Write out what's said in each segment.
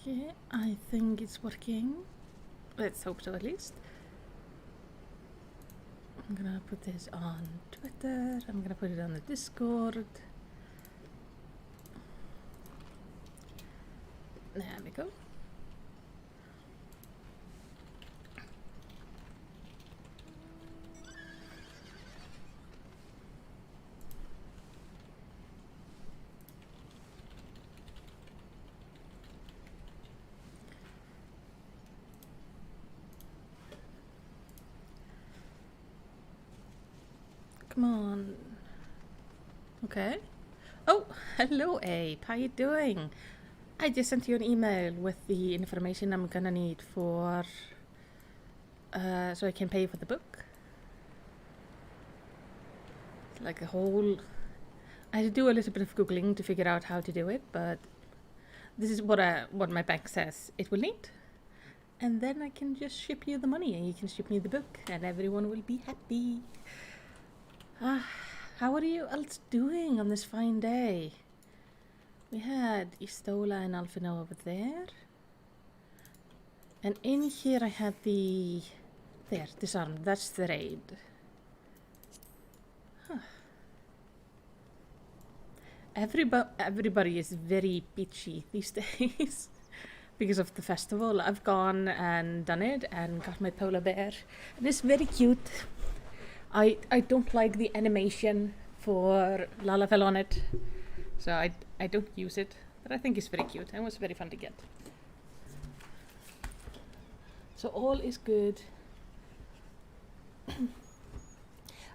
Okay, I think it's working. Let's hope so, at least. I'm gonna put this on Twitter. I'm gonna put it on the Discord. There we go. Come on. Okay. Oh, hello Ape. How you doing? I just sent you an email with the information I'm gonna need for so I can pay for the book. It's like a whole I had to do a little bit of googling to figure out how to do it, but this is what my bank says it will need. And then I can just ship you the money and you can ship me the book and everyone will be happy. How are you else doing on this fine day? We had Istola and Alfino over there. And in here I had there, disarmed. That's the raid. Huh. Everybody is very beachy these days. Because of the festival. I've gone and done it and got my polar bear. And it's very cute. I don't like the animation for Lalafell on it, so I don't use it, but I think it's very cute and it was very fun to get. So all is good.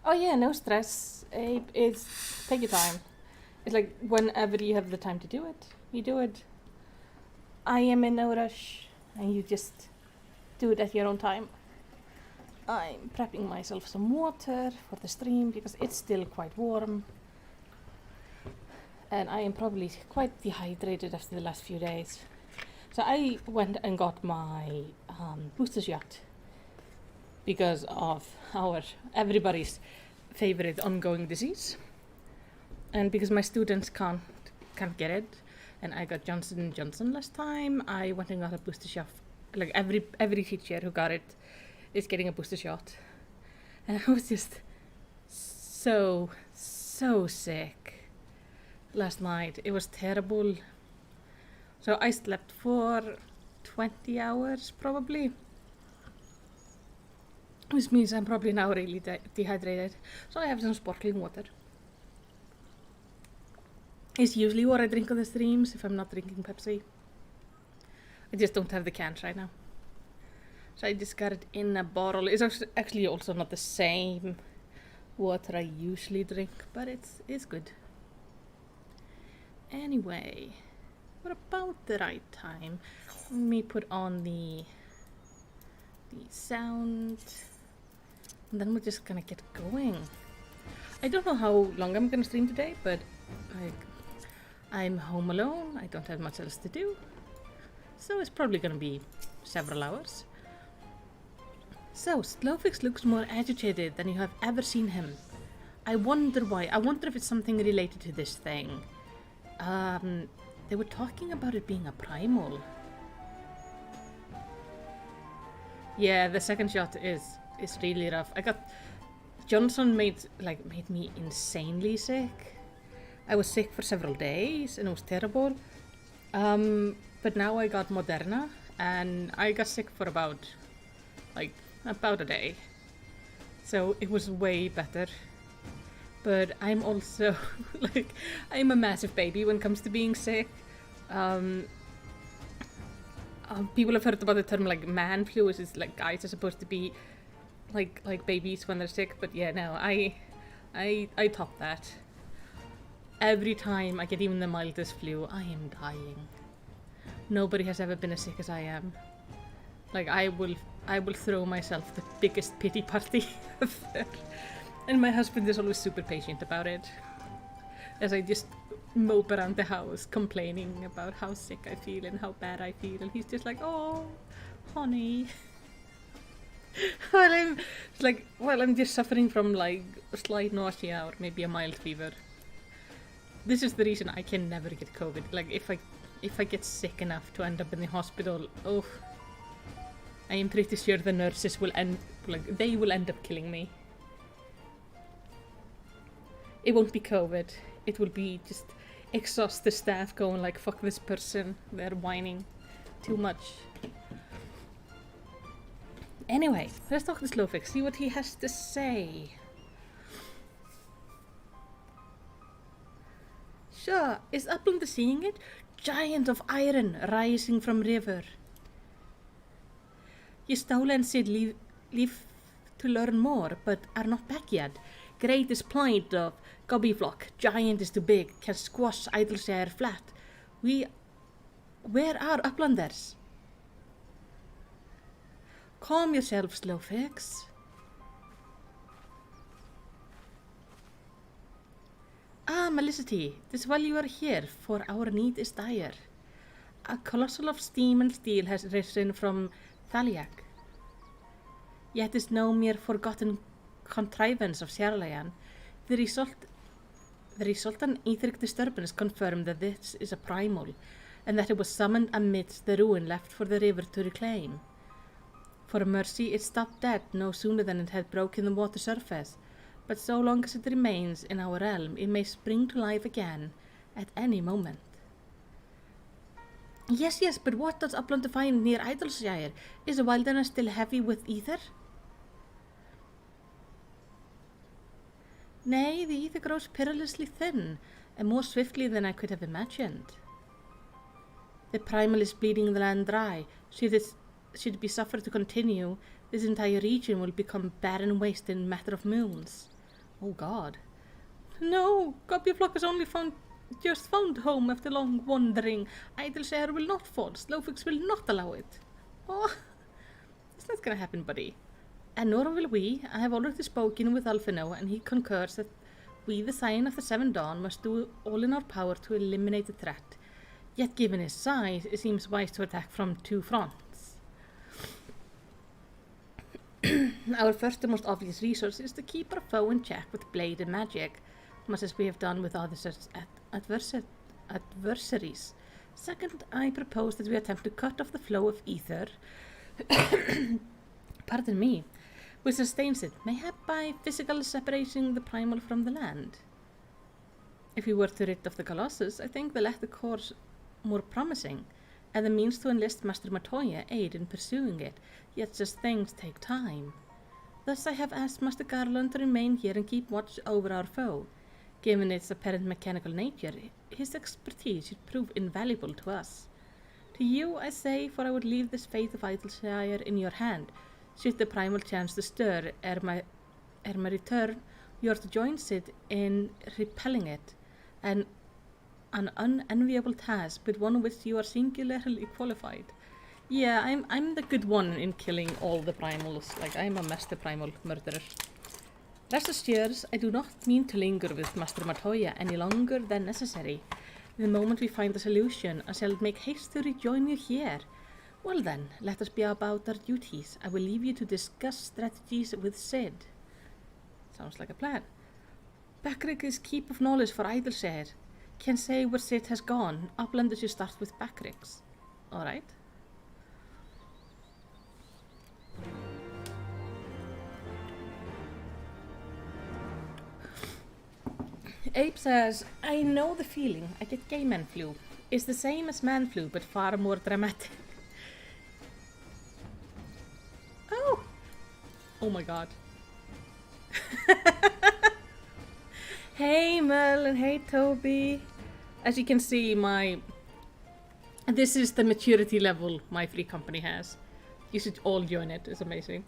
Oh yeah, no stress. It's take your time. It's like whenever you have the time to do it, you do it. I am in no rush, and you just do it at your own time. I'm prepping myself some water for the stream because it's still quite warm. And I am probably quite dehydrated after the last few days. So I went and got my booster shot because of everybody's favorite ongoing disease. And because my students can't get it, and I got Johnson & Johnson last time, I went and got a booster shot. Like every teacher who got it is getting a booster shot. And I was just so sick last night. It was terrible. So I slept for 20 hours probably. Which means I'm probably now really dehydrated. So I have some sparkling water. It's usually what I drink on the streams if I'm not drinking Pepsi. I just don't have the cans right now. So I just got it in a bottle. It's actually also not the same water I usually drink, but it's good. Anyway, we're about the right time. Let me put on the sound, and then we're just gonna get going. I don't know how long I'm gonna stream today, but I'm home alone. I don't have much else to do, so it's probably gonna be several hours. So, Slowfix looks more agitated than you have ever seen him. I wonder why. I wonder if it's something related to this thing. They were talking about it being a primal. Yeah, the second shot is really rough. Johnson made me insanely sick. I was sick for several days and it was terrible. But now I got Moderna and I got sick for about a day. So it was way better. But I'm also I'm a massive baby when it comes to being sick. People have heard about the term man flu, which is guys are supposed to be like babies when they're sick, but yeah, no, I top that. Every time I get even the mildest flu, I am dying. Nobody has ever been as sick as I am. I will throw myself the biggest pity party ever. And my husband is always super patient about it. As I just mope around the house complaining about how sick I feel and how bad I feel. And he's just like, oh, honey. I'm just suffering from slight nausea or maybe a mild fever. This is the reason I can never get COVID. if I get sick enough to end up in the hospital, oh, I am pretty sure the nurses will end up killing me. It won't be COVID. It will be just exhausted staff going like, fuck this person. They're whining too much. Anyway, let's talk to Slowfix, see what he has to say. Sure, is Upland seeing it? Giant of iron rising from river. You stole and said leave to learn more, but are not back yet. Greatest point of Gobbyflock, giant is too big, can squash Idleshire flat. Where are Uplanders? Calm yourself, Slowfix. Ah, Melicity, 'tis well you are here, for our need is dire. A colossal of steam and steel has risen from Thaliak. Yet is no mere forgotten contrivance of Sierleyan. The resultant etheric disturbance confirmed that this is a primal, and that it was summoned amidst the ruin left for the river to reclaim. For mercy, it stopped dead no sooner than it had broken the water surface, but so long as it remains in our realm, it may spring to life again at any moment. Yes, but what does Upland find near Idleshire? Is the wilderness still heavy with ether? Nay, the ether grows perilously thin, and more swiftly than I could have imagined. The primal is bleeding the land dry. Should it be suffered to continue, this entire region will become barren waste in a matter of moons. Oh God. No, Gobbyflock has only just found home after long wandering. Idleshire will not fall. Slowfix will not allow it. Oh, it's not gonna happen, buddy. And nor will we. I have already spoken with Alphino, and he concurs that we, the Scion of the Seven Dawn, must do all in our power to eliminate the threat. Yet given his size, it seems wise to attack from two fronts. Our first and most obvious resource is to keep our foe in check with blade and magic, much as we have done with other such adversaries. Second, I propose that we attempt to cut off the flow of ether pardon me, which sustains it, mayhap by physically separating the primal from the land. If we were to rid of the Colossus, I think the latter course more promising, and the means to enlist Master Matoya aid in pursuing it, yet such things take time. Thus I have asked Master Garland to remain here and keep watch over our foe. Given its apparent mechanical nature, his expertise should prove invaluable to us. To you I say, for I would leave this fate of Idleshire in your hand. Should the primal chance to stir ere my return, you are to join Sid in repelling it, an unenviable task, but one which you are singularly qualified. Yeah, I'm the good one in killing all the primals. Like, I'm a master primal murderer. Rest assured, I do not mean to linger with Master Matoya any longer than necessary. The moment we find a solution, I shall make haste to rejoin you here. Well then, let us be about our duties. I will leave you to discuss strategies with Sid. Sounds like a plan. Backrick is keep of knowledge for Idleshire. Can say where Sid has gone. Upland should start with Backricks. Alright. Abe says, I know the feeling. I get gay man flu. It's the same as man flu, but far more dramatic. Oh my God. Hey Mel and hey Toby. As you can see, this is the maturity level my free company has. You should all join it. It's amazing.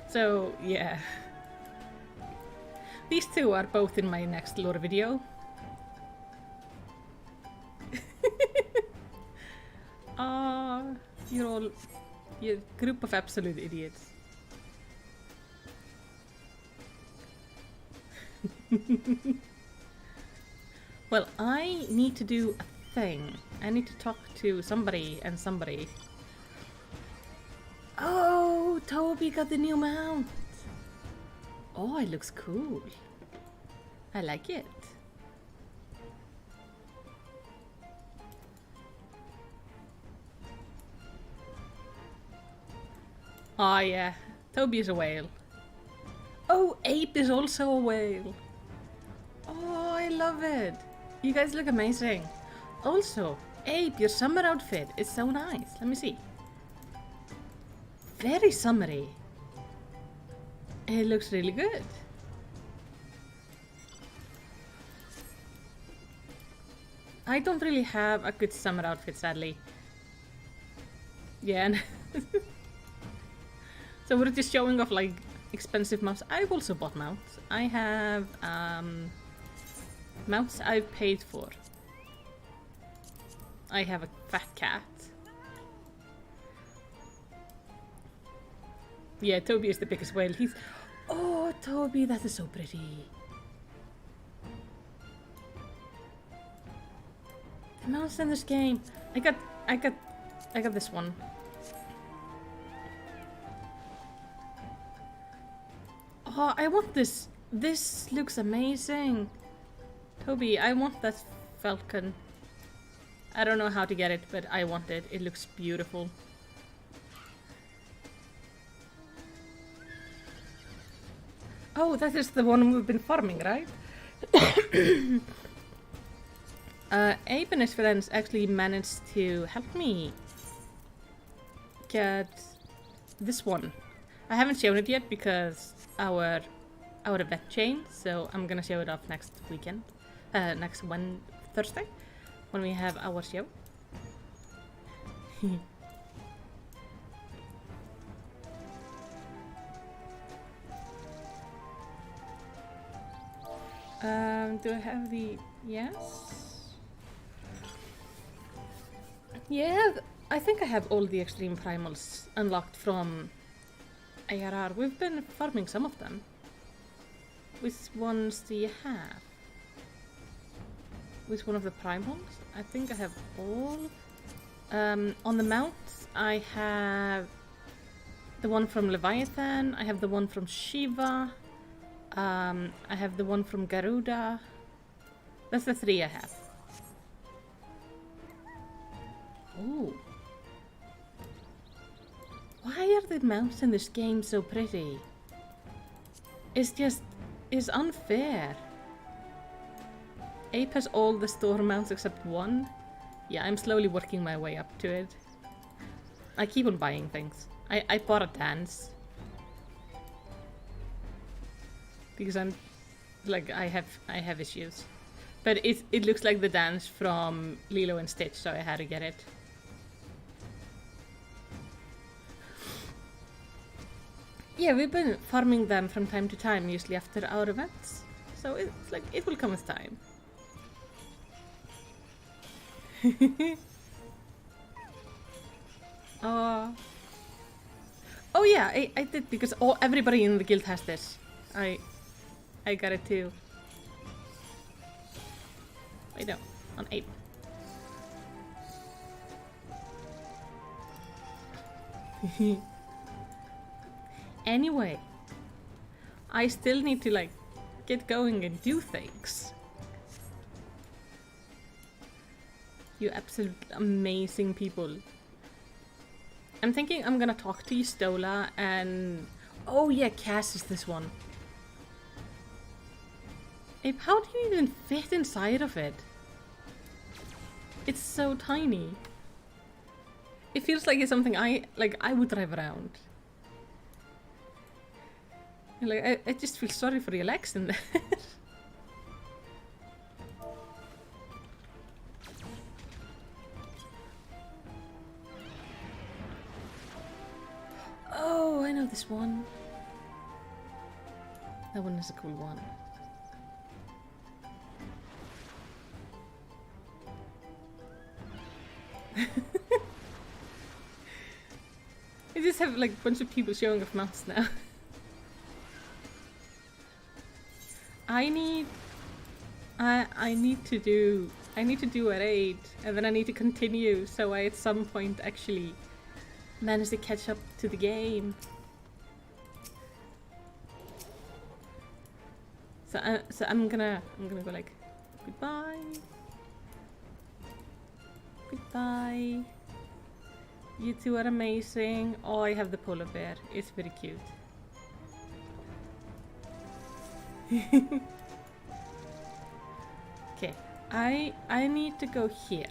So, yeah. These two are both in my next lore video. You're a group of absolute idiots. Well, I need to do a thing. I need to talk to somebody and somebody. Oh, Oh, Toby got the new mount. Oh, it looks cool. I like it. Oh yeah, Toby is a whale. Oh, Ape is also a whale. Oh, I love it. You guys look amazing. Also, Ape, your summer outfit is so nice. Let me see. Very summery. It looks really good. I don't really have a good summer outfit, sadly. Yeah. So we're just showing off like expensive mounts. I've also bought mounts. I have mounts I've paid for. I have a fat cat. Yeah, Toby is the biggest whale. He's... Oh, Toby, that is so pretty. The mounts in this game. I got this one. Oh, I want this. This looks amazing. Toby, I want that falcon. I don't know how to get it, but I want it. It looks beautiful. Oh, that is the one we've been farming, right? Abe and his friends actually managed to help me get this one. I haven't shown it yet because our event changed, so I'm gonna show it off next weekend. Next Thursday, when we have our show. Do I have the... Yes? Yeah, I think I have all the extreme primals unlocked from ARR. We've been farming some of them. Which ones do you have? Which one of the primals? I think I have all. On the mounts, I have the one from Leviathan, I have the one from Shiva, I have the one from Garuda. That's the 3 I have. Ooh. Why are the mounts in this game so pretty? It's unfair. Ape has all the store mounts except one. Yeah, I'm slowly working my way up to it. I keep on buying things. I bought a dance. Because I'm like I have issues. But it looks like the dance from Lilo and Stitch, so I had to get it. Yeah, we've been farming them from time to time, usually after our events. So it's like it will come with time. Oh yeah, I did because everybody in the guild has this. I got it too. Wait, no, on 8. Anyway, I still need to like get going and do things. You absolute amazing people. I'm thinking I'm gonna talk to Stola and... Oh yeah, Cass is this one. Abe, how do you even fit inside of it? It's so tiny. It feels like it's something I would drive around. Like I just feel sorry for your legs in there. Oh, I know this one. That one is a cool one. I just have like a bunch of people showing off mounts now. I need to do a raid, and then I need to continue, so I at some point actually manage to catch up to the game. So I'm gonna go like, goodbye. Goodbye. You two are amazing. Oh, I have the polar bear. It's very cute. Okay, I need to go here.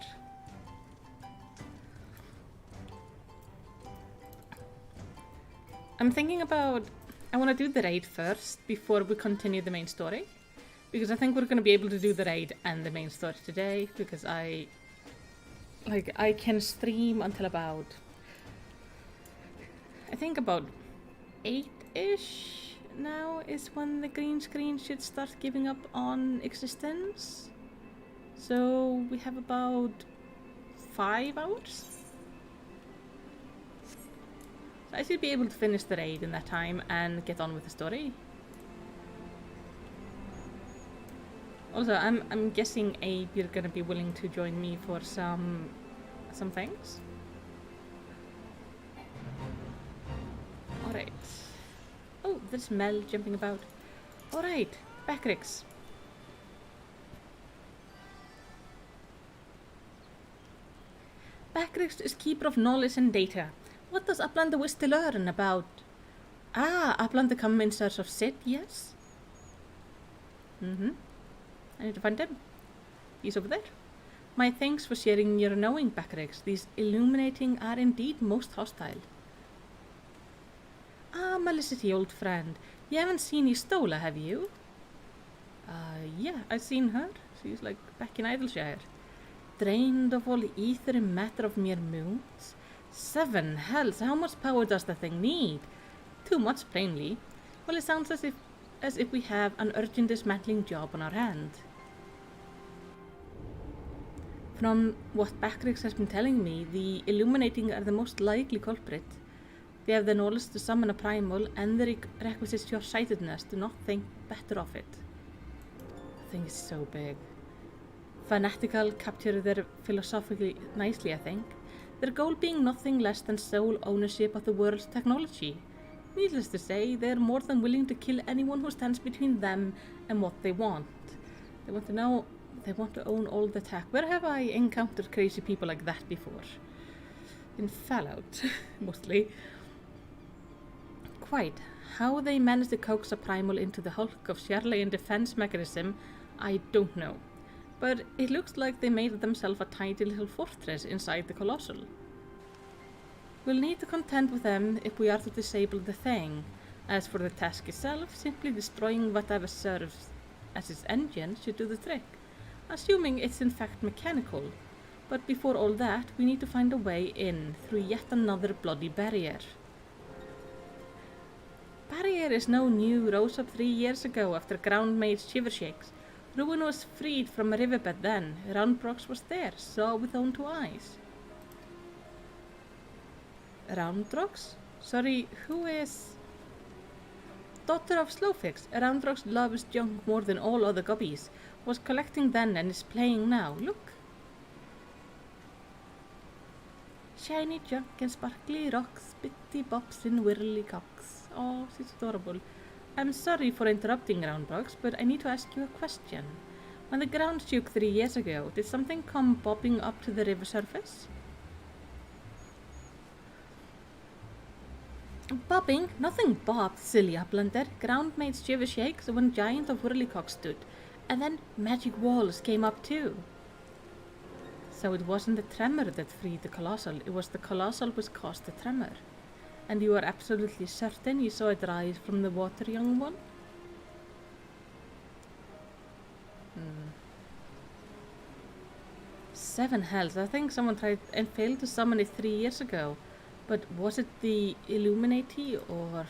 I'm thinking about, I want to do the raid first before we continue the main story, because I think we're going to be able to do the raid and the main story today, because I can stream until about, I think about 8-ish now is when the green screen should start giving up on existence. So we have about 5 hours. So I should be able to finish the raid in that time and get on with the story. Also, I'm guessing Abe, you're gonna be willing to join me for some things. Alright. Oh, there's Mel jumping about. Alright, Backrix. Backrix is keeper of knowledge and data. What does Uplander wish to learn about? Ah, Uplander come in search of Sid, yes? I need to find him. He's over there. My thanks for sharing your knowing, Backrix. These illuminating are indeed most hostile. Ah, Melicity, old friend. You haven't seen Istola, have you? Yeah, I've seen her. She's like back in Idleshire. Drained of all ether and matter of mere moons. 7 hells, how much power does the thing need? Too much, plainly. Well, it sounds as if we have an urgent dismantling job on our hand. From what Backrix has been telling me, the Illuminating are the most likely culprit. They have the knowledge to summon a primal and the requisite short-sightedness to not think better of it. The thing is so big. Fanatical capture their philosophically nicely, I think. Their goal being nothing less than sole ownership of the world's technology. Needless to say, they're more than willing to kill anyone who stands between them and what they want. They want to own all the tech. Where have I encountered crazy people like that before? In Fallout, mostly. Quite. How they managed to coax a primal into the hulk of Charlayan defense mechanism, I don't know. But it looks like they made themselves a tidy little fortress inside the Colossal. We'll need to contend with them if we are to disable the thing. As for the task itself, simply destroying whatever serves as its engine should do the trick. Assuming it's in fact mechanical. But before all that, we need to find a way in through yet another bloody barrier. Barrier is no new, rose up 3 years ago after Ground made shiver shakes. Ruin was freed from a riverbed then. Roundbrox was there, saw with own 2 eyes. Roundbrox? Sorry, who is... Daughter of Slowfix. Roundbrox loves junk more than all other guppies. Was collecting then and is playing now. Look. Shiny junk and sparkly rocks, bitty bops and whirly cocks. Oh, she's adorable. I'm sorry for interrupting, Roundbrox, but I need to ask you a question. When the ground shook 3 years ago, did something come bobbing up to the river surface? Bobbing? Nothing bobbed, silly Uplander. Ground made shiver shakes when giant of whirlycock stood, and then magic walls came up too. So it wasn't the tremor that freed the Colossal, it was the Colossal which caused the tremor. And you are absolutely certain you saw it rise from the water, young one? 7 hells. I think someone tried and failed to summon it 3 years ago. But was it the Illuminati or...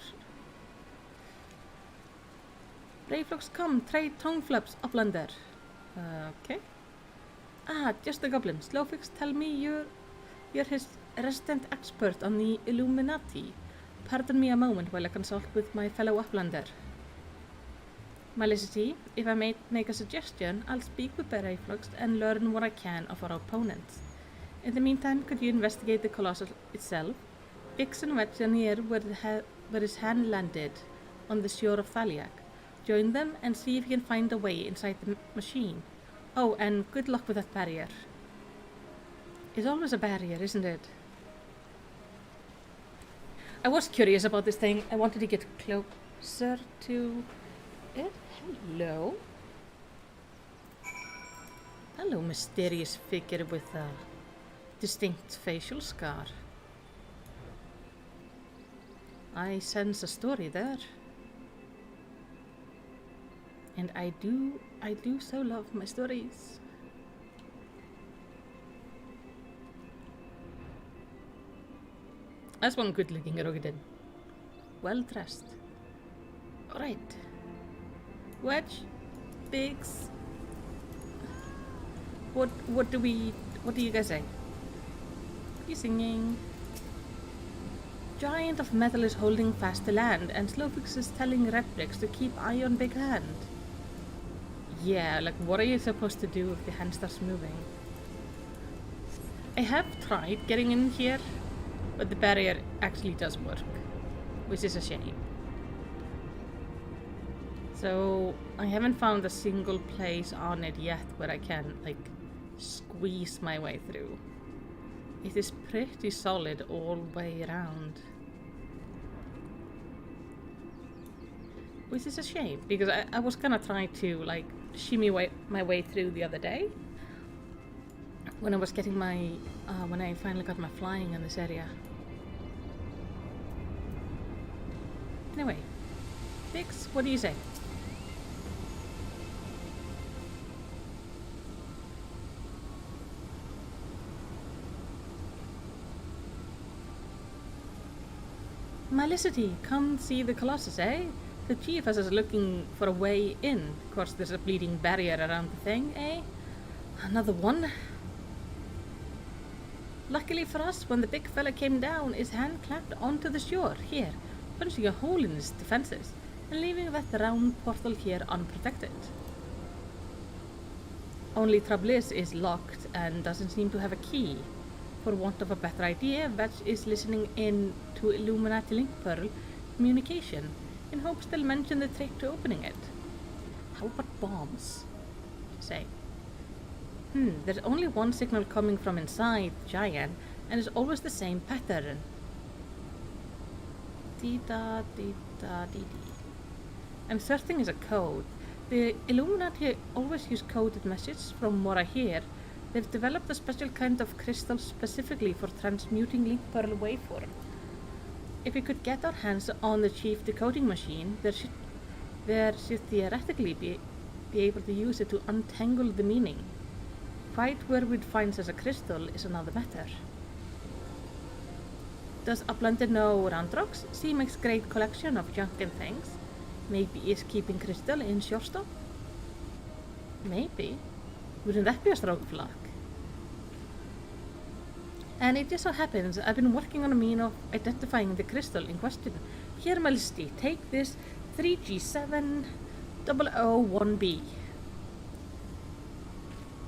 Brayflux, come, try tongue flaps, Uplander. Okay. Ah, just a goblin. Slowfix, tell me you're his resident expert on the Illuminati. Pardon me a moment while I consult with my fellow Uplander. Melicity, if I may make a suggestion, I'll speak with Brayflux and learn what I can of our opponents. In the meantime, could you investigate the Colossal itself? Fix and wedge near where his hand landed, on the shore of Thaliak. Join them and see if you can find a way inside the machine. Oh, and good luck with that barrier. It's always a barrier, isn't it? I was curious about this thing. I wanted to get closer to it. Hello? Hello, mysterious figure with a distinct facial scar. I sense a story there. And I do so love my stories. That's one good looking Rogadin. Well dressed. Alright. Wedge. Biggs. What do you guys say? You singing? Giant of Metal is holding fast to land, and Slowfix is telling Redbricks to keep eye on Big Hand. Yeah, like what are you supposed to do if the hand starts moving? I have tried getting in here, but the barrier actually does work, which is a shame. So I haven't found a single place on it yet where I can like squeeze my way through. It is pretty solid all the way around. Which is a shame, because I was gonna try to like shimmy my way through the other day. When I was getting my, when I finally got my flying in this area. Anyway, Bix, what do you say? Malicity, come see the Colossus, eh? The chief has us looking for a way in. Of course, there's a bleeding barrier around the thing, eh? Another one. Luckily for us, when the big fella came down, his hand clapped onto the shore, here, punching a hole in his defenses, and leaving that round portal here unprotected. Only trouble is locked and doesn't seem to have a key. For want of a better idea, Vetch is listening in to Illuminati Link Pearl communication, in hopes they'll mention the trick to opening it. How about bombs? Say. There's only one signal coming from inside the giant, and it's always the same pattern. Dee-da, dee-da, dee-dee. I'm certain it's a code. The Illuminati always use coded messages, from what I hear. They've developed a special kind of crystal specifically for transmuting Link Pearl waveform. If we could get our hands on the chief decoding machine, there should theoretically be able to use it to untangle the meaning. Quite where we'd find such a crystal is another matter. Does Uplander know Randrox? Makes great collection of junk and things. Maybe is keeping crystal in shortstop? Maybe. Wouldn't that be a stroke of luck? And it just so happens I've been working on a mean of identifying the crystal in question. Here, Malicity, take this 3G7001B.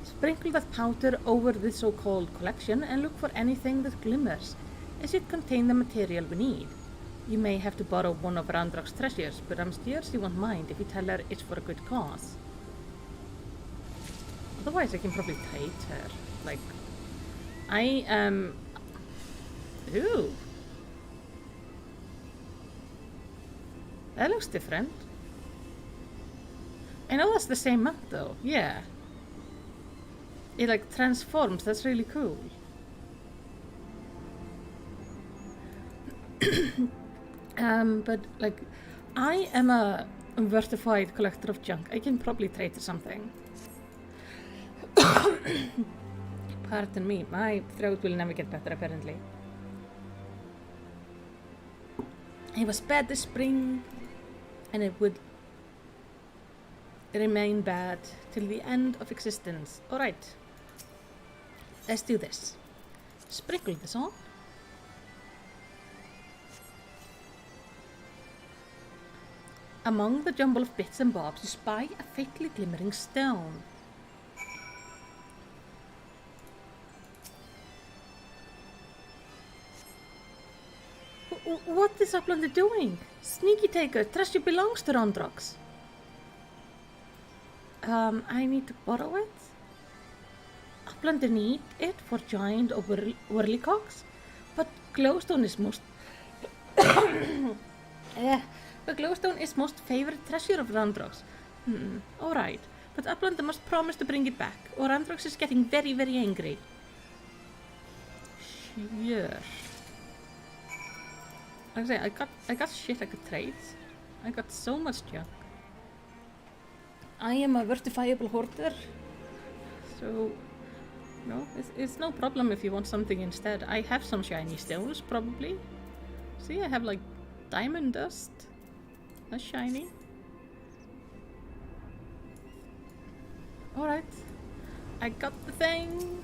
Sprinkle that powder over the so-called collection and look for anything that glimmers, as it contains the material we need. You may have to borrow one of Randrock's treasures, but I'm sure she won't mind if you tell her it's for a good cause. Otherwise I can probably trade her. Like, I am... Ooh. That looks different. I know that's the same map though, yeah. It like transforms, that's really cool. But like, I am a verified collector of junk. I can probably trade for something. Pardon me, my throat will never get better apparently. It was bad this spring, and it would remain bad till the end of existence. Alright, let's do this. Sprinkle this on. Among the jumble of bits and bobs, you spy a faintly glimmering stone. What is Uplander doing? Sneaky taker, treasure belongs to Randrox. I need to borrow it. Upland need it for giant or whirlycocks, but glowstone is most but glowstone is most favorite treasure of Randrox. Alright, but Upland must promise to bring it back, or Randrox is getting very, very angry. Sure. Like I say, I got shit I could trade. I got so much junk. I am a verifiable hoarder, so no, it's no problem if you want something instead. I have some shiny stones, probably. See, I have like diamond dust. That's shiny. Alright, I got the thing.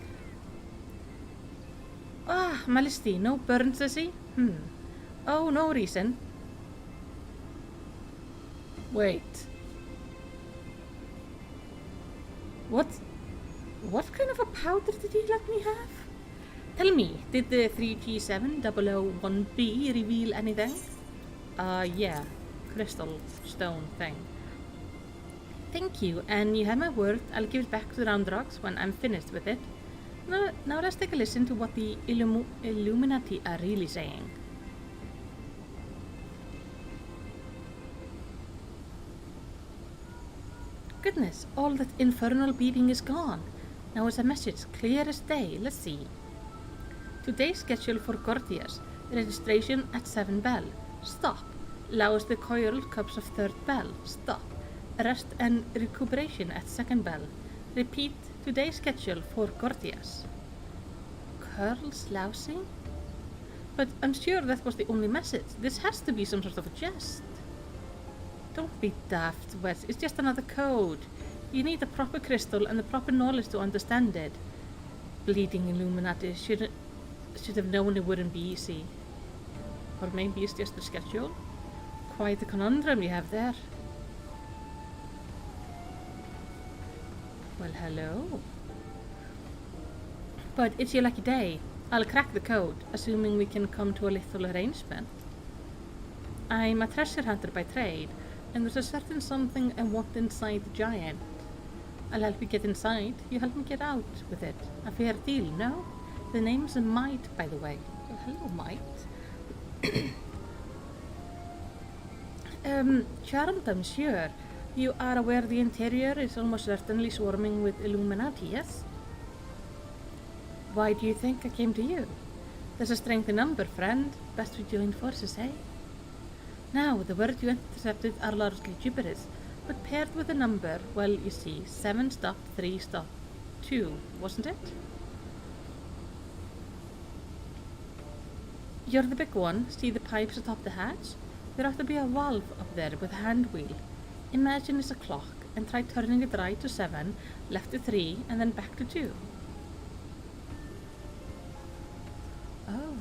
Ah, Malisty, no burns, is he? Oh, no reason. Wait. What kind of a powder did he let me have? Tell me, did the 3G7001B reveal anything? Yeah. Crystal stone thing. Thank you, and you have my word. I'll give it back to Roundrox when I'm finished with it. Now let's take a listen to what the Illuminati are really saying. Goodness, all that infernal beeping is gone. Now it's a message, clear as day. Let's see. Today's schedule for Gordias. Registration at 7 bell. Stop. Allows the coiled cups of 3rd bell. Stop. Rest and recuperation at 2nd bell. Repeat today's schedule for Gordias. Curls lousing? But I'm sure that was the only message. This has to be some sort of a jest. Don't be daft, Wes. It's just another code. You need the proper crystal and the proper knowledge to understand it. Bleeding Illuminati should have known it wouldn't be easy. Or maybe it's just the schedule. Quite a conundrum you have there. Well, hello. But it's your lucky day. I'll crack the code, assuming we can come to a little arrangement. I'm a treasure hunter by trade, and there's a certain something I want inside the giant. I'll help you get inside, you help me get out with it. A fair deal, no? The name's Might, by the way. Oh, hello, Might. Charmed, I'm sure. You are aware the interior is almost certainly swarming with Illuminati, yes? Why do you think I came to you? There's a strength in number, friend. Best we join forces, eh? Now, the word you intercepted are largely gibberish, but paired with a number, well, you see, 7 stop, 3 stop, 2, wasn't it? You're the big one. See the pipes atop the hatch? There ought to be a valve up there with a hand wheel. Imagine it's a clock, and try turning it right to 7, left to 3, and then back to 2. Oh.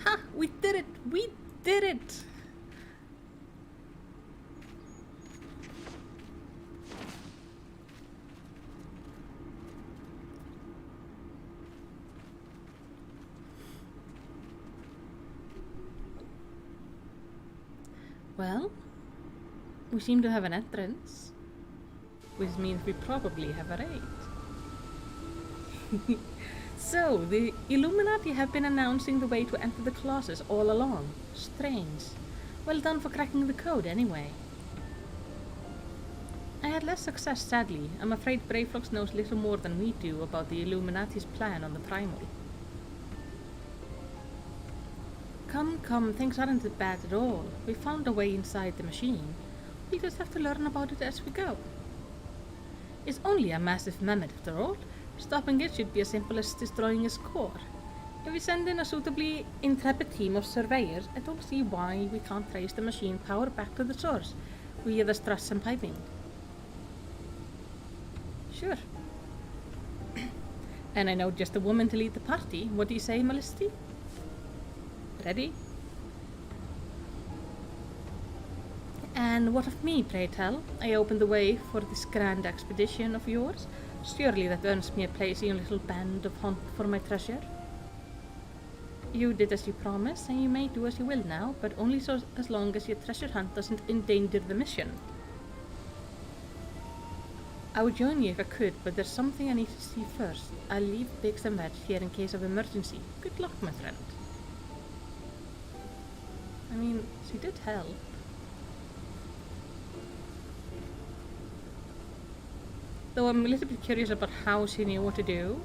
Ha! We did it! We did it! Well, we seem to have an entrance, which means we probably have a raid. So, the Illuminati have been announcing the way to enter the classes all along. Strange. Well done for cracking the code, anyway. I had less success, sadly. I'm afraid Brayflox knows little more than we do about the Illuminati's plan on the Primal. Come, things aren't that bad at all. We found a way inside the machine. We just have to learn about it as we go. It's only a massive mammoth after all. Stopping it should be as simple as destroying its core. If we send in a suitably intrepid team of surveyors, I don't see why we can't trace the machine power back to the source, via the struts and piping. Sure. And I know just a woman to lead the party. What do you say, Malisty? Ready? And what of me, pray tell? I opened the way for this grand expedition of yours. Surely that earns me a place in your little band of hunt for my treasure. You did as you promised, and you may do as you will now, but only so as long as your treasure hunt doesn't endanger the mission. I would join you if I could, but there's something I need to see first. I'll leave Biggs and Veg here in case of emergency. Good luck, my friend. I mean, she did help. Though I'm a little bit curious about how she knew what to do.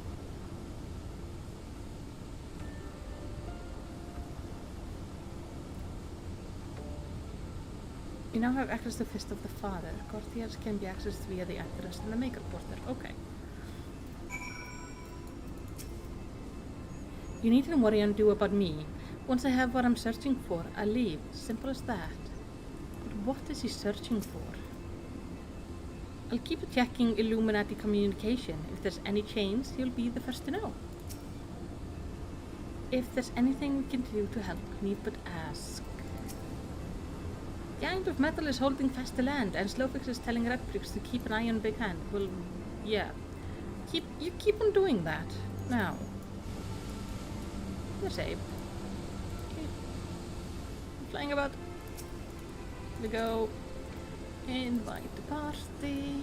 You now have access to the Fist of the Father. Courtiers can be accessed via the address and the Maker Porter. Okay. You needn't worry and do about me. Once I have what I'm searching for, I'll leave. Simple as that. But what is he searching for? I'll keep checking Illuminati communication. If there's any change, you'll be the first to know. If there's anything we can do to help, need but ask. Giant of Metal is holding fast the land, and Slowfix is telling Redbricks to keep an eye on Big Hand. Well, yeah. You keep on doing that. Now. There's Abe. Okay. Flying about. Here we go. Invite the party.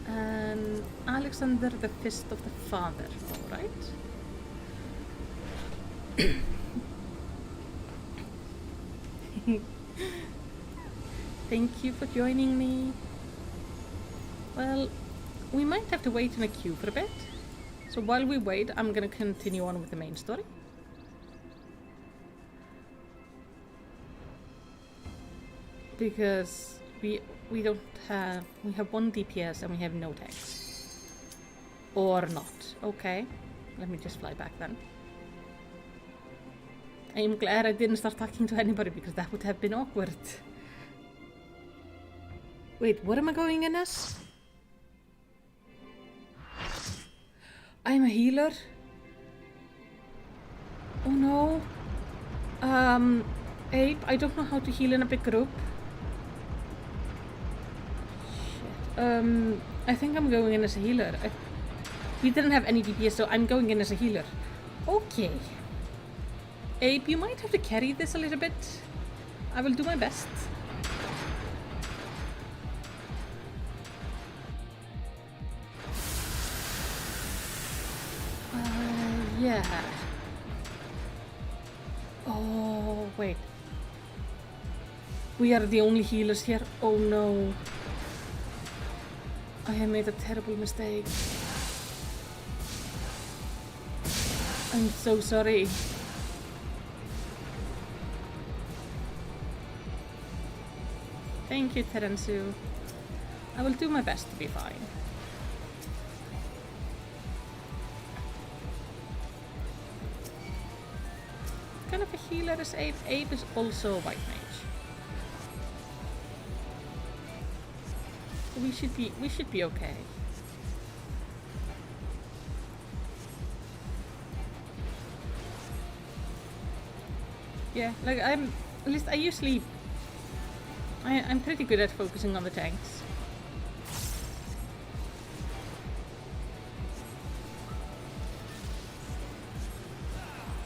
And Alexander the Fist of the Father, alright. Thank you for joining me. Well, we might have to wait in a queue for a bit. So while we wait, I'm gonna continue on with the main story. Because we don't have, we have one DPS and we have no tanks. Or not. Okay, let me just fly back then. I am glad I didn't start talking to anybody because that would have been awkward. Wait, what am I going in as? I'm a healer? Oh no. Abe, I don't know how to heal in a big group. Shit. I think I'm going in as a healer. We didn't have any DPS, so I'm going in as a healer. Okay. Abe, you might have to carry this a little bit. I will do my best. Yeah. Oh, wait. We are the only healers here. Oh no. I have made a terrible mistake. I'm so sorry. Thank you, Terensu. I will do my best to be fine. What kind of a healer is Abe? Abe is also a white mage. We should be okay. Yeah, like at least I usually I'm pretty good at focusing on the tanks.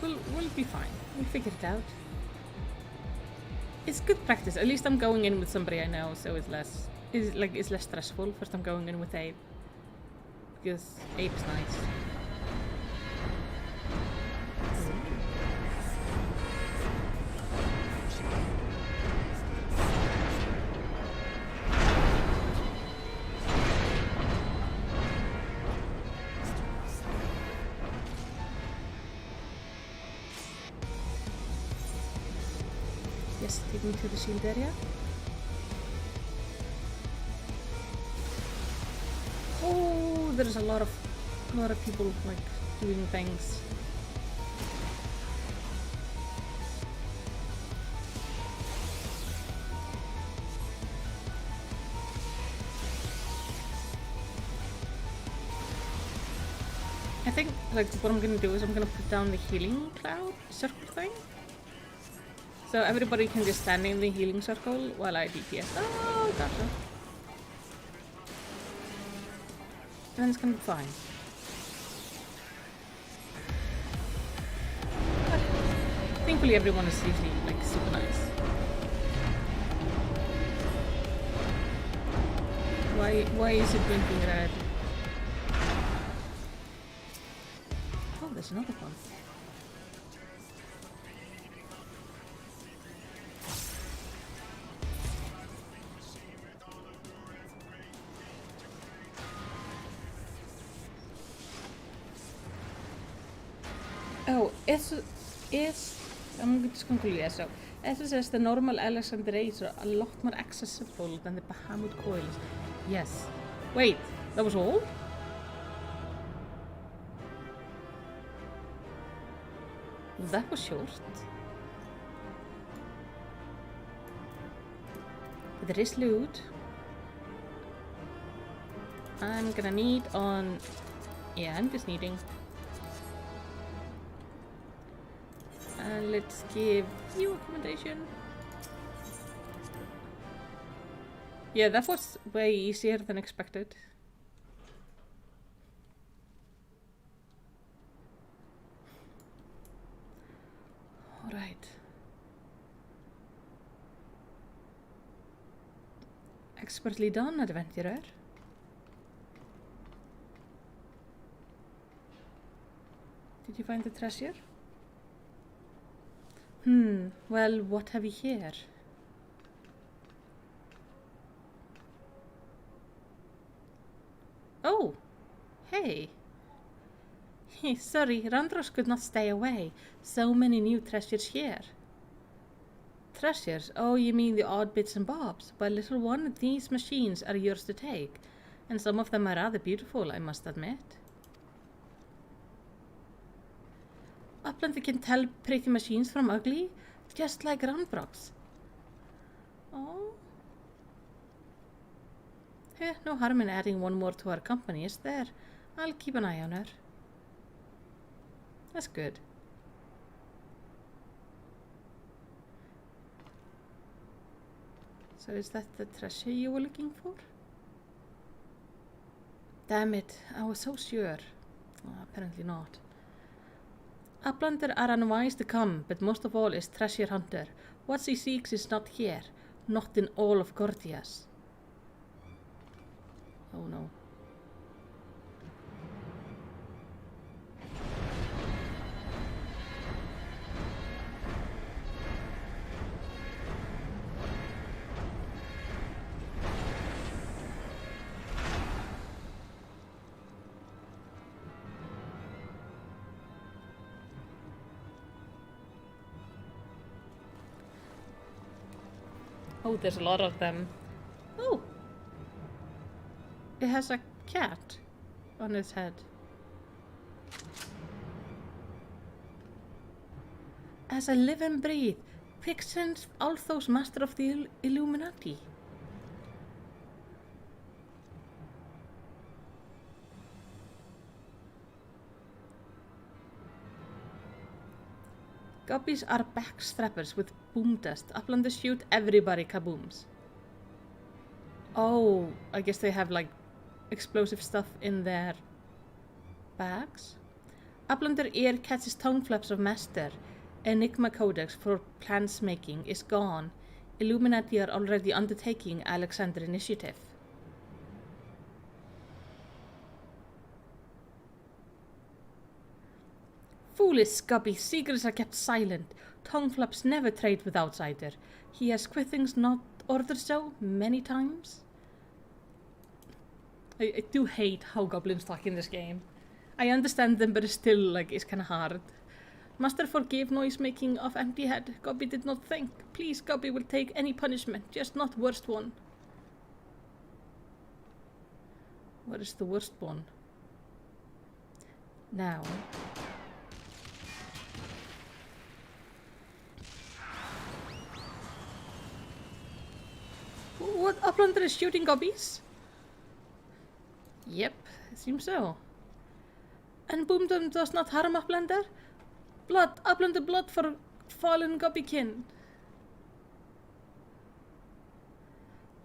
We'll be fine. We'll figure it out. It's good practice. At least I'm going in with somebody I know, so it's less stressful. First I'm going in with Abe. Because Abe's nice. Yes, take me to the shield area. Oh, there's a lot of people like doing things. I think like what I'm gonna do is I'm gonna put down the healing cloud circle thing. So everybody can just stand in the healing circle while I DPS. Oh, gotcha. And it's gonna be fine. But thankfully everyone is usually like super nice. Why is it blinking red? Oh, there's another one. Oh, I'm just going to conclude. So, SSS, the normal Alexander A's are a lot more accessible than the Bahamut coils. Yes. Wait, that was all? That was short. But there is loot. I'm gonna need on... Yeah, I'm just needing... let's give you accommodation. Yeah, that was way easier than expected. Alright. Expertly done, adventurer. Did you find the treasure? Well, what have we here? Oh, hey. Sorry, Randros could not stay away. So many new treasures here. Treasures? Oh, you mean the odd bits and bobs? Well, little one, these machines are yours to take. And some of them are rather beautiful, I must admit. Upland can tell pretty machines from ugly, just like Randbrox. Oh. No harm in adding one more to our company, is there? I'll keep an eye on her. That's good. So is that the treasure you were looking for? Damn it, I was so sure. Apparently not. Uplander are unwise to come, but most of all is treasure hunter. What she seeks is not here, not in all of Gordias. Oh no. Oh, there's a lot of them. Oh! It has a cat on its head. As I live and breathe, quick send Althos, master of the Illuminati. Guppies are backstrappers with boom dust. Uplanders shoot everybody kabooms. Oh, I guess they have like explosive stuff in their bags. Uplander ear catches tongue flaps of master. Enigma codex for plans making is gone. Illuminati are already undertaking Alexander initiative. Foolish Guppy, secrets are kept silent. Tongue flaps never trade with outsider. He has quit things not ordered so many times. I do hate how goblins talk in this game. I understand them, but it's still like it's kind of hard. Master forgave noise making of empty head. Guppy did not think. Please, Guppy will take any punishment, just not worst one. What is the worst one? Now. What? Uplander is shooting guppies? Yep, it seems so. And Boomdom does not harm Uplander? Blood, Uplander blood for fallen guppykin.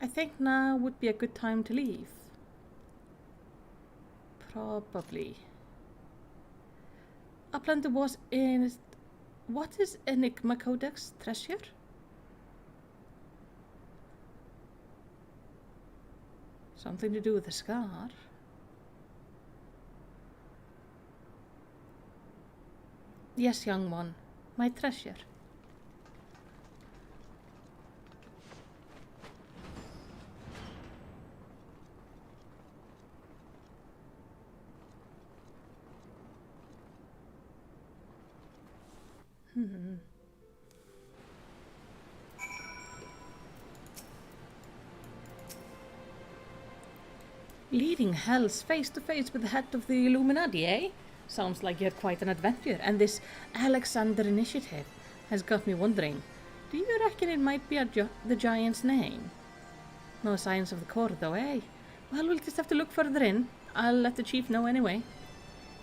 I think now would be a good time to leave. Probably. Upland was in... What is Enigma Codex treasure? Something to do with the scar. Yes, young one. My treasure. Leading Hells face to face with the head of the Illuminati, eh? Sounds like you had quite an adventure, and this Alexander initiative has got me wondering. Do you reckon it might be the giant's name? No signs of the core though, eh? Well, we'll just have to look further in. I'll let the chief know anyway.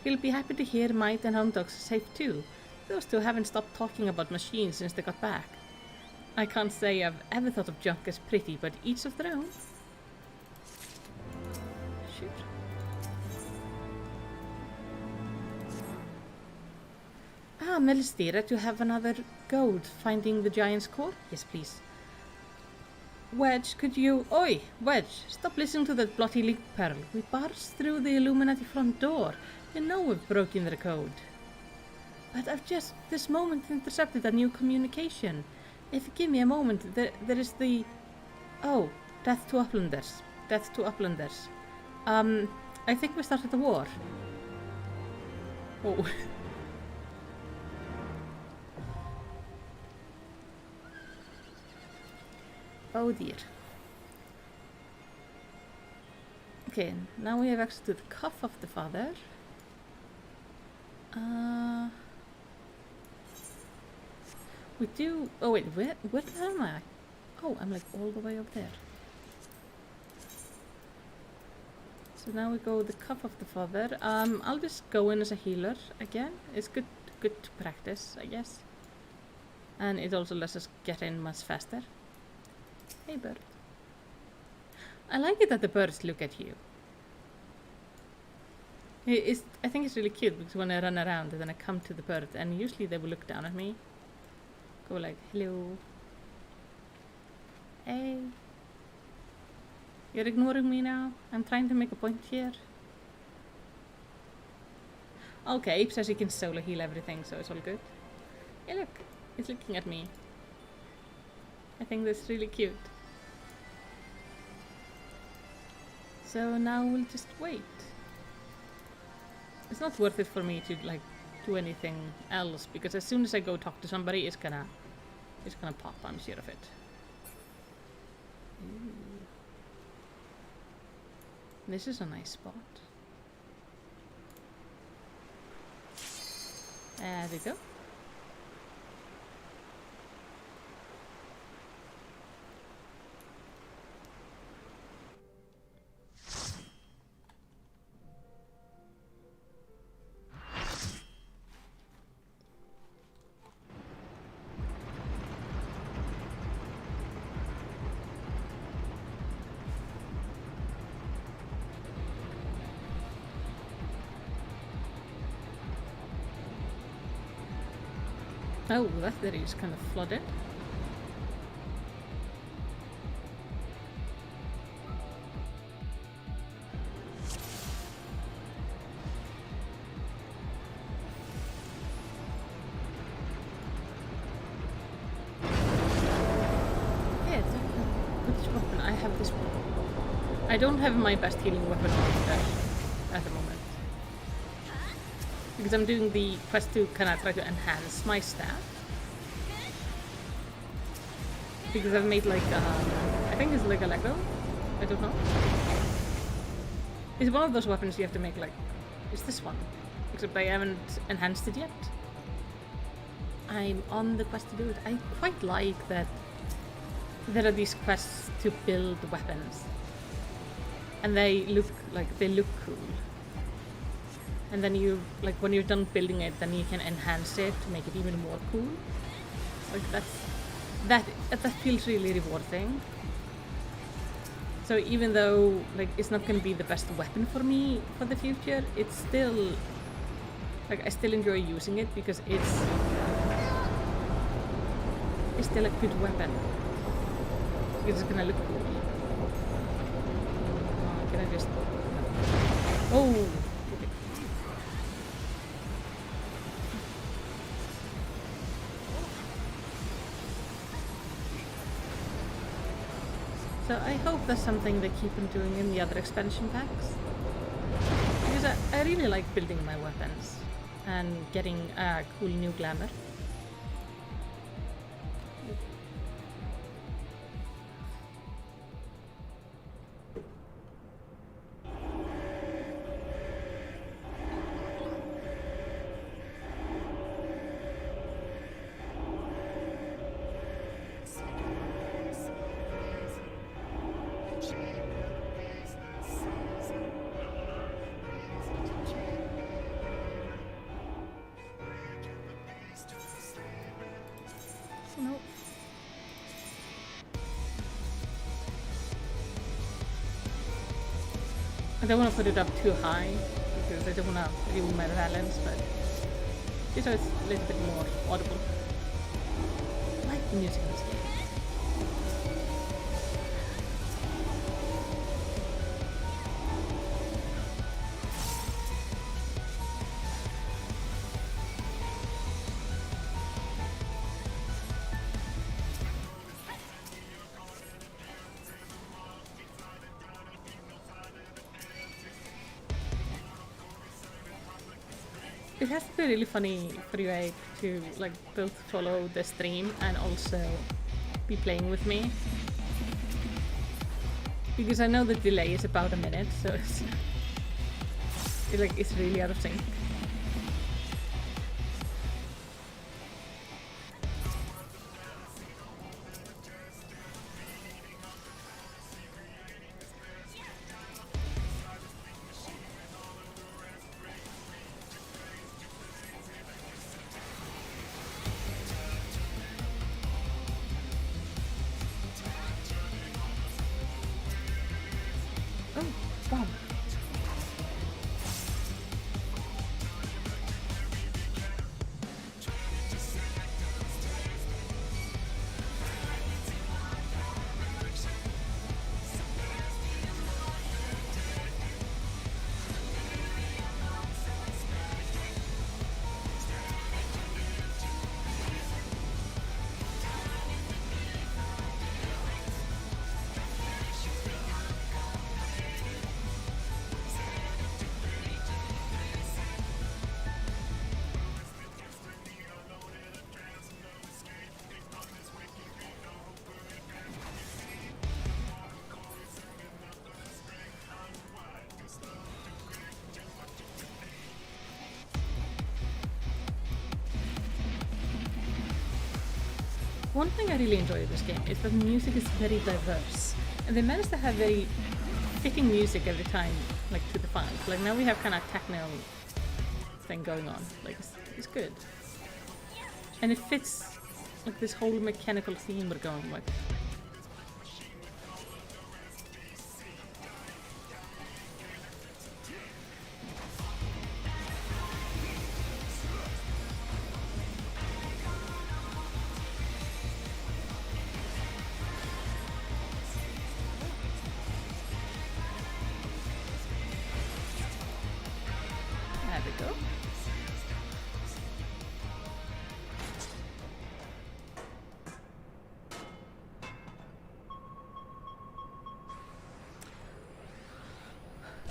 He'll be happy to hear Might and Hound Dogs are safe too. Those two haven't stopped talking about machines since they got back. I can't say I've ever thought of junk as pretty, but each of their own. Shoot. Ah, Melistira, to have another go finding the giant's core? Yes, please. Wedge, could you... Oi, Wedge, stop listening to that bloody link pearl. We barged through the Illuminati front door. You know we've broken their code. But I've just this moment intercepted a new communication. If you give me a moment, there is the... Oh, death to Uplanders. Death to Uplanders. I think we started the war. Oh. Oh dear. Okay, now we have access to the cuff of the father. We do... Oh wait, where am I? Oh, I'm like all the way up there. So now we go the cuff of the father. I'll just go in as a healer again. It's good to practice, I guess. And it also lets us get in much faster. Hey bird. I like it that the birds look at you. I think it's really cute because when I run around and then I come to the bird and usually they will look down at me. Go like, hello. Hey. You're ignoring me now? I'm trying to make a point here. Okay, Ape says he can solo heal everything, so it's all good. Hey look, it's looking at me. I think that's really cute. So now we'll just wait. It's not worth it for me to like do anything else because as soon as I go talk to somebody, it's gonna pop. I'm sure of it. Ooh. This is a nice spot. There we go. Oh, that area is kind of flooded. Yeah, which weapon? I have this one. I don't have my best healing weapon at the moment. Because I'm doing the quest to kind of try to enhance my staff. Because I've made like, I think it's like a Lego. I don't know. It's one of those weapons you have to make like, it's this one. Except I haven't enhanced it yet. I'm on the quest to do it. I quite like that there are these quests to build weapons. And they look cool. And then you, like, when you're done building it, then you can enhance it to make it even more cool. Like, that feels really rewarding. So even though like it's not going to be the best weapon for me for the future, it's still like I still enjoy using it because it's still a good weapon. It's just gonna look cool. Can I just? Oh. Okay. So I hope that's something they keep on doing in the other expansion packs. Because I really like building my weapons and getting cool new glamour. No. I don't want to put it up too high because I don't want to ruin my balance, but just so it's a little bit more audible. I like the music in this game. It has to be really funny for you to like both follow the stream and also be playing with me. Because I know the delay is about a minute, so it's really out of sync. One thing I really enjoy with this game is that the music is very diverse, and they managed to have very fitting music every time, like to the fight. Like now we have kind of techno thing going on. Like it's good, and it fits like this whole mechanical theme we're going with.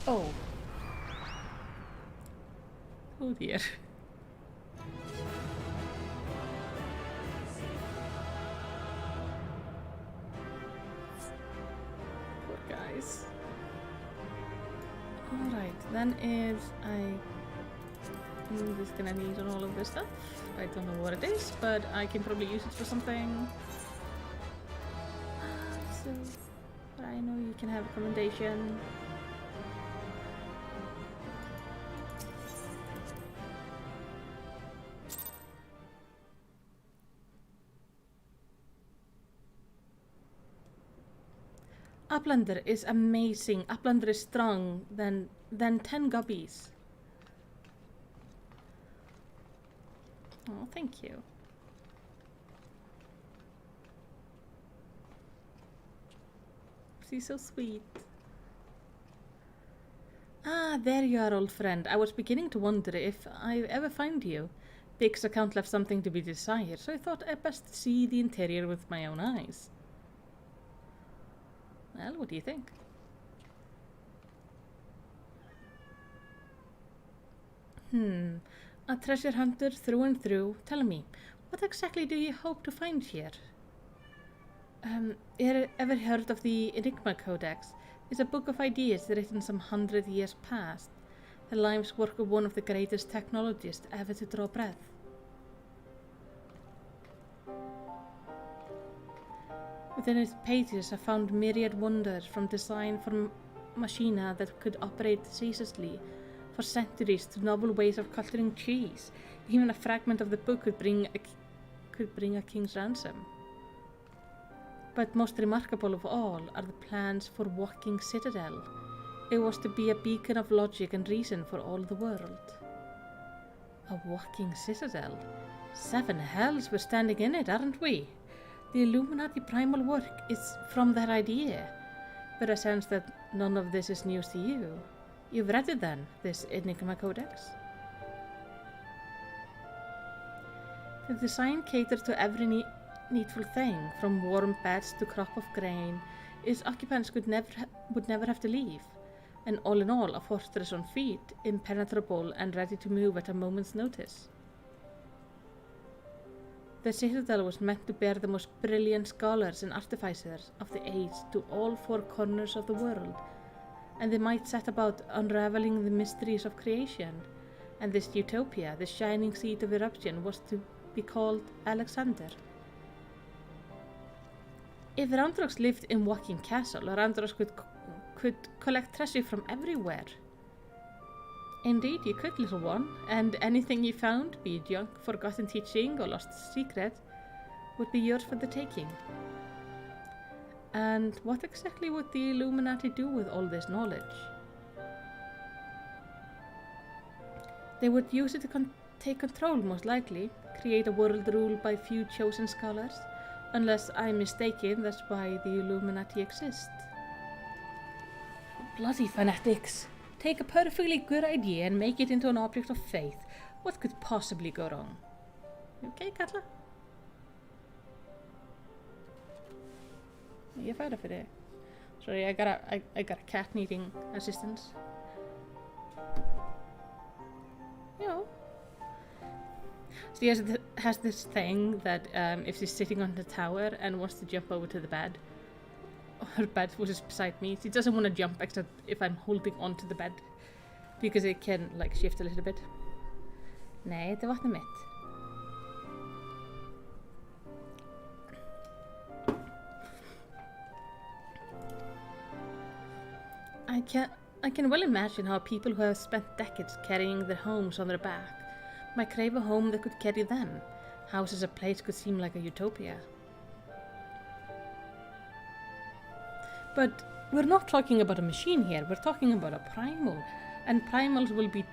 Oh. Oh dear. Poor guys. Alright, then is I'm just gonna need on all of this stuff. I don't know what it is, but I can probably use it for something. So, I know you can have a commendation. Uplander is amazing. Uplander is strong than 10 guppies. Oh, thank you. She's so sweet. Ah, there you are, old friend. I was beginning to wonder if I ever find you. Dick's account left something to be desired, so I thought I'd best see the interior with my own eyes. Well, what do you think? A treasure hunter through and through. Tell me, what exactly do you hope to find here? Ever heard of the Enigma Codex? It's a book of ideas written some 100 years past. The life's work of one of the greatest technologists ever to draw breath. Within its pages I found myriad wonders, from design for machina that could operate ceaselessly for centuries to novel ways of culturing cheese. Even a fragment of the book could bring a king's ransom. But most remarkable of all are the plans for Walking Citadel. It was to be a beacon of logic and reason for all the world. A walking citadel? 7 hells we're standing in it, aren't we? The Illuminati primal work is from that idea, but I sense that none of this is news to you. You've read it then, this Enigma Codex? The design caters to every needful thing, from warm beds to crop of grain. Its occupants would never have to leave, and all in all, a fortress on feet, impenetrable and ready to move at a moment's notice. The citadel was meant to bear the most brilliant scholars and artificers of the age to all 4 corners of the world, and they might set about unraveling the mysteries of creation, and this utopia, the shining seed of eruption, was to be called Alexander. If Roundrocks lived in Walking Castle, Roundrocks could collect treasure from everywhere. Indeed, you could, little one, and anything you found, be it junk, forgotten teaching, or lost secret, would be yours for the taking. And what exactly would the Illuminati do with all this knowledge? They would use it to take control, most likely, create a world ruled by few chosen scholars. Unless I'm mistaken, that's why the Illuminati exist. Bloody fanatics! Take a perfectly good idea and make it into an object of faith. What could possibly go wrong? Okay, Katla? You're fine for it. Sorry, I got a cat needing assistance. You know. She has this thing that if she's sitting on the tower and wants to jump over to the bed, her bed was just beside me. She doesn't want to jump except if I'm holding onto the bed, because it can like shift a little bit. Nej, det var inte mitt. I can well imagine how people who have spent decades carrying their homes on their back might crave a home that could carry them. House as a place could seem like a utopia. But we're not talking about a machine here, we're talking about a primal. And primals will be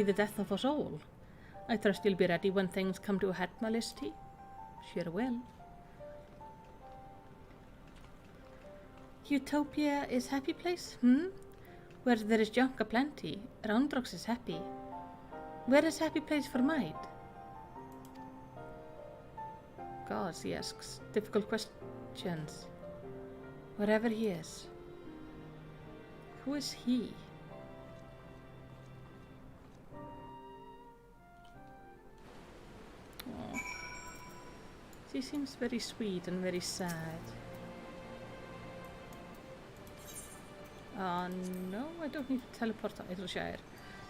the death of us all. I trust you'll be ready when things come to a head, my listy. Sure will. Utopia is happy place, Where there is junk aplenty, Roundrocks is happy. Where is happy place for might? God, he asks difficult questions. Wherever he is. Who is he? Oh. She seems very sweet and very sad. No, I don't need to teleport to Idleshire.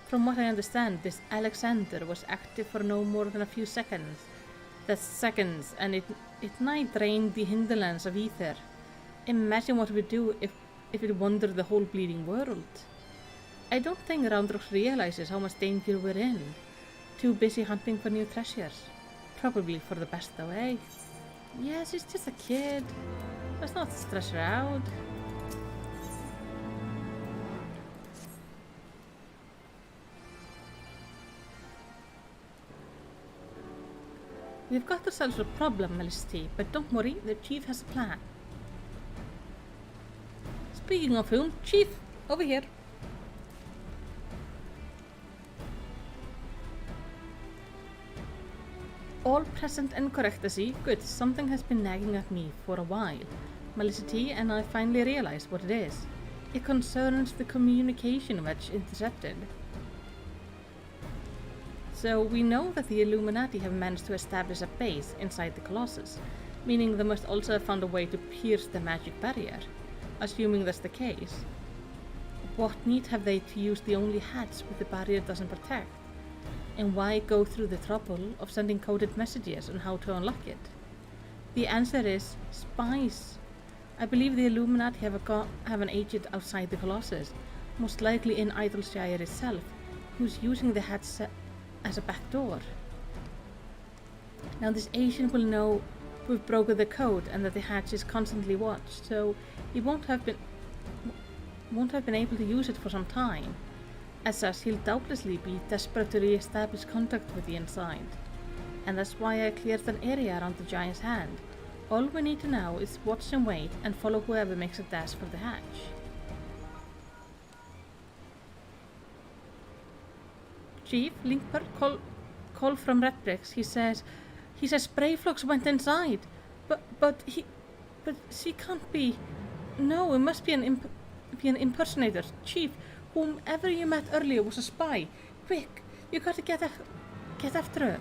From what I understand, this Alexander was active for no more than a few seconds. That's seconds, and it nigh drained the hinterlands of ether. Imagine what we'd do if it wandered the whole bleeding world. I don't think Roundrocks realizes how much danger we're in. Too busy hunting for new treasures. Probably for the best though, eh? Yes, she's just a kid. Let's not stress her out. We've got ourselves a problem, Felicity, but don't worry, the Chief has a plan. Speaking of whom, Chief, over here. All present and correct, I see. Good, something has been nagging at me for a while. Felicity, and I finally realized what it is. It concerns the communication wedge intercepted. So we know that the Illuminati have managed to establish a base inside the Colossus, meaning they must also have found a way to pierce the magic barrier. Assuming that's the case, what need have they to use the only hatch which the barrier doesn't protect? And why go through the trouble of sending coded messages on how to unlock it? The answer is spies. I believe the Illuminati have an agent outside the Colossus, most likely in Idleshire itself, who's using the hatch as a back door. Now this agent will know we've broken the code and that the hatch is constantly watched, so he won't have been able to use it for some time. As such, he'll doubtlessly be desperate to re-establish contact with the inside. And that's why I cleared an area around the giant's hand. All we need to now is watch and wait and follow whoever makes a dash for the hatch. Chief, Linkberg, call from Red Bricks. He says Sprayflux went inside, but she can't be. No, it must be an impersonator. Chief, whomever you met earlier was a spy. Quick, you gotta get after her.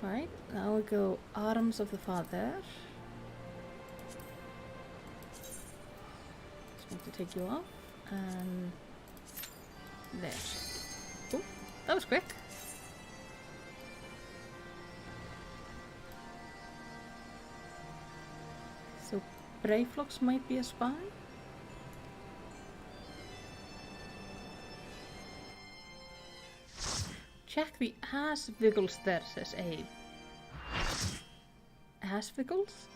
Right, now we go Arms of the Father. Just want to take you off, and there. Oh, that was quick. So Brayflox might be a spy? Check the ass wiggles there, says Abe. Ass wiggles?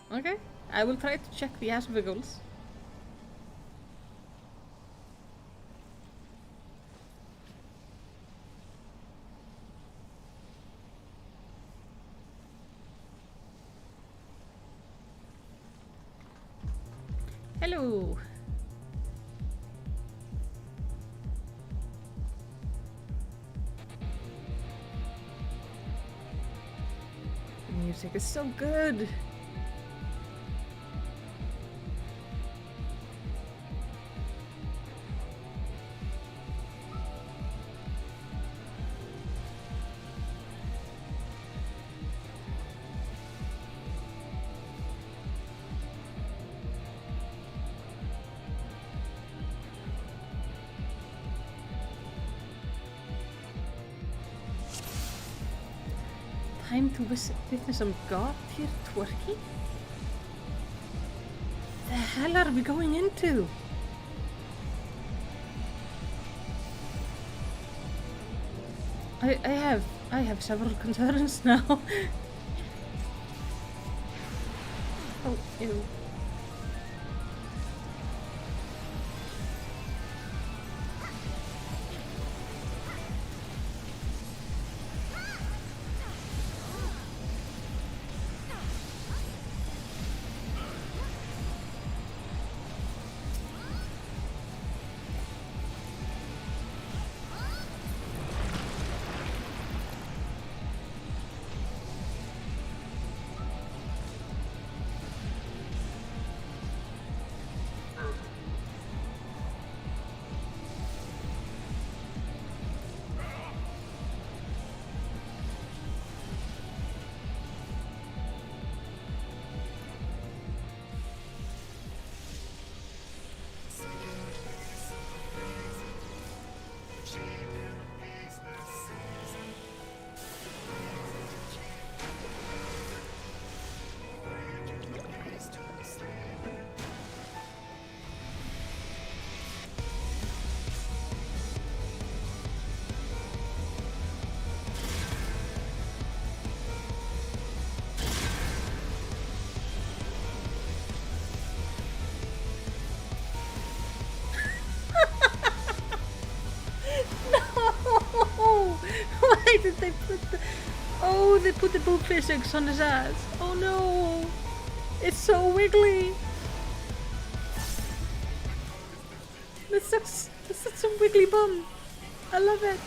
Okay, I will try to check the ass wiggles. Hello. Music is so good. Time to witness some god-tier twerking? The hell are we going into? I have several concerns now. Oh, ew. they put the... Oh, they put the boob physics on his ass. Oh no! It's so wiggly! That's such a wiggly bum. I love it.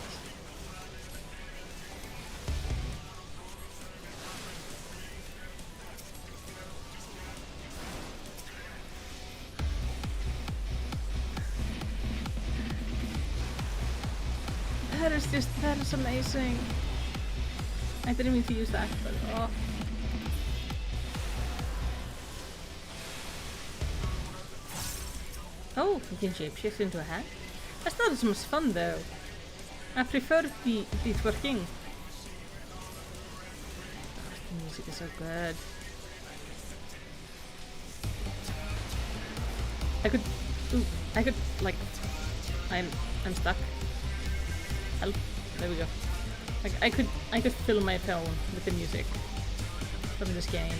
That is amazing. I didn't mean to use that, but oh. Oh, you can shapeshift into a hat? That's not as much fun though. I prefer the twerking. Oh, the music is so good. I could like, I'm stuck. Help. There we go. I could fill my phone with the music from this game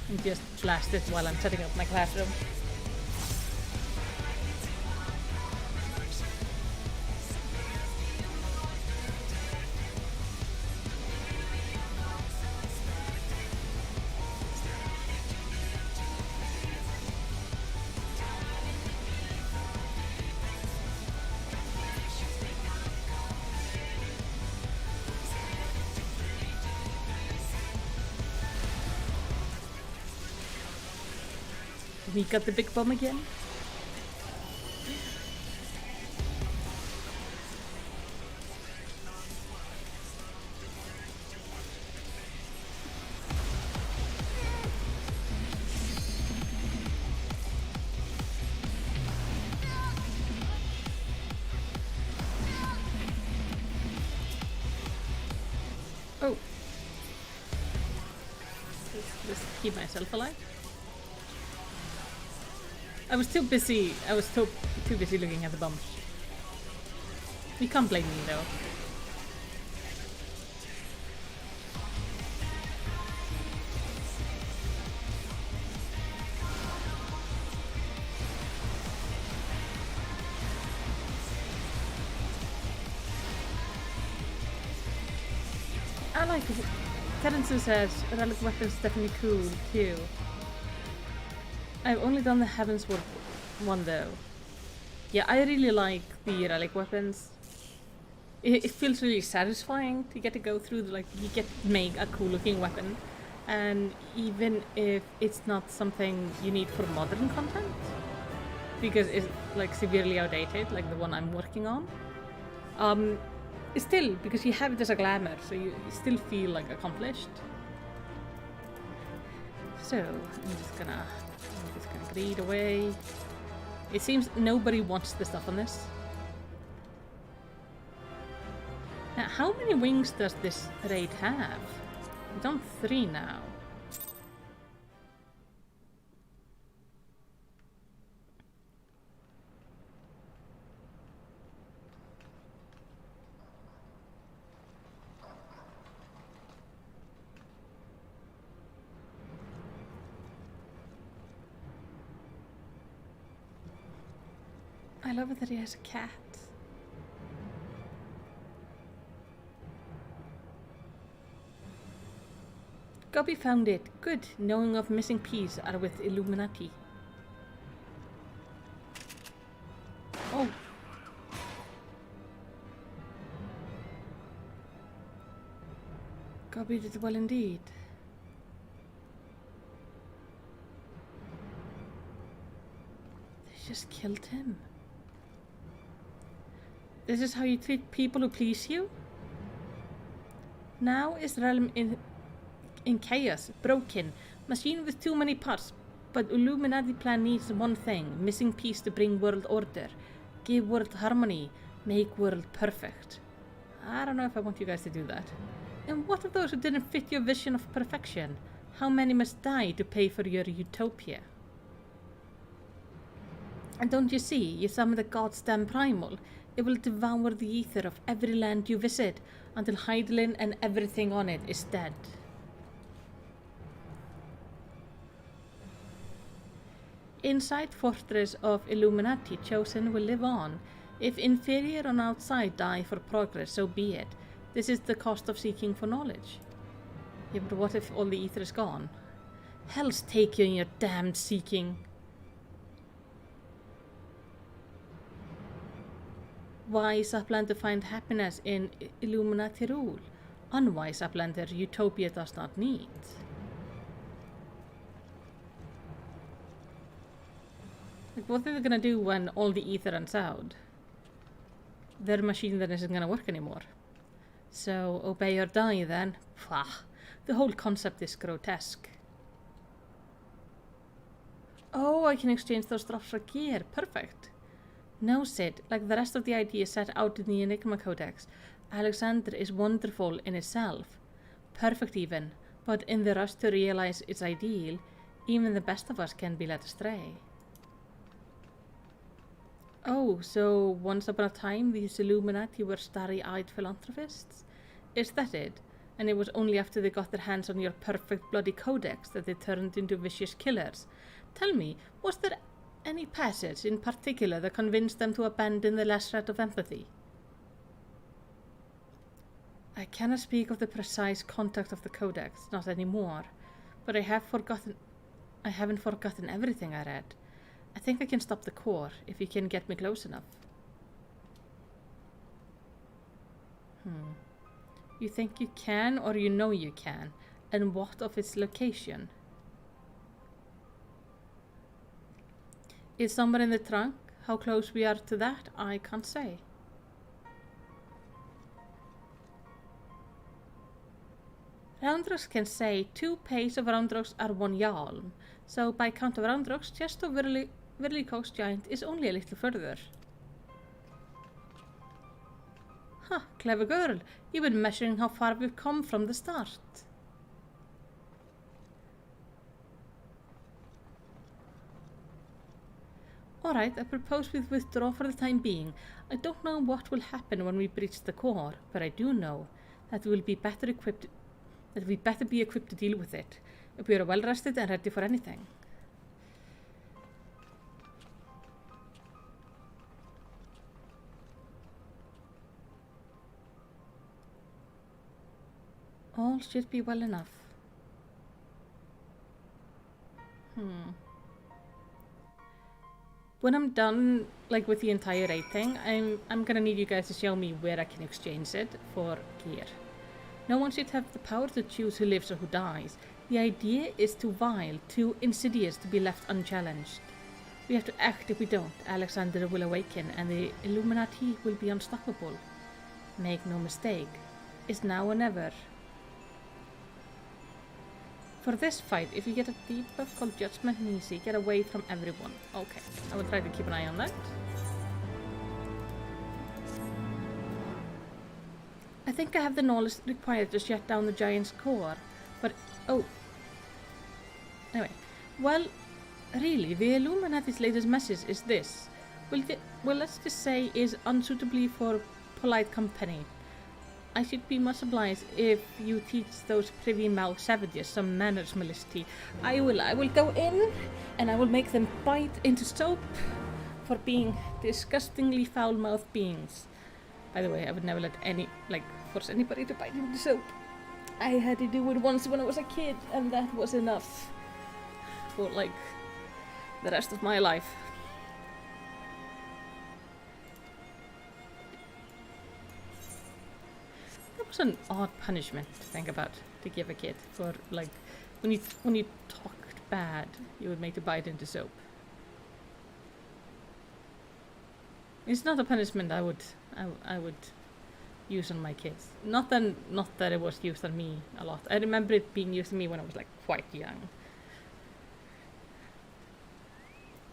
and just blast it while I'm setting up my classroom. We got the big bomb again. Oh. Just keep myself alive. I was too busy looking at the bombs. You can't blame me though. I like it. Terence says relic weapons definitely cool too. I've only done the Heavensward one though. Yeah, I really like the relic weapons. It feels really satisfying to get to go through, like, you get to make a cool looking weapon. And even if it's not something you need for modern content, because it's like severely outdated, like the one I'm working on, still, because you have it as a glamour, so you still feel like accomplished. So, I'm just gonna greed away. It seems nobody wants the stuff on this. Now, how many wings does this raid have? It's on 3 now. I love it that he has a cat. Gobby found it. Good. Knowing of missing piece are with Illuminati. Oh. Gobby did well indeed. They just killed him. This is how you treat people who please you? Now is the realm in chaos, broken, machine with too many parts, but Illuminati plan needs one thing, missing piece to bring world order, give world harmony, make world perfect. I don't know if I want you guys to do that. And what of those who didn't fit your vision of perfection? How many must die to pay for your utopia? And don't you see, you summon the goddamn primal. It will devour the ether of every land you visit until Heidelin and everything on it is dead. Inside fortress of Illuminati chosen will live on. If inferior on outside die for progress, so be it. This is the cost of seeking for knowledge. Yeah, but what if all the ether is gone? Hell's take you and your damned seeking. Wise Uplander find happiness in Illuminati rule. Unwise Uplander utopia does not need. Like, what are they gonna do when all the ether runs out? Their machine then isn't gonna work anymore. So, obey or die then. Pwah. The whole concept is grotesque. Oh, I can exchange those drops for gear. Perfect. No, Sid. Like the rest of the ideas set out in the Enigma Codex, Alexander is wonderful in itself. Perfect even. But in the rush to realize its ideal, even the best of us can be led astray. Oh, so once upon a time these Illuminati were starry-eyed philanthropists? Is that it? And it was only after they got their hands on your perfect bloody codex that they turned into vicious killers. Tell me, was there any passage in particular that convinced them to abandon the last shred of empathy? I cannot speak of the precise content of the codex, not anymore, but I haven't forgotten everything I read. I think I can stop the core if you can get me close enough. You think you can, or you know you can? And what of its location? Is somewhere in the trunk? How close we are to that, I can't say. Roundrocks can say 2 pace of Roundrocks are 1 yalm, so by count of Roundrocks, just of Whirlycock's giant is only a little further. Huh, clever girl. You've been measuring how far we've come from the start. Alright, I propose we withdraw for the time being. I don't know what will happen when we breach the core, but I do know that we'll be better equipped, that we'd better be equipped to deal with it, if we are well rested and ready for anything. All should be well enough. When I'm done, like, with the entire rating, I'm gonna need you guys to show me where I can exchange it for gear. No one should have the power to choose who lives or who dies. The idea is too vile, too insidious to be left unchallenged. We have to act. If we don't, Alexander will awaken and the Illuminati will be unstoppable. Make no mistake, it's now or never. For this fight, if you get a debuff called Judgment and Easy, get away from everyone. Okay, I will try to keep an eye on that. I think I have the knowledge required to shut down the giant's core, but oh. Anyway, well, really, the Illuminati's latest message is this. Well, let's just say is unsuitably for polite company. I should be much obliged if you teach those privy-mouthed savages some manners, Melisty. I will go in and I will make them bite into soap for being disgustingly foul-mouthed beings. By the way, I would never let force anybody to bite into soap. I had to do it once when I was a kid, and that was enough for, the rest of my life. That was an odd punishment to think about, to give a kid for, when you talked bad, you would make to bite into soap. It's not a punishment I would use on my kids. Not that it was used on me a lot. I remember it being used on me when I was quite young.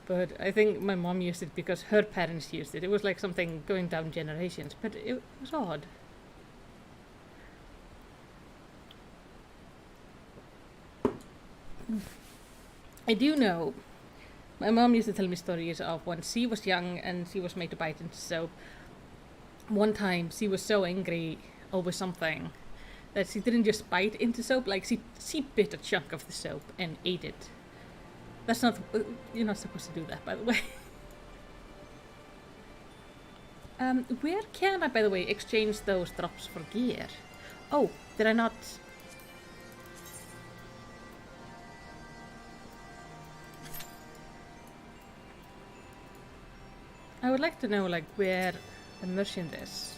But I think my mom used it because her parents used it. It was like something going down generations, but it was odd. I do know, my mom used to tell me stories of when she was young and she was made to bite into soap. One time she was so angry over something that she didn't just bite into soap, she bit a chunk of the soap and ate it. That's not, you're not supposed to do that, by the way. Where can I, by the way, exchange those drops for gear? Oh, did I not... I would like to know, like, where the merchant is.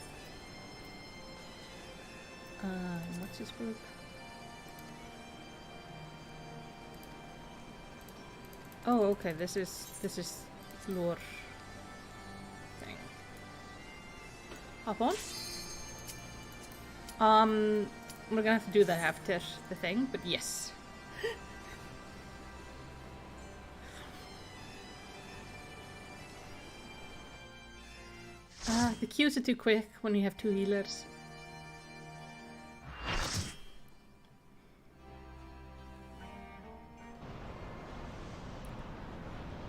What's this group? Oh, okay, this is lure thing. Hop on. We're gonna have to do that after the thing, but yes. The queues are too quick when you have 2 healers.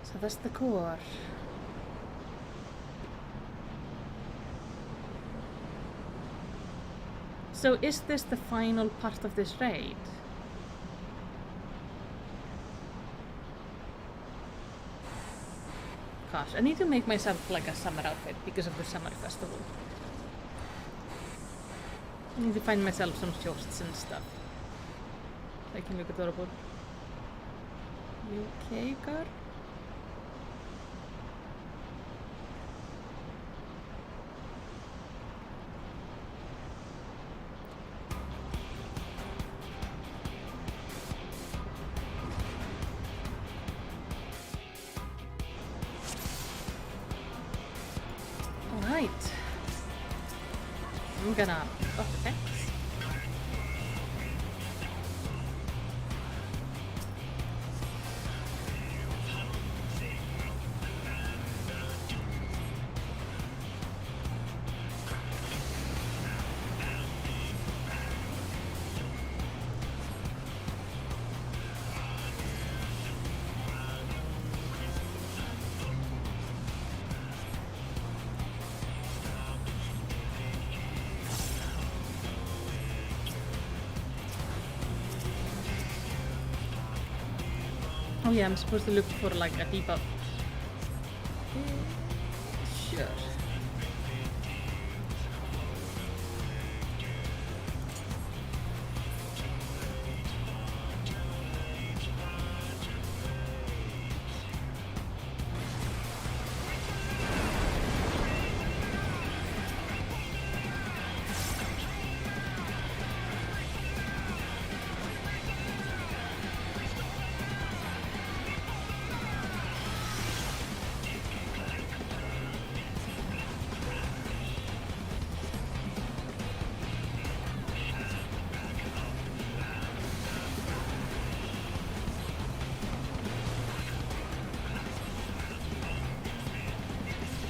So that's the core. So is this the final part of this raid? Gosh, I need to make myself like a summer outfit because of the summer festival. I need to find myself some shorts and stuff. I can look adorable. You okay, girl? Alright. I'm gonna up the tanks. Oh yeah, I'm supposed to look for like a debuff. Sure.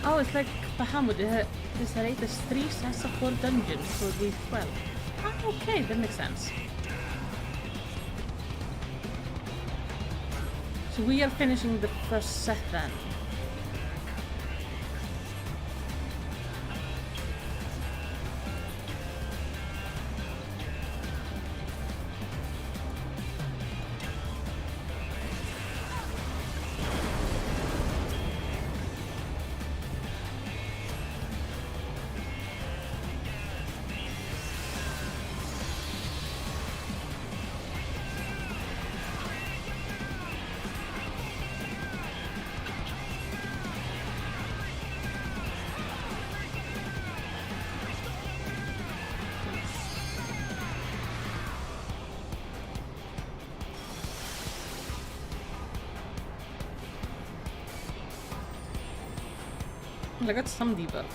Oh, it's like Bahamut. This raid is 3 sets of 4 dungeons for week 12. Ah, okay, that makes sense. So we are finishing the first set then. I got some debuff.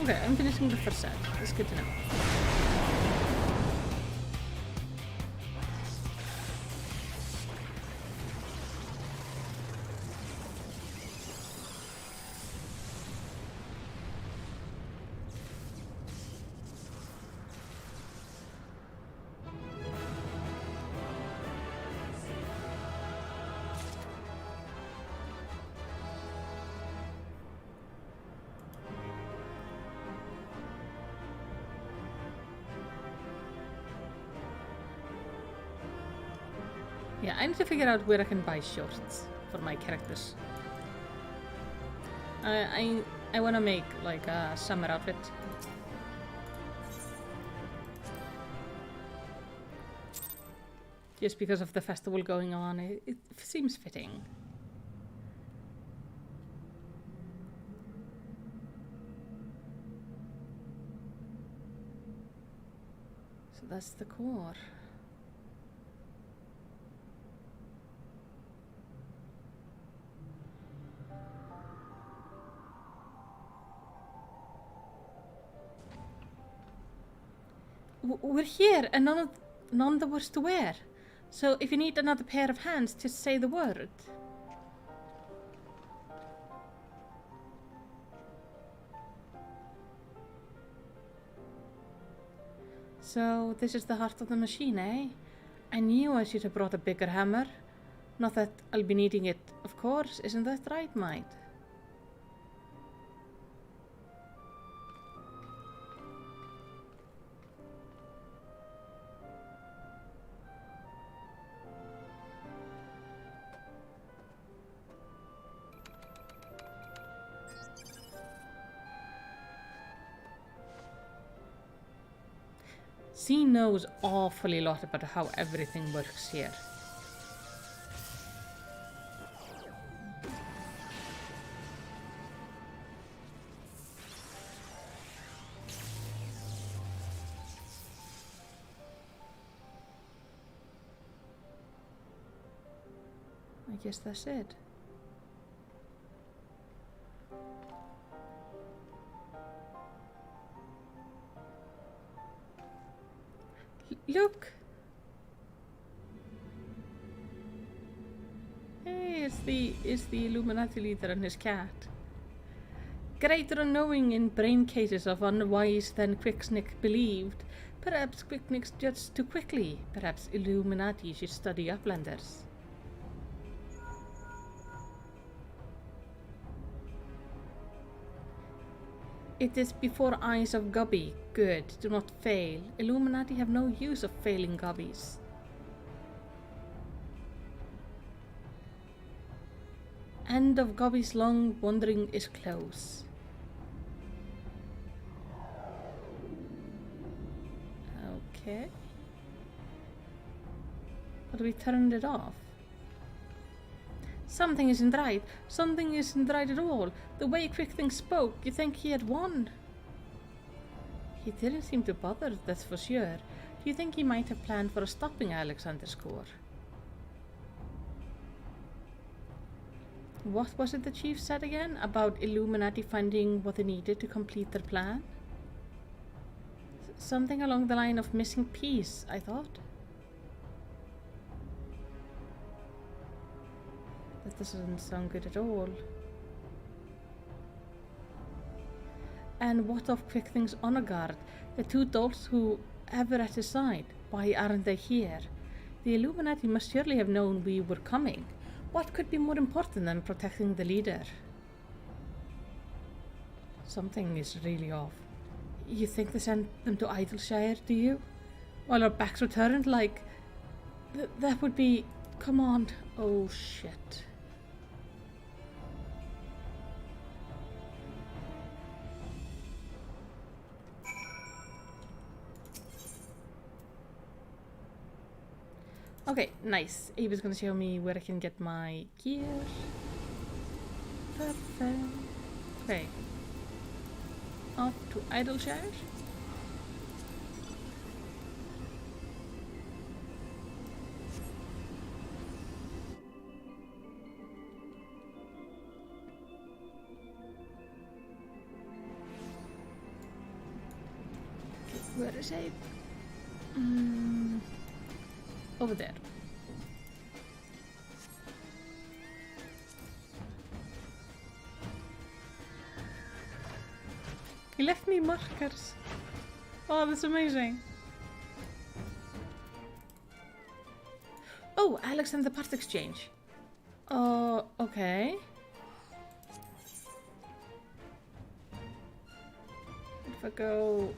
Okay, I'm finishing the first set. That's good to know. Yeah, I need to figure out where I can buy shorts for my characters. I want to make like a summer outfit. Just because of the festival going on, it seems fitting. So that's the core. We're here, and none the worse to wear. So if you need another pair of hands, just say the word. So this is the heart of the machine, eh? I knew I should have brought a bigger hammer. Not that I'll be needing it, of course. Isn't that right, mate? She knows awfully lot about how everything works here. I guess that's it. Look! Hey, it's the Illuminati leader and his cat. Greater unknowing in brain cases of unwise than Quicksnick believed. Perhaps Quicksnick judged too quickly. Perhaps Illuminati should study Uplanders. It is before eyes of Gubby. Good, do not fail. Illuminati have no use of failing Gubbies. End of Gubby's long wandering is close. Okay. But we turned it off. Something isn't right. Something isn't right at all. The way Quickthing spoke, you think he had won. He didn't seem too bothered, that's for sure. Do you think he might have planned for stopping Alexander's core? What was it the chief said again? About Illuminati finding what they needed to complete their plan? Something along the line of missing piece, I thought. That doesn't sound good at all. And what of Quickthing's honor guard? The two dolls who ever at his side? Why aren't they here? The Illuminati must surely have known we were coming. What could be more important than protecting the leader? Something is really off. You think they sent them to Idleshire, do you? While our backs were turned, like... that would be... Come on. Oh, shit. Okay, nice. Ava's gonna show me where I can get my gear. Perfect. Okay. Off to Idleshire. Where is it? Over there. He left me markers. Oh, that's amazing. Oh, Alex and the part exchange. Oh, okay. If I go...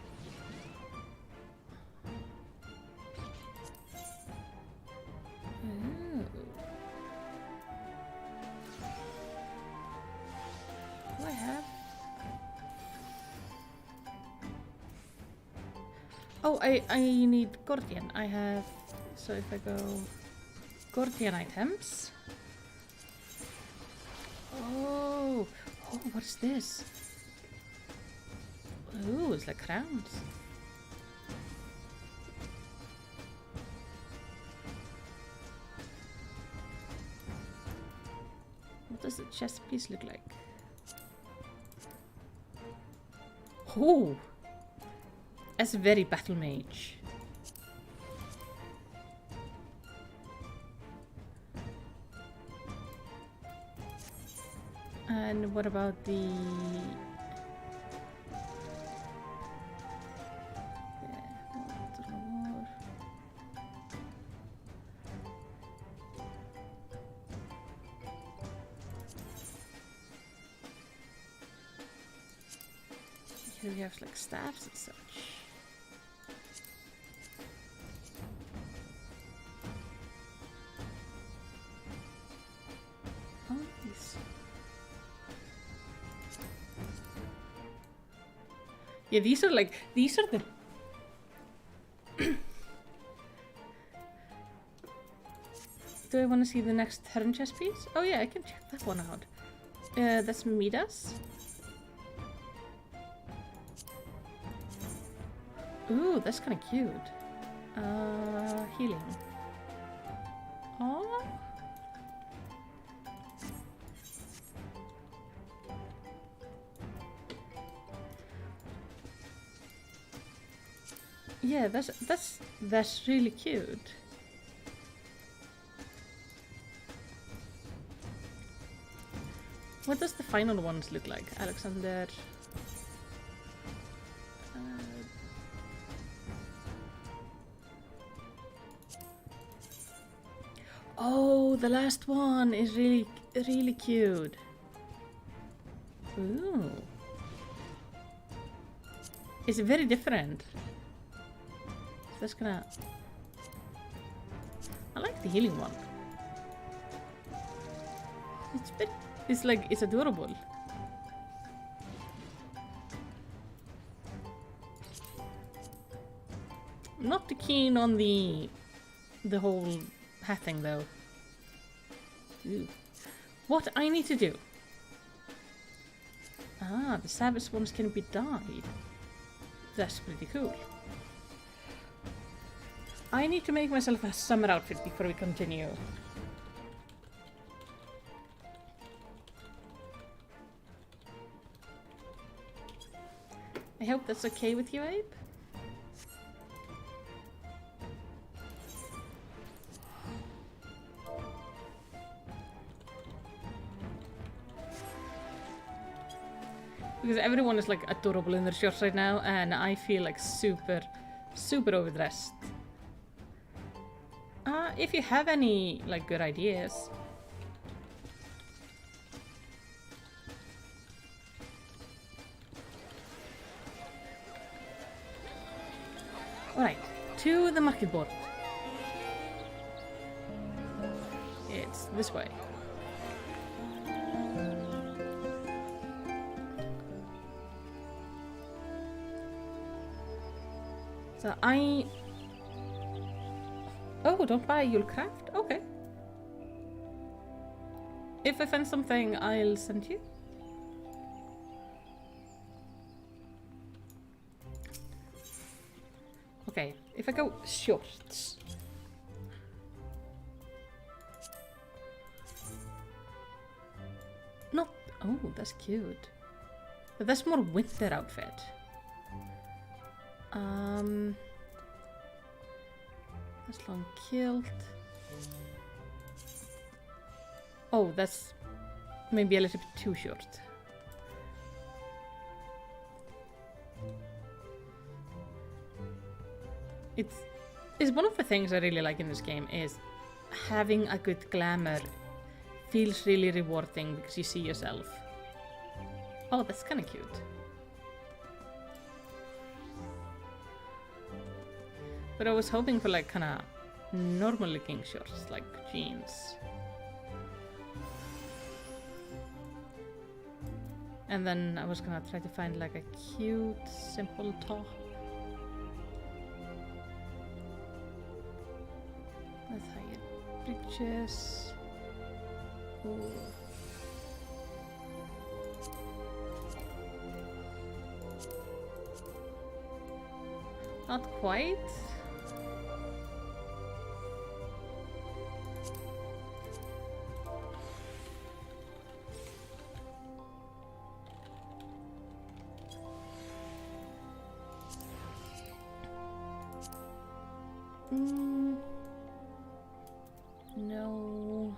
Oh, I need Gordian. I have... So if I go... Gordian items... Oh! Oh, what is this? Ooh, it's like crowns. What does the chest piece look like? Oh! That's very battle mage. And what about the... Here we have like staffs and such. Oh, these. Yeah, these are the... Do I want to see the next Heron chest piece? Oh yeah, I can check that one out. That's Midas. Ooh, that's kind of cute. Healing. Oh. Yeah, that's really cute. What does the final ones look like, Alexander? Oh, the last one is really cute. Ooh. It's very different. That's gonna... I like the healing one. It's adorable. Not too keen on the whole hat thing though. Ooh. What I need to do? Ah, the savage ones can be dyed. That's pretty cool. I need to make myself a summer outfit before we continue. I hope that's okay with you, Abe? Because everyone is like adorable in their shorts right now, and I feel like super overdressed. If you have any like good ideas. Alright, to the market board. It's this way. So Oh, don't buy, you'll craft? Okay. If I find something, I'll send you. Okay, if I go shorts. Not... Oh, that's cute. But that's more winter outfit. That's long kilt. Oh, that's maybe a little bit too short. It's one of the things I really like in this game is having a good glamour feels really rewarding because you see yourself. Oh, that's kind of cute. But I was hoping for like kind of normal looking shorts, like jeans. And then I was gonna try to find like a cute, simple top. with higher breeches. Ooh. Not quite. No.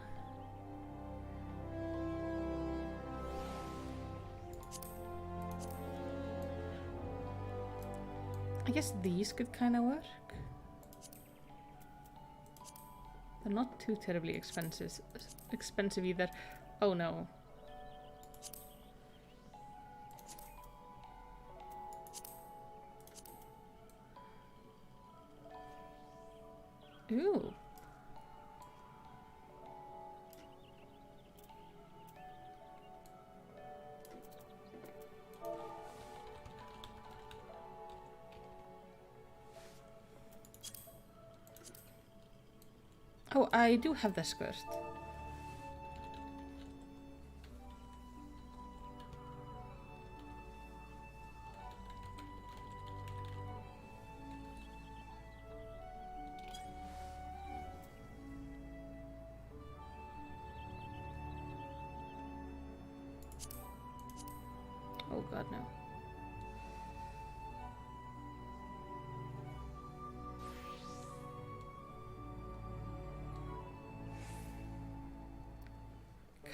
I guess these could kind of work. They're not too terribly expensive either. Oh no. Ooh. Oh, I do have the skirt. Oh god, no.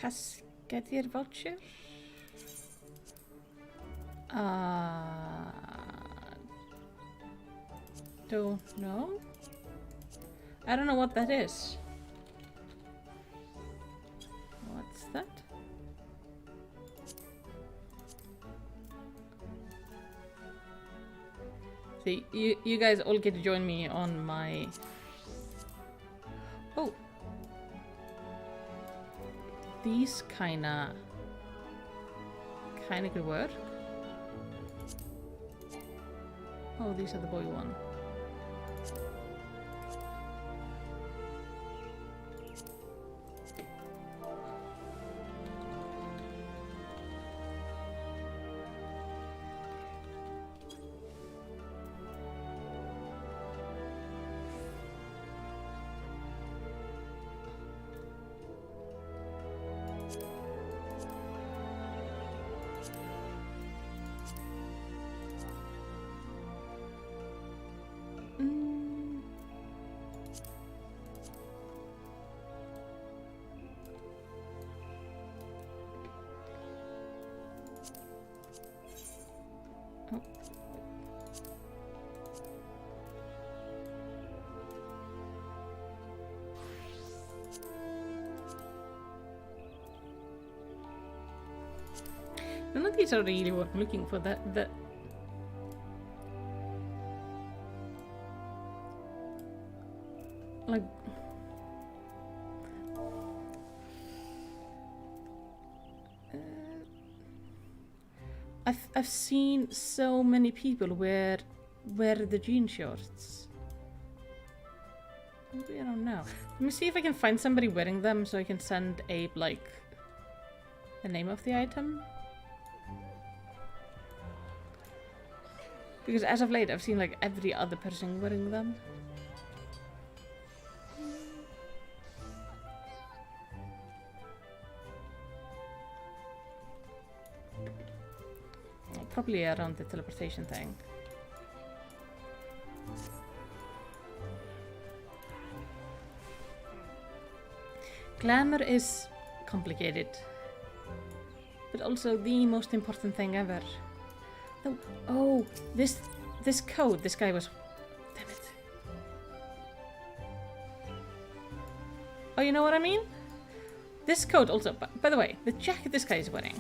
Cascadier voucher? Don't know. I don't know what that is. What's that? See, you guys all get to join me on my... Oh! These kinda could work. Oh, these are the boy one. None of these are really what I'm looking for. That like I've seen so many people wear the jean shorts. Maybe I don't know. Let me see if I can find somebody wearing them so I can send Abe like the name of the item. Because as of late, I've seen like every other person wearing them. Probably around the teleportation thing. Glamour is complicated, but also the most important thing ever. Oh, this code, this guy was... Damn it. Oh, you know what I mean? This coat also, by the way, the jacket this guy is wearing.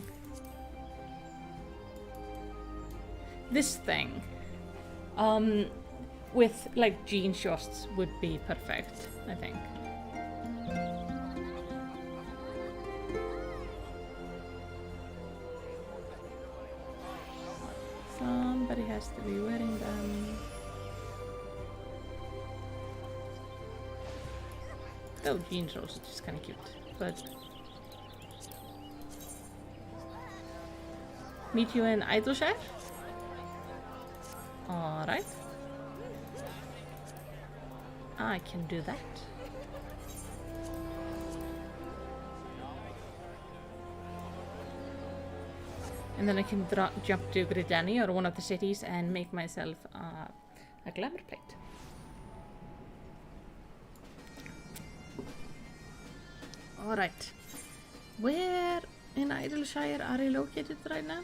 This thing, with like jean shorts would be perfect, I think. Somebody has to be wearing them. Oh, Jean's Rose, which is kind of cute. But meet you in Idleshire? Alright. I can do that. And then I can jump to Gridani or one of the cities and make myself a glamour plate. Alright. Where in Idleshire are you located right now?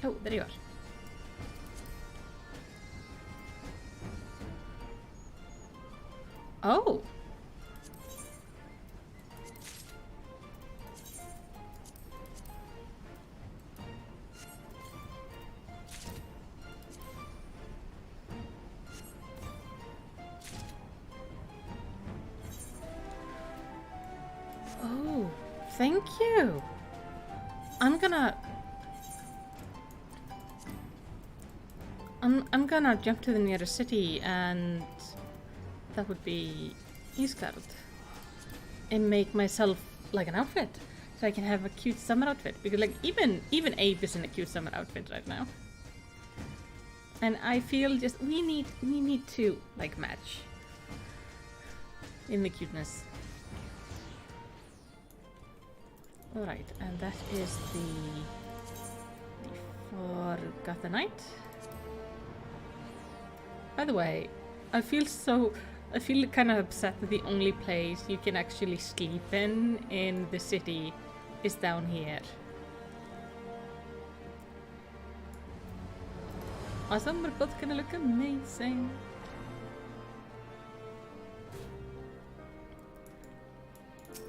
Oh, there you are. Oh! Oh, thank you. I'm gonna jump to the nearest city, and that would be Eastgard, and make myself like an outfit, so I can have a cute summer outfit. Because like even Abe is in a cute summer outfit right now, and I feel just we need to like match in the cuteness. All right, and that is the Forgotten Night. By the way, I feel kind of upset that the only place you can actually sleep in the city is down here. Awesome, we're both gonna look amazing.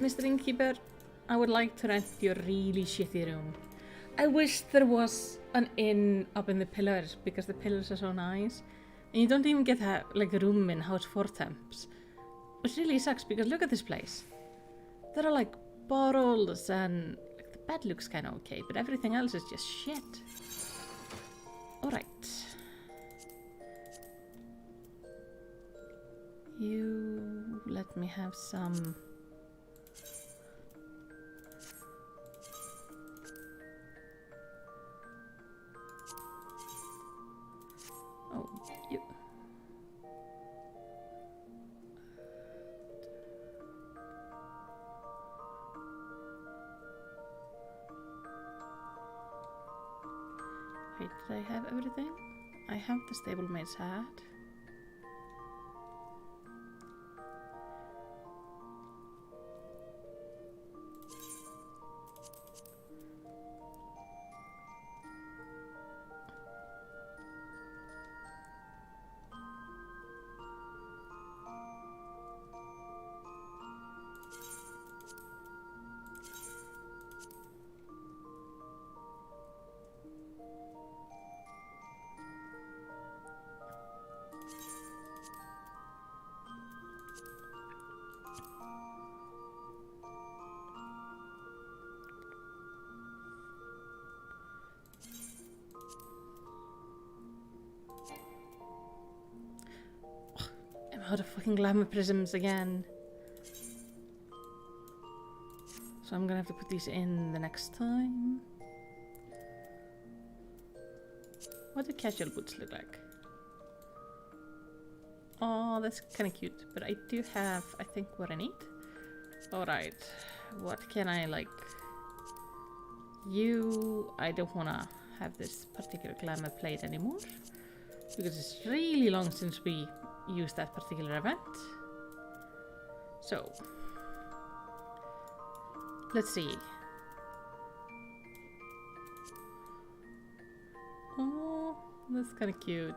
Mr. Innkeeper, I would like to rent your really shitty room. I wish there was an inn up in the pillars, because the pillars are so nice. And you don't even get a room in House 4 Temps. Which really sucks, because look at this place. There are like bottles and like, the bed looks kind of okay, but everything else is just shit. Alright. You let me have some... Oh, you... Wait, did I have everything? I have the stablemaid's hat. Out of fucking glamour prisms again. So I'm gonna have to put these in the next time. What do casual boots look like? Oh, that's kind of cute. But I do have, I think, what I need. Alright. What can I like? I don't wanna have this particular glamour plate anymore. Because it's really long since we use that particular event. So let's see. Oh, that's kind of cute.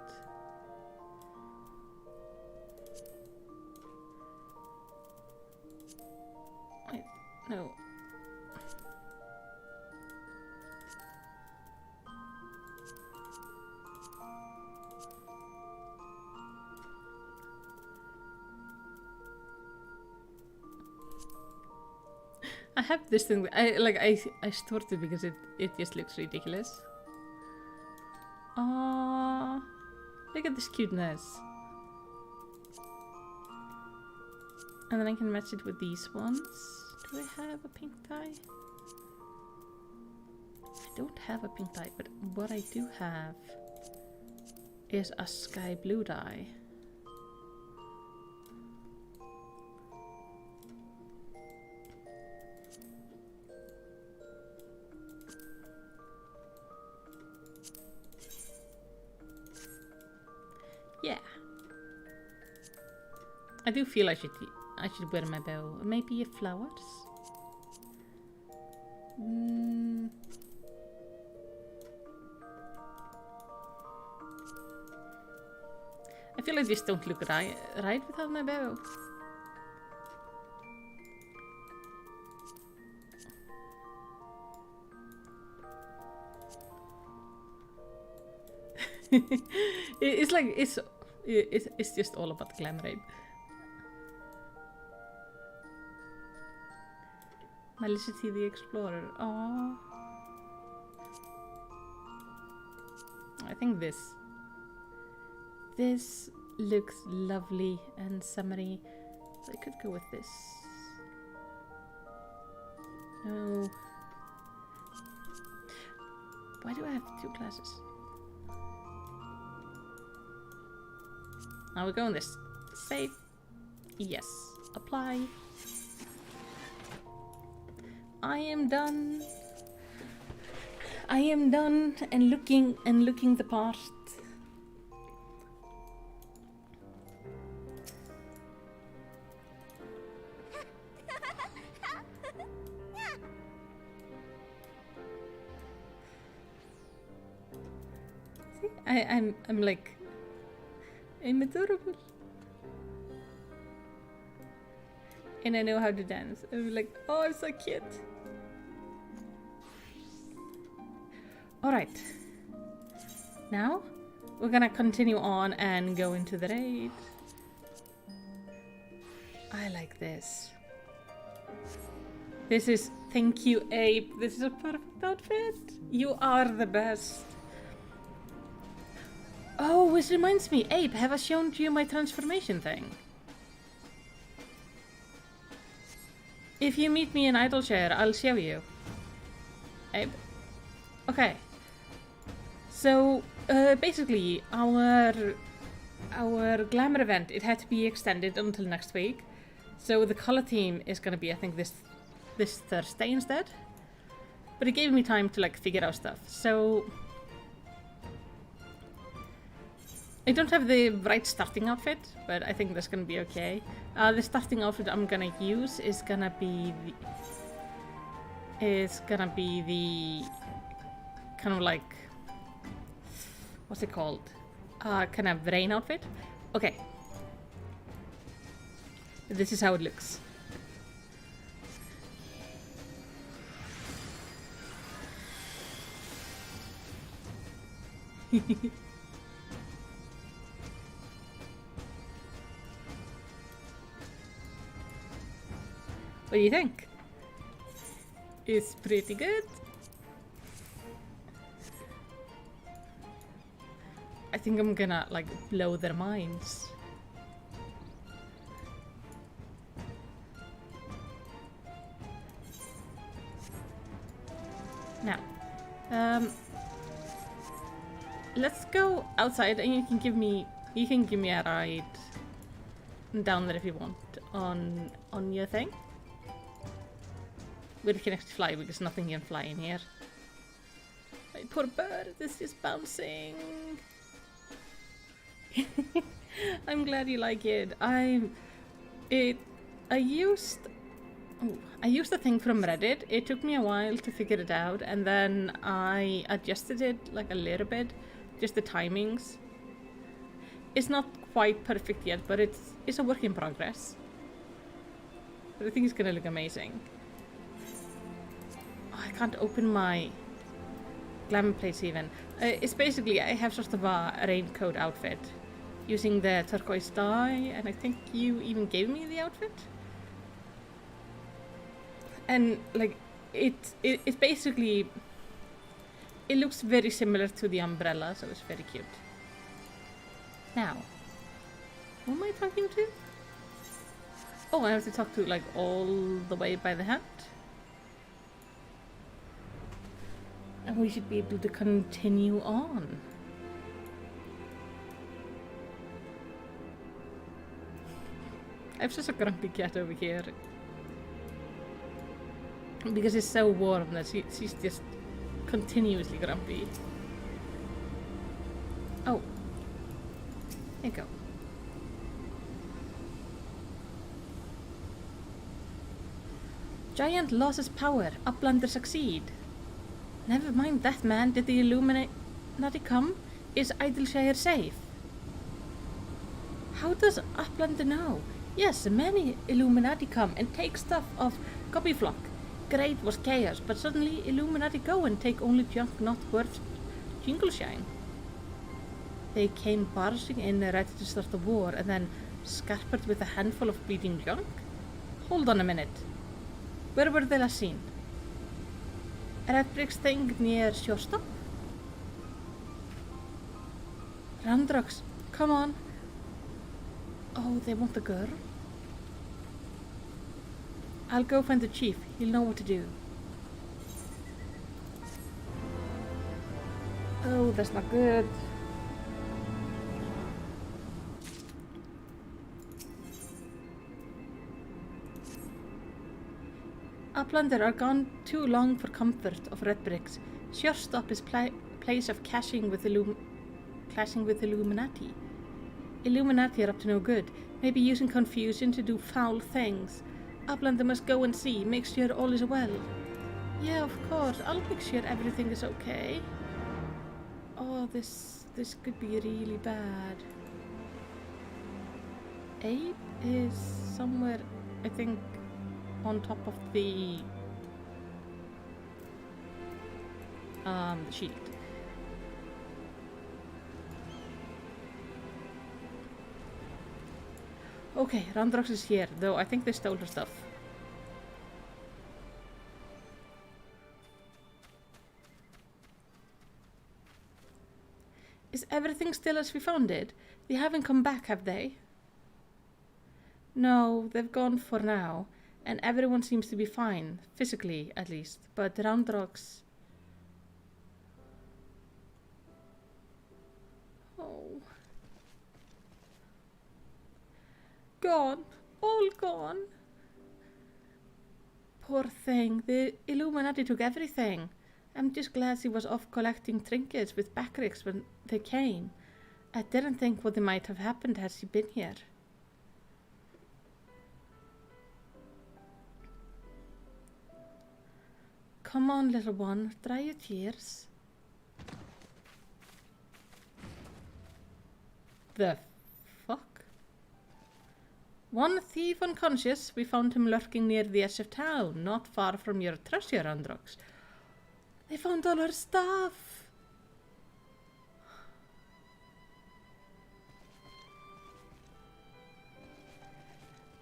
Wait, no. I have this thing. I stored it because it just looks ridiculous. Aww, Look at this cuteness. And then I can match it with these ones. Do I have a pink tie? I don't have a pink tie, but what I do have is a sky blue dye. Yeah. I do feel I should wear my bow. Maybe flowers? I feel I just don't look right without my bow. It's like it's just all about glam rape. Melicity the Explorer. Oh, I think this looks lovely and summery. So I could go with this. No. Why do I have two glasses? Now we're going this. Save. Yes. Apply. I am done. I am done and looking the part. See? I'm like, I'm adorable. And I know how to dance. I'm like, oh, I'm so cute. Alright. Now, we're gonna continue on and go into the raid. I like this. This is, thank you, Abe. This is a perfect outfit. You are the best. Oh, which reminds me, Abe, have I shown you my transformation thing? If you meet me in Idleshare, I'll show you. Abe? Okay. So, basically, our glamour event, it had to be extended until next week. So the color theme is gonna be, I think, this Thursday instead. But it gave me time to, like, figure out stuff. So I don't have the right starting outfit, but I think that's gonna be okay. The starting outfit I'm gonna use is gonna be the kind of like, what's it called? Kind of rain outfit. Okay. This is how it looks. What do you think? It's pretty good. I think I'm gonna, like, blow their minds. Now, let's go outside and you can give me a ride down there if you want on your thing. We can actually fly because nothing can fly in here. My poor bird, this is bouncing. I'm glad you like it. I used a thing from Reddit. It took me a while to figure it out, and then I adjusted it like a little bit, just the timings. It's not quite perfect yet, but it's a work in progress. But I think it's gonna look amazing. Oh, I can't open my glamour plates even. It's basically, I have sort of a raincoat outfit using the turquoise dye, and I think you even gave me the outfit. And like, it's basically, it looks very similar to the umbrella, so it's very cute. now? Who am I talking to? Oh, I have to talk to like all the way by the hand. And we should be able to continue on. I have such a grumpy cat over here. Because it's so warm that she's just continuously grumpy. Oh. There you go. Giant loses power. Uplander succeed. Never mind that, man. Did the Illuminati come? Is Idleshire safe? How does Uplander know? Yes, many Illuminati come and take stuff off Copyflock. Great was chaos, but suddenly Illuminati go and take only junk not worth Jingleshine. They came barging in ready to start the war and then scampered with a handful of bleeding junk? Hold on a minute. Where were they last seen? Red Brick's thing near Shorestop? Randrox, come on. Oh, they want the girl? I'll go find the chief. He'll know what to do. Oh, that's not good. Uplander are gone too long for comfort of Red Bricks. Shorestop is place of clashing with Illuminati. Illuminati are up to no good, maybe using confusion to do foul things. Uplander must go and see, make sure all is well. Yeah, of course, I'll make sure everything is okay. Oh, this could be really bad. Abe is somewhere, I think, on top of the shield. Okay, Randrox is here, though I think they stole her stuff. Is everything still as we found it? They haven't come back, have they? No, they've gone for now, and everyone seems to be fine, physically at least, but Randrox... Oh... Gone. All gone. Poor thing. The Illuminati took everything. I'm just glad he was off collecting trinkets with Backricks when they came. I didn't think what might have happened had she been here. Come on, little one. Dry your tears. The fuck? One thief unconscious. We found him lurking near the edge of town, not far from your treasure, Androx. They found all her stuff.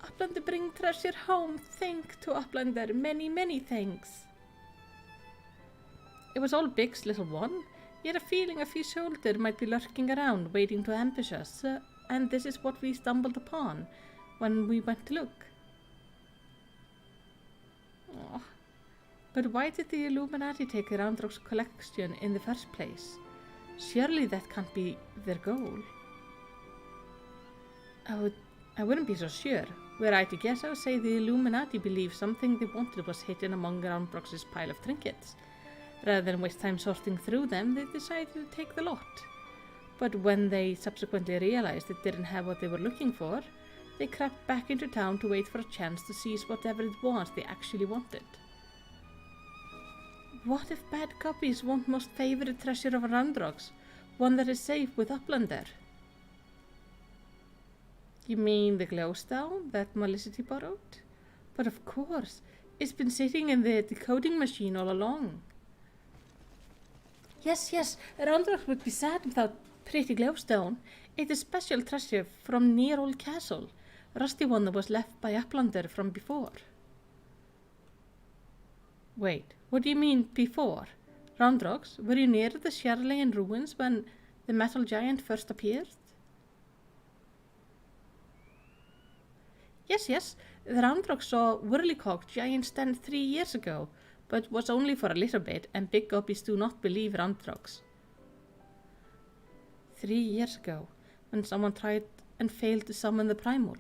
Uplander bring treasure home. Thank to Uplander. Many, many thanks. It was all Big's little one. He had a feeling a few soldiers might be lurking around, waiting to ambush us, and this is what we stumbled upon when we went to look. Oh. But why did the Illuminati take Randrox's collection in the first place? Surely that can't be their goal. I wouldn't be so sure. Were I to guess, I would say the Illuminati believed something they wanted was hidden among Randrox's pile of trinkets. Rather than waste time sorting through them, they decided to take the lot. But when they subsequently realized they didn't have what they were looking for, they crept back into town to wait for a chance to seize whatever it was they actually wanted. What if bad copies want most favorite treasure of Randrox, one that is safe with Uplander? You mean the glowstone that Malicity borrowed? But of course, it's been sitting in the decoding machine all along. Yes, Randrox would be sad without pretty glowstone. It is special treasure from near old castle. Rusty one that was left by Uplander from before. Wait, what do you mean before? Randrox, were you near the Sherlayan ruins when the metal giant first appeared? Yes, the Roundrock saw Whirlycock giant stand 3 years ago, but was only for a little bit, and big guppies do not believe Roundrocks. 3 years ago, when someone tried and failed to summon the primal.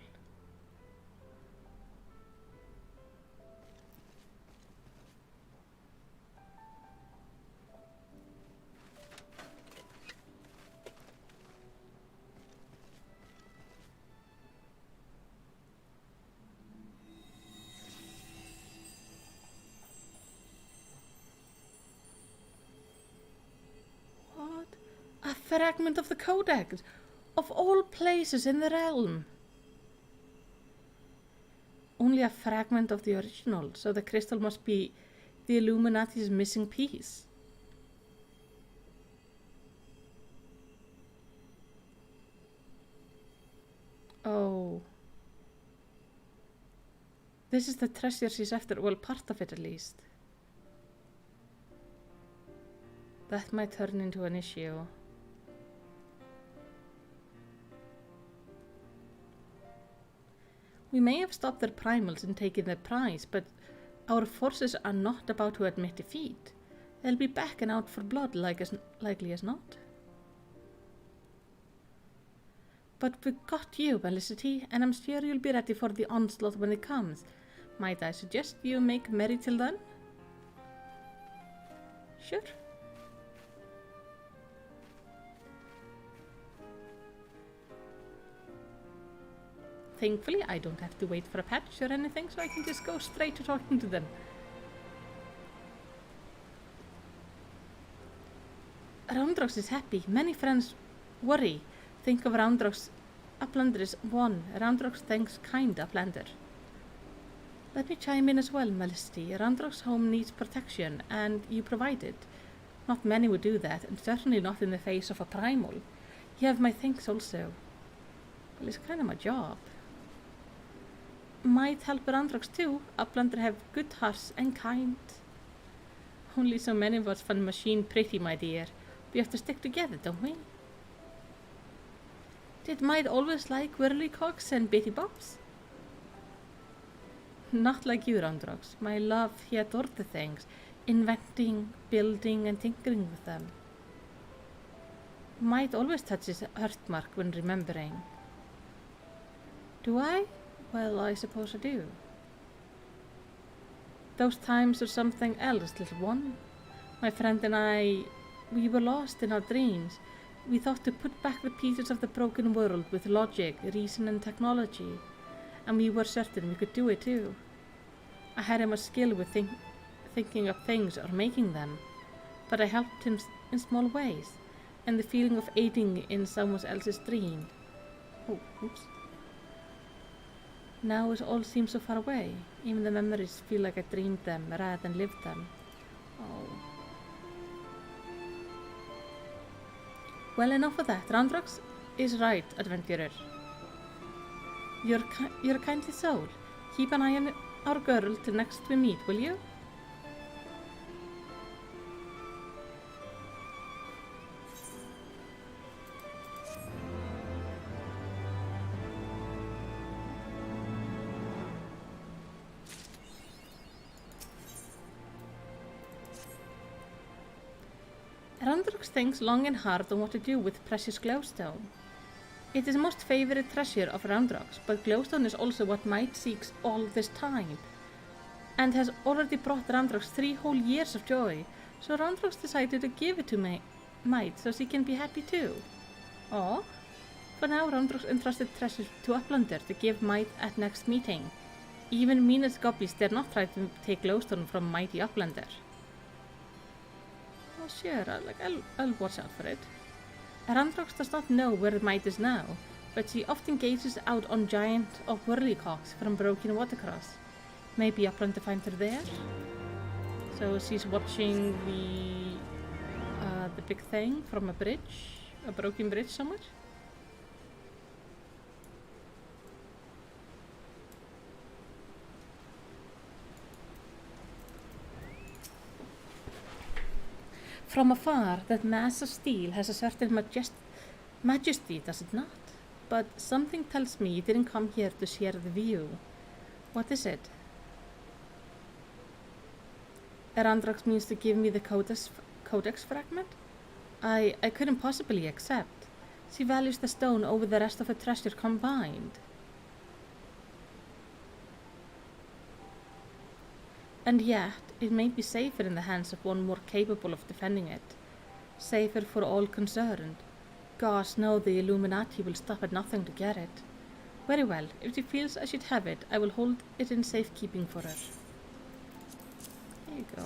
What? A fragment of the codex, of all places in the realm. Only a fragment of the original, so the crystal must be the Illuminati's missing piece. Oh. This is the treasure she's after, well, part of it at least. That might turn into an issue. We may have stopped their primals and taken their prize, but our forces are not about to admit defeat. They'll be back and out for blood, likely as not. But we got you, Felicity, and I'm sure you'll be ready for the onslaught when it comes. Might I suggest you make merry till then? Sure. Thankfully, I don't have to wait for a patch or anything, so I can just go straight to talking to them. Roundrox is happy. Many friends worry. Think of Roundrox. Uplander is one. Roundrox thanks kind Uplander. Let me chime in as well, Felicity. Roundrox's home needs protection, and you provide it. Not many would do that, and certainly not in the face of a primal. You have my thanks also. Well, it's kind of my job. Might help Roundrox too. Uplander have good hearts and kind. Only so many of us find machine pretty, my dear. We have to stick together, don't we? Did Might always like Whirlycocks and Bitty Bobs? Not like you, Roundrox. My love, he adored the things, inventing, building, and tinkering with them. Might always touches a hurt mark when remembering. Do I? Well, I suppose I do. Those times are something else, little one. My friend and I, we were lost in our dreams. We thought to put back the pieces of the broken world with logic, reason, and technology. And we were certain we could do it too. I had him a skill with thinking of things or making them, but I helped him in small ways, and the feeling of aiding in someone else's dream. Oh, oops. Now it all seems so far away. Even the memories feel like I dreamed them rather than lived them. Oh. Well, enough of that. Roundrox is right, adventurer. You're a kindly soul. Keep an eye on our girl till next we meet, will you? Roundrox thinks long and hard on what to do with precious glowstone. It is the most favorite treasure of Roundrox, but glowstone is also what Might seeks all this time, and has already brought Roundrox 3 whole years of joy, so Roundrox decided to give it to Might so she can be happy too. Aww. For now, Roundrox entrusted treasure to Uplander to give Might at next meeting. Even meanest guppies dare not try to take glowstone from mighty Uplander. Oh sure, I'll watch out for it. Roundrox does not know where Might is now, but she often gazes out on giant of Whirlycocks from Broken Watercross. Maybe Uplander finds her there? So she's watching the big thing from a bridge, a broken bridge somewhere? From afar, that mass of steel has a certain majesty, does it not? but something tells me you didn't come here to share the view. What is it? Erandrox means to give me the codex fragment? I couldn't possibly accept. She values the stone over the rest of the treasure combined. And yet, it may be safer in the hands of one more capable of defending it. Safer for all concerned. Gods know the Illuminati will stop at nothing to get it. Very well, if she feels I should have it, I will hold it in safekeeping for her. There you go.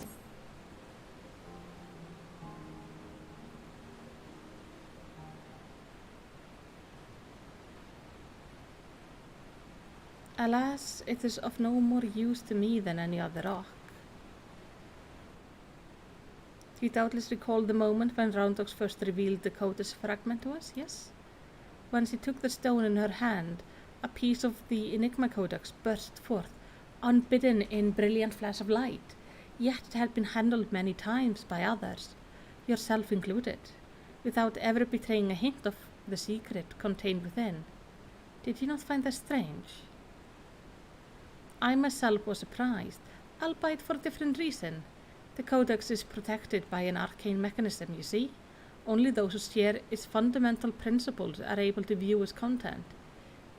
Alas, it is of no more use to me than any other rock. You doubtless recall the moment when Roundox first revealed the codex fragment to us, yes? When she took the stone in her hand, a piece of the Enigma Codex burst forth, unbidden in brilliant flash of light, yet it had been handled many times by others, yourself included, without ever betraying a hint of the secret contained within. Did you not find that strange? I myself was surprised, albeit for a different reason. The Codex is protected by an arcane mechanism, you see. Only those who share its fundamental principles are able to view its content.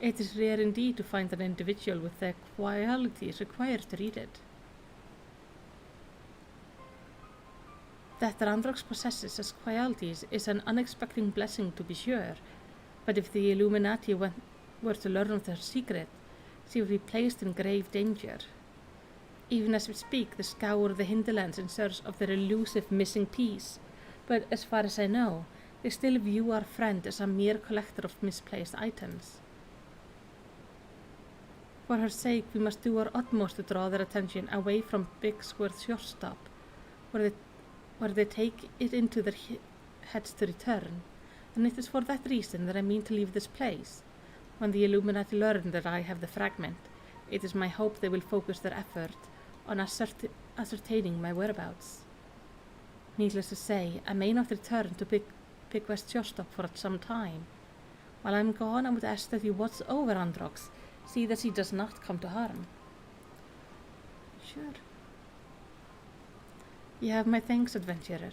It is rare indeed to find an individual with the qualities required to read it. That Randrox possesses such qualities is an unexpected blessing, to be sure, but if the Illuminati were to learn of their secret, she would be placed in grave danger. Even as we speak, they scour the hinterlands in search of their elusive missing piece, but as far as I know, they still view our friend as a mere collector of misplaced items. For her sake, we must do our utmost to draw their attention away from Big Square shortstop, where they take it into their heads to return, and it is for that reason that I mean to leave this place. When the Illuminati learn that I have the fragment, it is my hope they will focus their effort on ascertaining my whereabouts. Needless to say, I may not return to Big West shortstop for some time. While I'm gone, I would ask that you watch over Androx, see that she does not come to harm. Sure. You have my thanks, adventurer.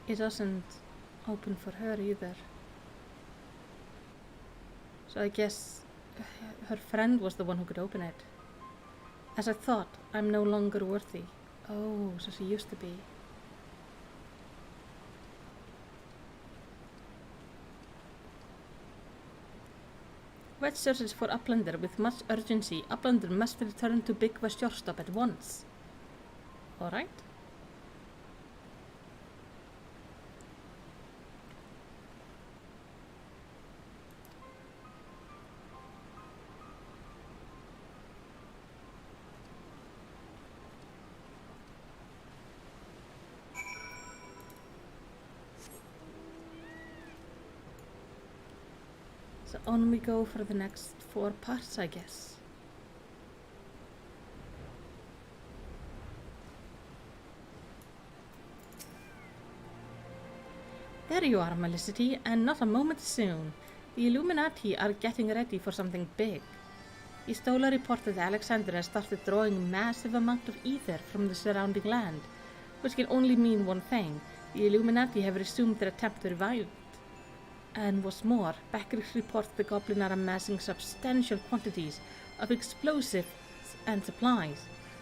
It doesn't open for her either. So I guess her friend was the one who could open it. As I thought, I'm no longer worthy. Oh, so she used to be. Wedge searches for Uplander with much urgency. Uplander must return to Big West shortstop at once. Alright. So on we go for the next 4 parts, I guess. There you are, Melicity, and not a moment soon. The Illuminati are getting ready for something big. Istola reported that Alexander has started drawing massive amount of ether from the surrounding land, which can only mean one thing. The Illuminati have resumed their attempt to revive it. And what's more, Becker's report the Goblin are amassing substantial quantities of explosives and supplies.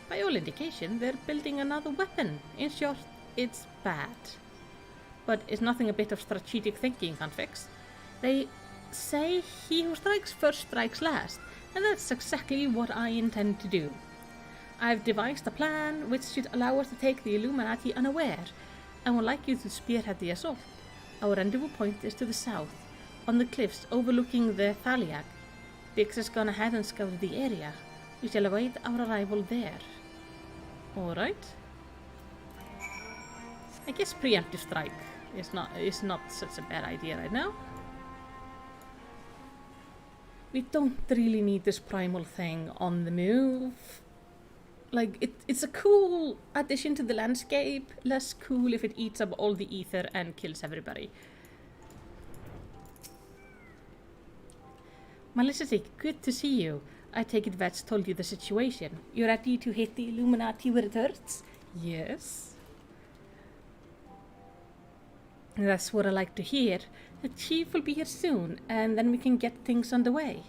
By all indication, they're building another weapon. In short, it's bad. But it's nothing a bit of strategic thinking can't fix. They say he who strikes first strikes last, and that's exactly what I intend to do. I've devised a plan which should allow us to take the Illuminati unaware, and would like you to spearhead the assault. Our rendezvous point is to the south, on the cliffs overlooking the Thaliag. Biggs has gone ahead and scouted the area. We shall await our arrival there. Alright. I guess preemptive strike is not such a bad idea right now. We don't really need this primal thing on the move. Like, it's a cool addition to the landscape. Less cool if it eats up all the ether and kills everybody. Melicity, good to see you. I take it Vet's told you the situation. You ready to hit the Illuminati where it hurts? Yes. That's what I like to hear. The chief will be here soon, and then we can get things underway.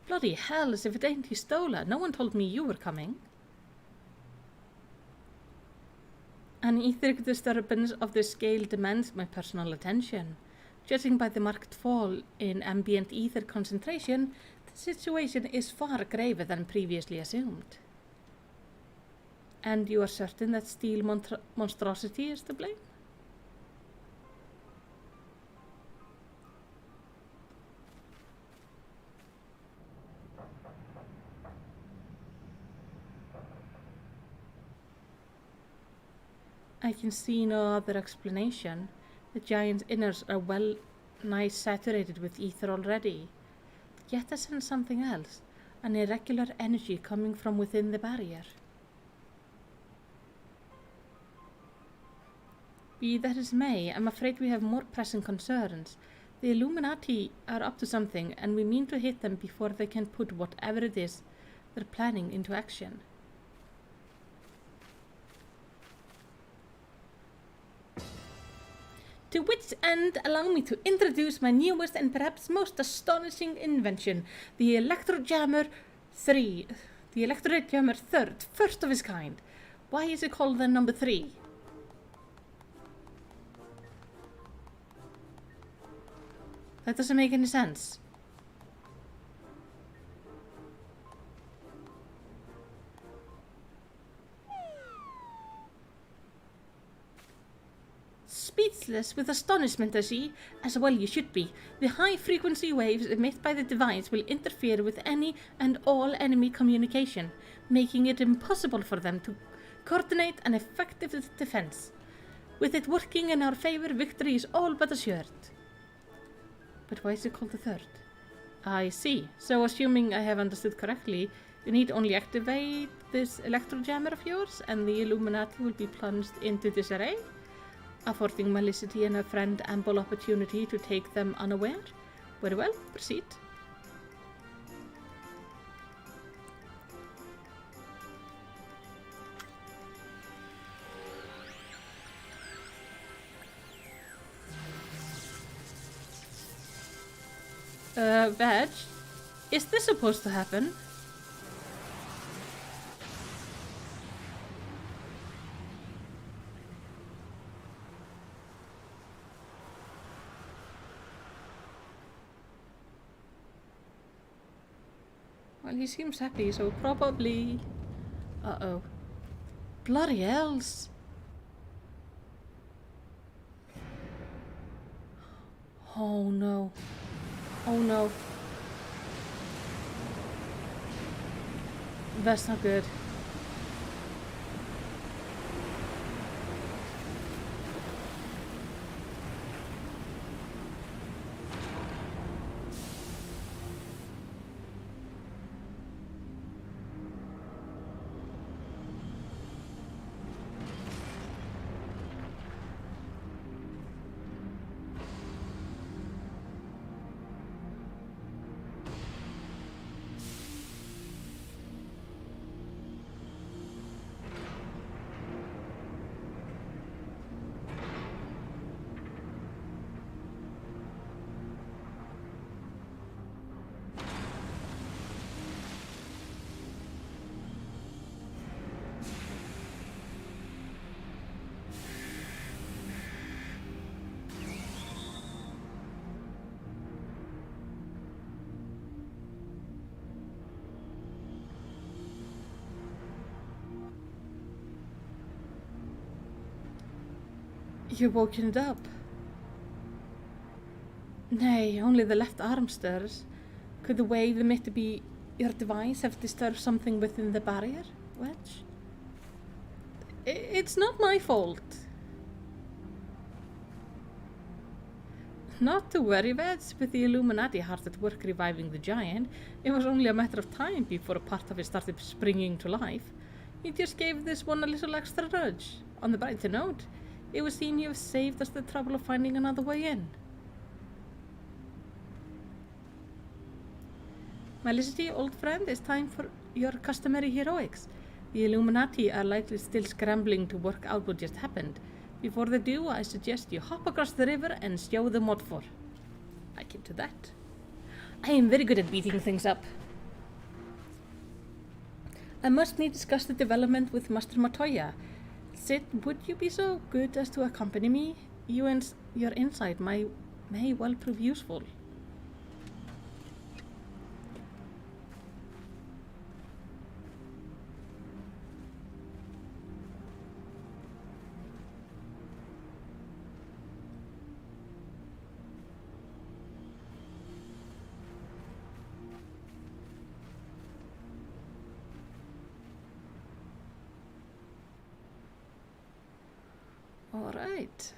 Bloody hells, if it ain't Histola. No one told me you were coming. An etheric disturbance of this scale demands my personal attention. Judging by the marked fall in ambient ether concentration, the situation is far graver than previously assumed. And you are certain that steel monstrosity is to blame? I can see no other explanation. The giant's innards are well nigh saturated with ether already. Yet I sense something else, an irregular energy coming from within the barrier. Be that as may, I'm afraid we have more pressing concerns. The Illuminati are up to something, and we mean to hit them before they can put whatever it is they're planning into action. To which end, allow me to introduce my newest and perhaps most astonishing invention, the Electrojammer 3. The Electrojammer 3rd, first of its kind. Why is it called the number 3? That doesn't make any sense. Speechless with astonishment, I see, as well you should be. The high-frequency waves emitted by the device will interfere with any and all enemy communication, making it impossible for them to coordinate an effective defense. With it working in our favor, victory is all but assured. But why is it called the 3rd? I see. So assuming I have understood correctly, you need only activate this Electrojammer of yours, and the Illuminati will be plunged into disarray, affording Melicity and her friend ample opportunity to take them unaware. Very well, proceed. Veg, is this supposed to happen? Well, he seems happy, so probably... Uh-oh. Bloody hells! Oh no. Oh no. That's not good. You're woken it up. Nay, only the left arm stirs. Could the wave meant to be your device have disturbed something within the barrier, Wedge? It's not my fault. Not to worry, Wedge. With the Illuminati hard at work reviving the giant, it was only a matter of time before a part of it started springing to life. You just gave this one a little extra nudge. On the brighter note, it would seem you have saved us the trouble of finding another way in. Melicity, old friend, it's time for your customary heroics. The Illuminati are likely still scrambling to work out what just happened. Before they do, I suggest you hop across the river and show them what for. I came to that. I am very good at beating things up. I must need discuss the development with Master Matoya. Sid, would you be so good as to accompany me? You and your insight may well prove useful. All right.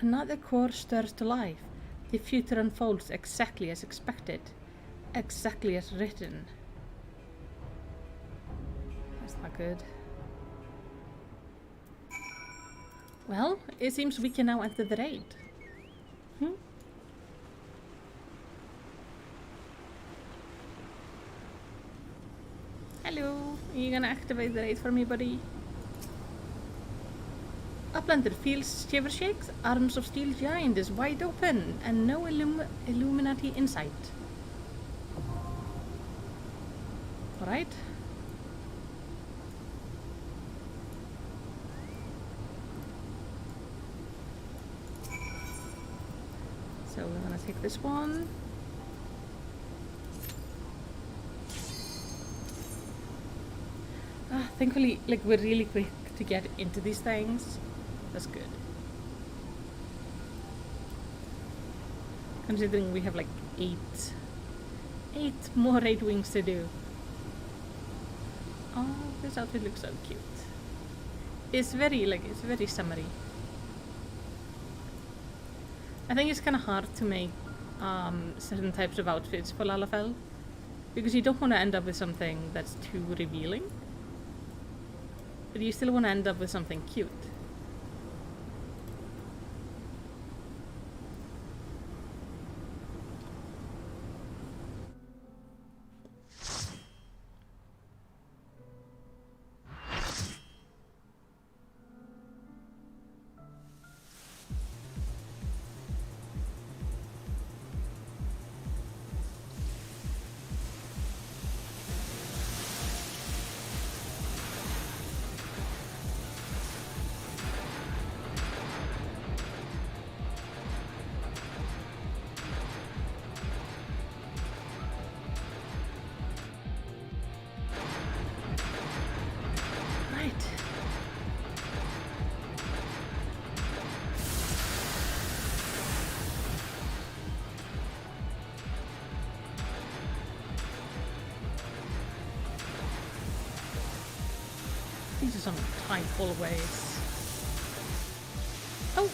Another core stirs to life. The future unfolds exactly as expected, exactly as written. That's not good. Well, it seems we can now enter the raid. Hello, are you gonna activate the raid for me, buddy? Uplander feels shiver shakes, arms of steel giant is wide open, and no Illuminati in sight. Alright. So we're gonna take this one. Thankfully, like, we're really quick to get into these things. That's good. Considering we have like eight more raid wings to do. Oh, this outfit looks so cute. It's very summery. I think it's kind of hard to make certain types of outfits for Lalafell, because you don't want to end up with something that's too revealing, but you still want to end up with something cute. These are some tight hallways. Oh!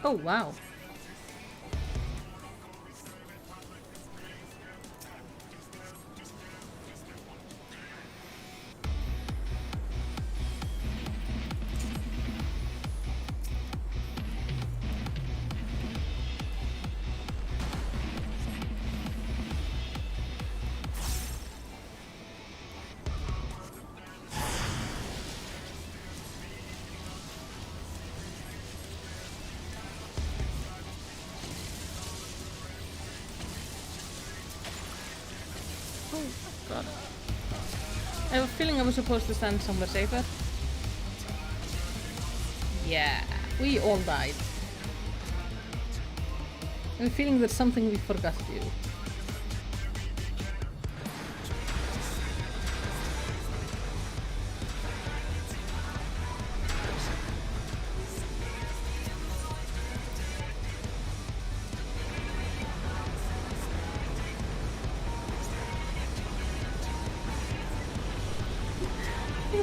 Oh, wow. Oh, God. I have a feeling I was supposed to stand somewhere safer. Yeah, we all died. I have a feeling there's something we forgot to do.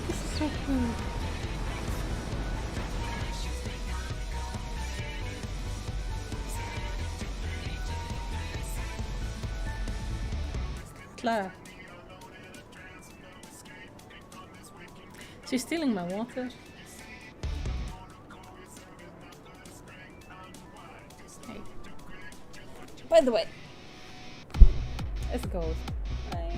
This is so cool. Claire. She's stealing my water. Hey. By the way, let's go. Bye.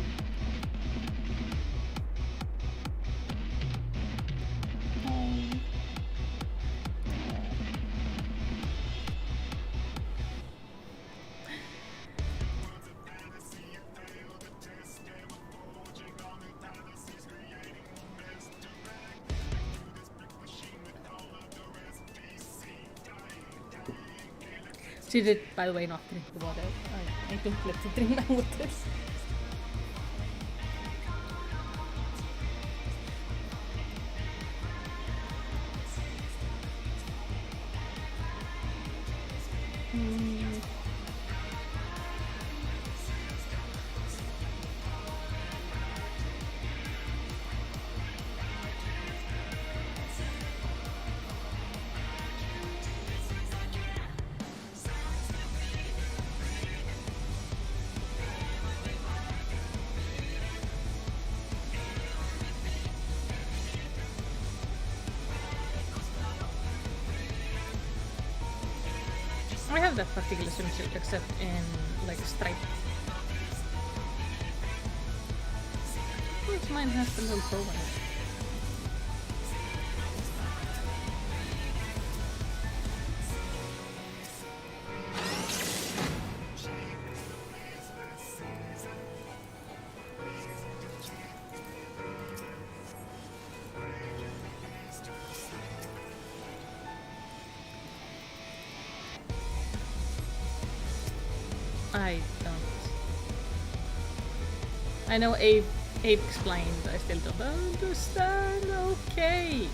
She did, by the way, not drink the water. I don't let her drink my water. I have that particular swimsuit except in like a stripe. Which mine has the little bow on it. I don't. I know Abe explained, but I still don't understand. Okay.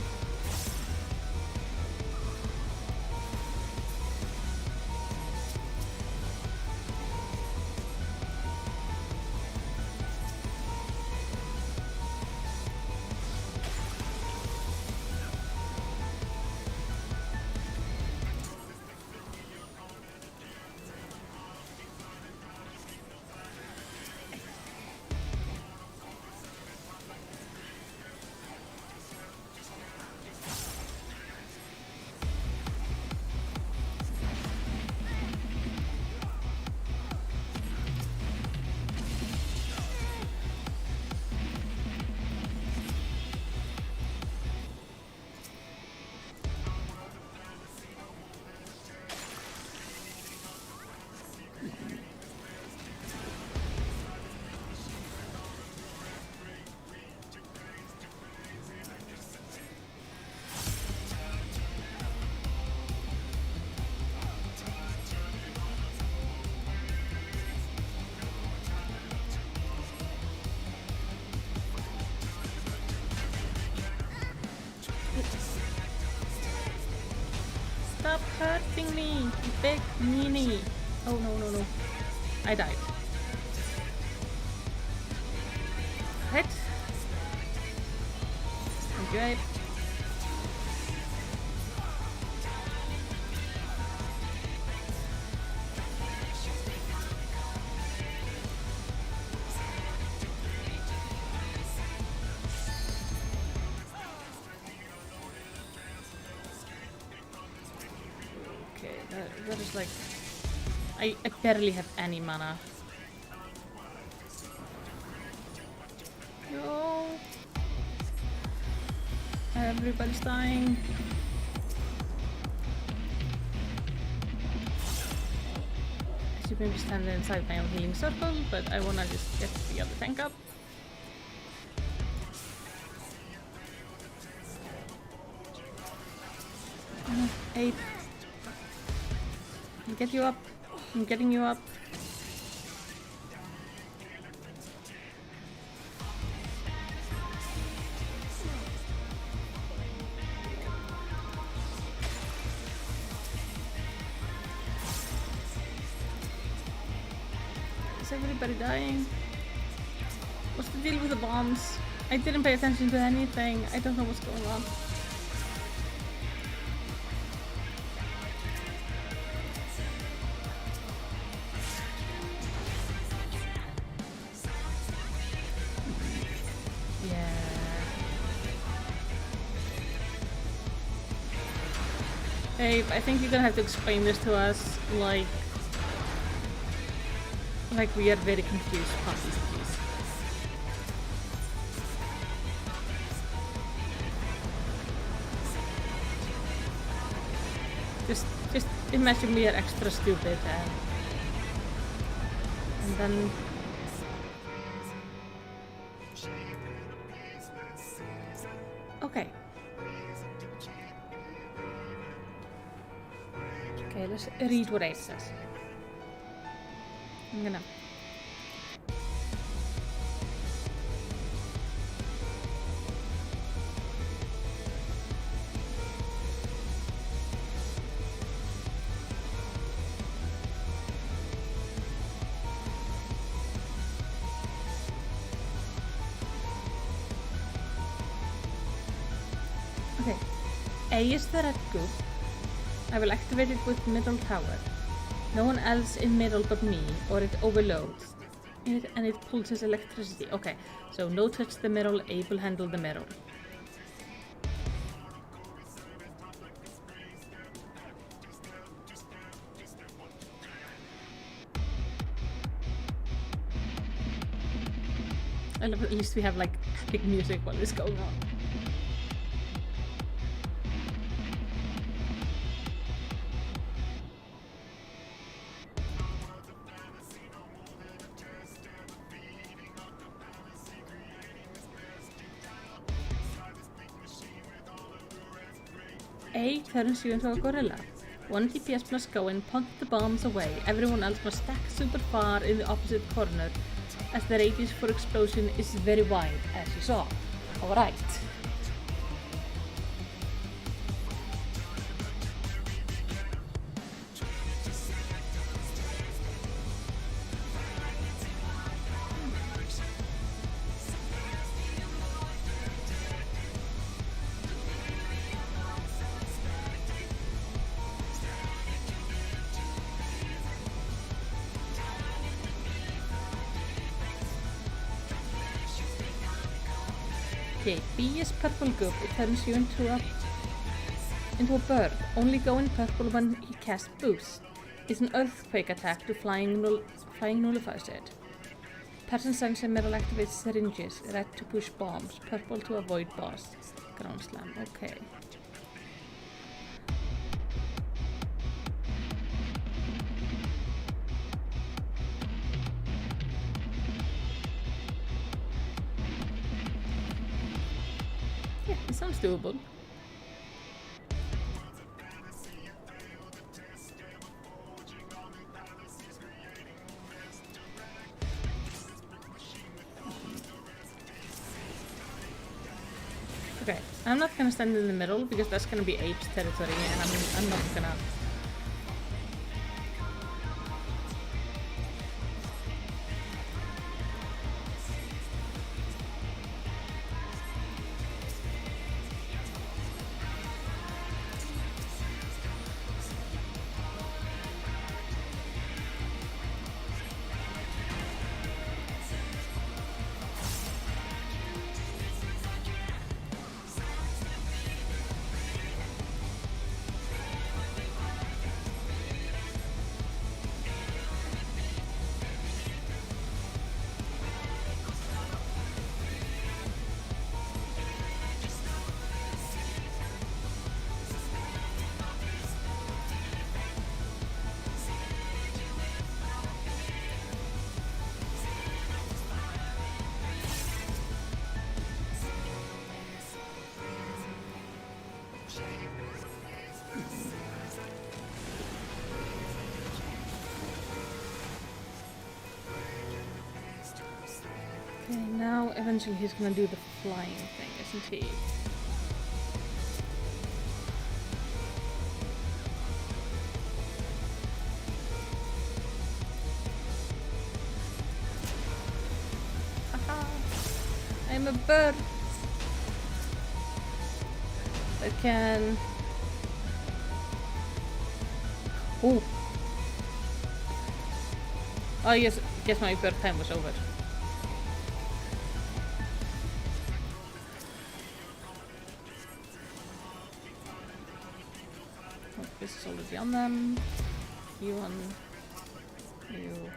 Stop hurting me, you big meanie. Oh no. I died. Right. Thank you, Abe. Okay, that is like... I barely have any mana. No! Everybody's dying. I should maybe stand inside my own healing circle, but I wanna just get the other tank up. Ape. I'll get you up. I'm getting you up. Is everybody dying? What's the deal with the bombs? I didn't pay attention to anything. I don't know what's going on. Hey, I think you're gonna have to explain this to us, like we are very confused puppies, please. Just imagine we are extra stupid and then... Okay. Okay, let's read what Ace says. I'm gonna... Okay. A is the red group. I will activate it with middle tower. No one else in middle but me, or it overloads it and it pulses electricity. Okay, so no touch the middle, Abe will handle the middle. I love at least we have like epic music while this is going on. A turns you into a gorilla. One DPS must go and punt the bombs away. Everyone else must stack super far in the opposite corner, as the radius for explosion is very wide, as you saw. Alright. Okay, B is purple goop. It turns you into a bird. Only go in purple when he casts boost. It's an earthquake attack to flying nullifies it. Person sensor middle activates syringes. Red to push bombs. Purple to avoid boss. Ground slam. Okay. Yeah, it sounds doable. Okay. I'm not gonna stand in the middle because that's gonna be apes territory, and I'm not gonna. Okay, now eventually he's gonna do the flying thing, isn't he? Haha! I'm a bird that can. Oh! Oh yes, guess my bird time was over. Oh, this is already on them. You on. You.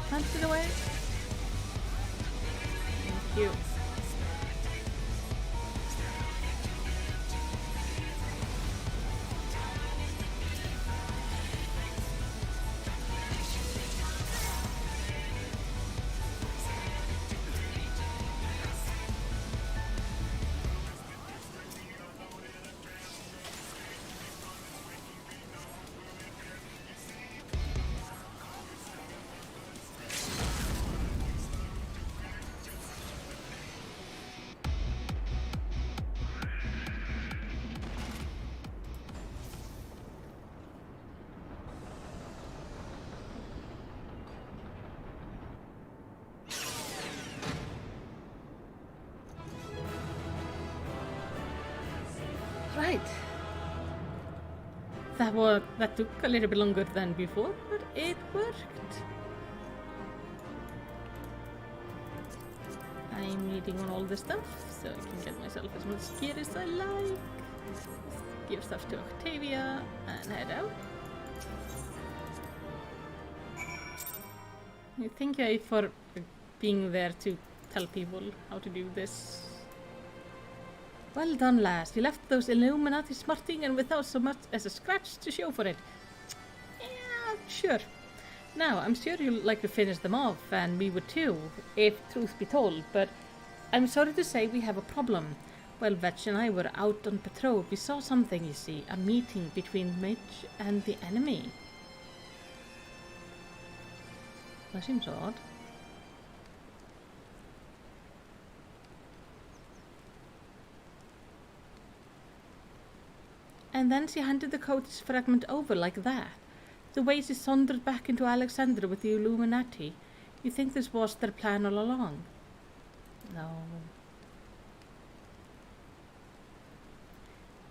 Punch it away. Thank you. Right. That took a little bit longer than before, but it worked. I'm reading on all the stuff, so I can get myself as much gear as I like. Give stuff to Octavia and head out. Thank you for being there to tell people how to do this. Well done, lass. You left those Illuminati smarting and without so much as a scratch to show for it. Yeah, sure. Now, I'm sure you'd like to finish them off, and we would too, if truth be told, but I'm sorry to say we have a problem. While Vetch and I were out on patrol, we saw something, you see, a meeting between Mitch and the enemy. That seems odd. And then she handed the codex fragment over like that. The way she sauntered back into Alexandria with the Illuminati. You think this was their plan all along? No.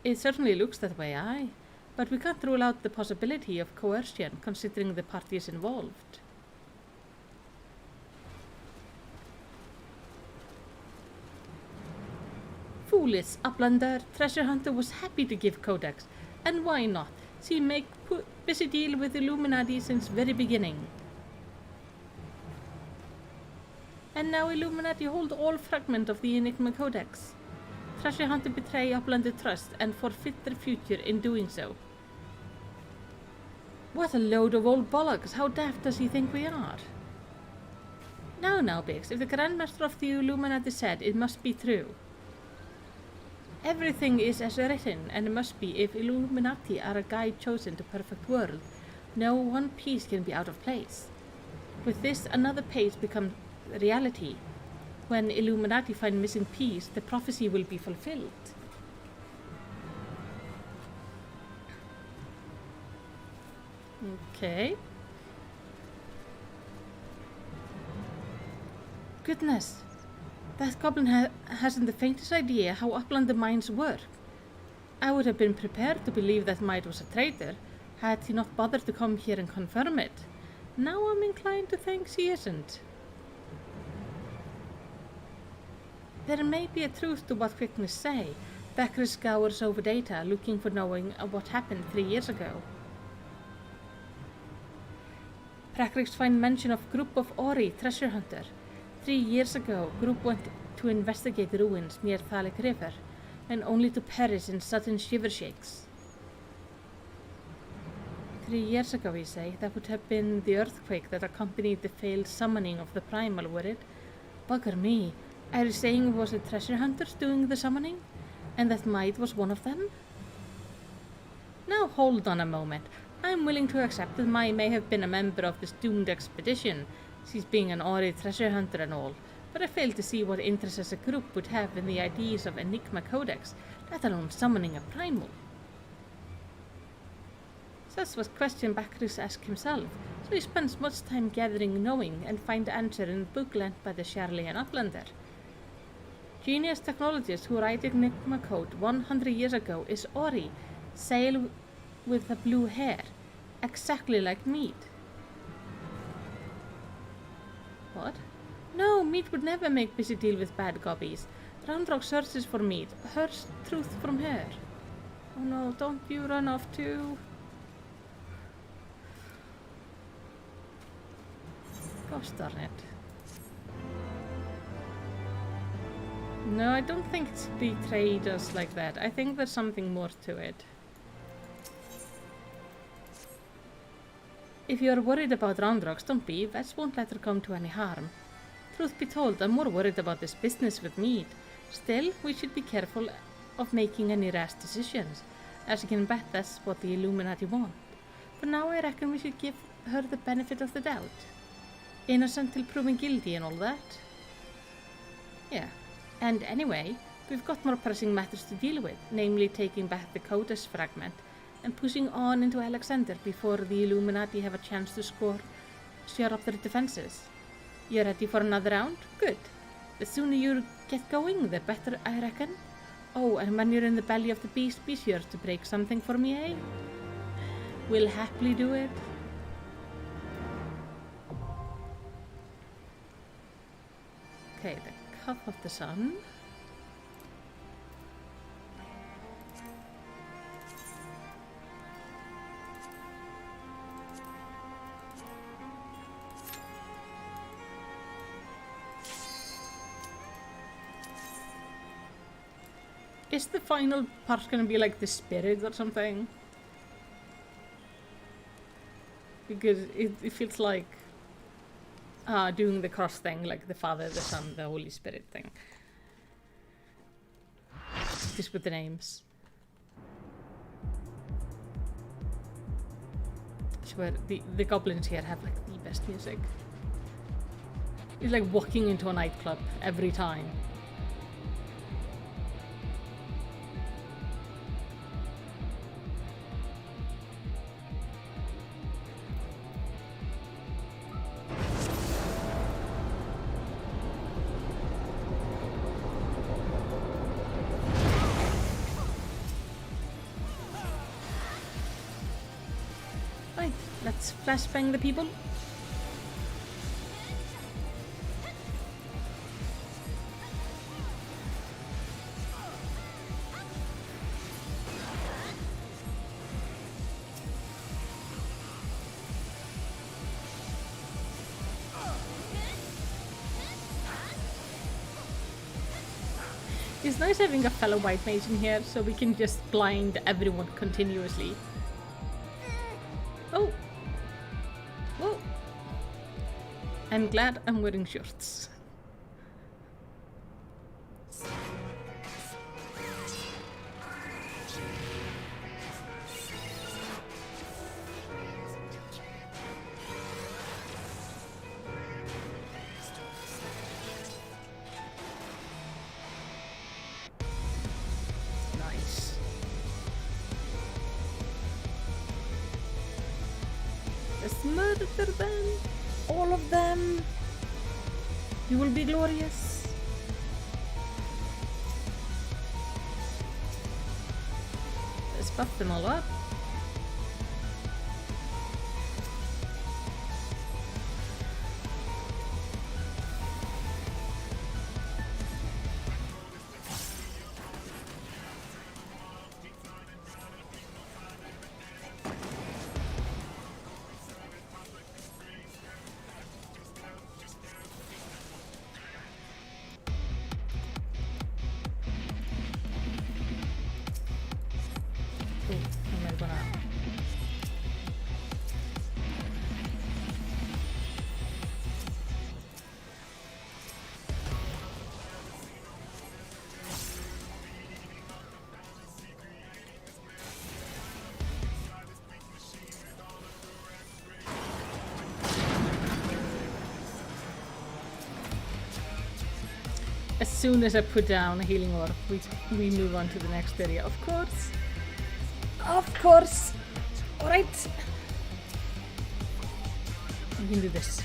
It certainly looks that way, aye. but we can't rule out the possibility of coercion considering the parties involved. Foolish Uplander, Treasure Hunter was happy to give Codex, and why not? She make busy deal with Illuminati since very beginning. And now Illuminati hold all fragment of the Enigma Codex. Treasure Hunter betray Uplander trust and forfeit their future in doing so. What a load of old bollocks! How daft does he think we are? Now, Biggs, if the Grandmaster of the Illuminati said, it must be true. Everything is as written, and it must be if Illuminati are a guide chosen to perfect world. No one piece can be out of place. With this, another page becomes reality. When Illuminati find missing piece, the prophecy will be fulfilled. Okay. Goodness. That goblin hasn't the faintest idea how Uplander minds work. I would have been prepared to believe that Might was a traitor, had he not bothered to come here and confirm it. Now I'm inclined to think she isn't. There may be a truth to what Quickness say. Becker scours over data, looking for knowing what happened 3 years ago. Prakrix find mention of group of Ori, treasure hunter. 3 years ago, group went to investigate the ruins near Thalik River, and only to perish in sudden shiver shakes. 3 years ago, we say, that would have been the earthquake that accompanied the failed summoning of the primal, would it? Bugger me, are you saying it was the treasure hunters doing the summoning, and that Might was one of them? Now hold on a moment. I'm willing to accept that Mai may have been a member of this doomed expedition, she's being an Ori treasure hunter and all, but I fail to see what interest as a group would have in the ideas of Enigma Codex, let alone summoning a primal. Such was question Bacchus asked himself, so he spends much time gathering knowing and find the answer in the book lent by the Charlian Uplander. Genius technologist who wrote Enigma Code 100 years ago is Ori, sail with the blue hair, exactly like Mead. What? No, Mead would never make busy deal with bad gobbies. Roundrock searches for Mead, hers truth from her. Oh no, don't you run off too. Gosh darn it. No, I don't think it's betrayed us like that. I think there's something more to it. If you're worried about Roundrocks, don't be. Vets won't let her come to any harm. Truth be told, I'm more worried about this business with Mead. Still, we should be careful of making any rash decisions, as you can bet that's what the Illuminati want. For now, I reckon we should give her the benefit of the doubt. Innocent till proven guilty and all that. Yeah. And anyway, we've got more pressing matters to deal with, namely taking back the Codex fragment and pushing on into Alexander before the Illuminati have a chance to shore up their defenses. You ready for another round? Good. The sooner you get going, the better, I reckon. Oh, and when you're in the belly of the beast, be sure to break something for me, eh? We'll happily do it. Okay, the Cup of the Sun. Is the final part gonna be like the spirit or something? Because it feels like doing the cross thing, like the Father, the Son, the Holy Spirit thing. Just with the names. I swear, the goblins here have like the best music. It's like walking into a nightclub every time. Let's flashbang the people. It's nice having a fellow white mage in here, so we can just blind everyone continuously. Oh! Whoa! I'm glad I'm wearing shorts. Let's murder them! All of them! You will be glorious! Let's buff them all up. As soon as I put down a healing orb, we move on to the next area. Of course! Of course! Alright! We can do this.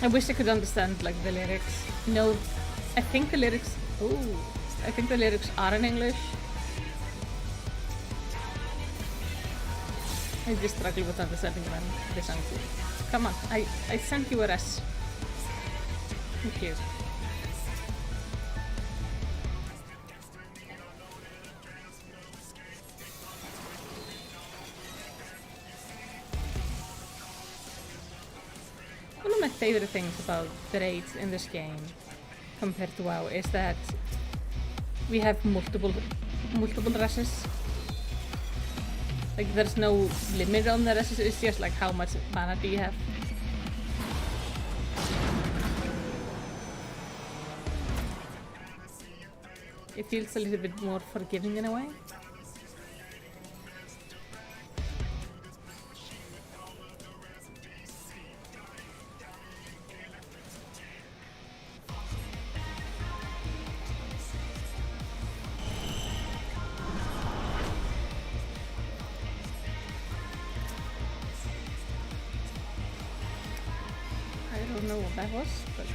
I wish I could understand like the lyrics. No, I think the lyrics... Oh! I think the lyrics are in English. I just struggle with understanding them. They sound cool. Come on, I sent you a res. Thank you. One of my favorite things about the raids in this game compared to WoW is that we have multiple reses. Like, there's no limit on the reses, it's just like how much mana do you have. It feels a little bit more forgiving in a way. I don't know what that was, but...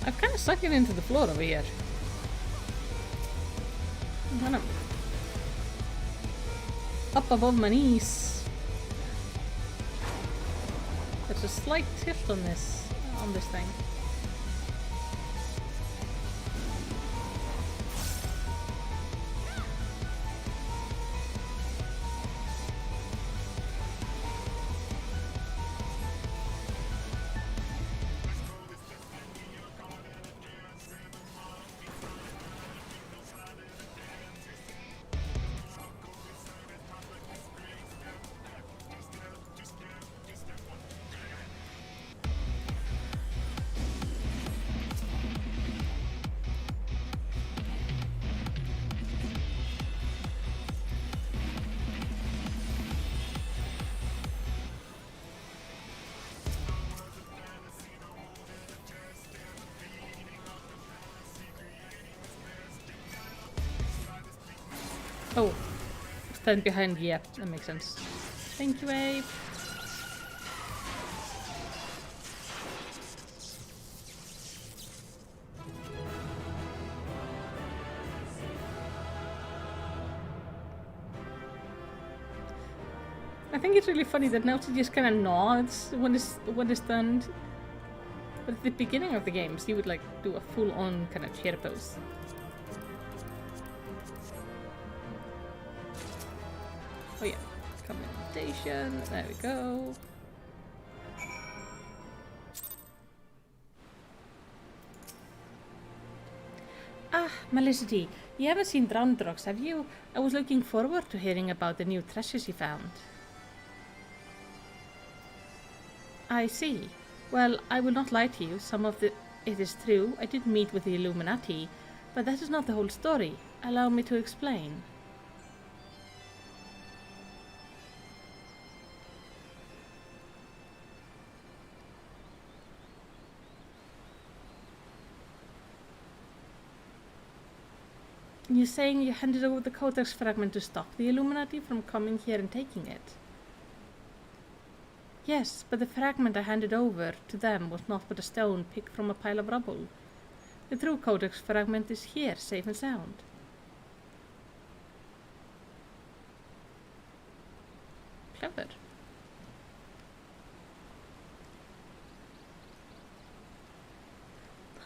I'm kind of sucking into the floor over here. I'm kind of up above my knees. There's a slight tilt on this thing. Oh, stand behind. Yeah, that makes sense. Thank you, Abe. I think it's really funny that now she just kind of nods when it's done. But at the beginning of the games, he would like do a full-on kind of chair pose. Oh yeah, commendation. There we go. Ah, Melicity, you haven't seen Drowned Rocks, have you? I was looking forward to hearing about the new treasures you found. I see. Well, I will not lie to you. It is true, I did meet with the Illuminati, but that is not the whole story. Allow me to explain. You're saying you handed over the Codex fragment to stop the Illuminati from coming here and taking it? Yes, but the fragment I handed over to them was not but a stone picked from a pile of rubble. The true Codex fragment is here, safe and sound. Clever.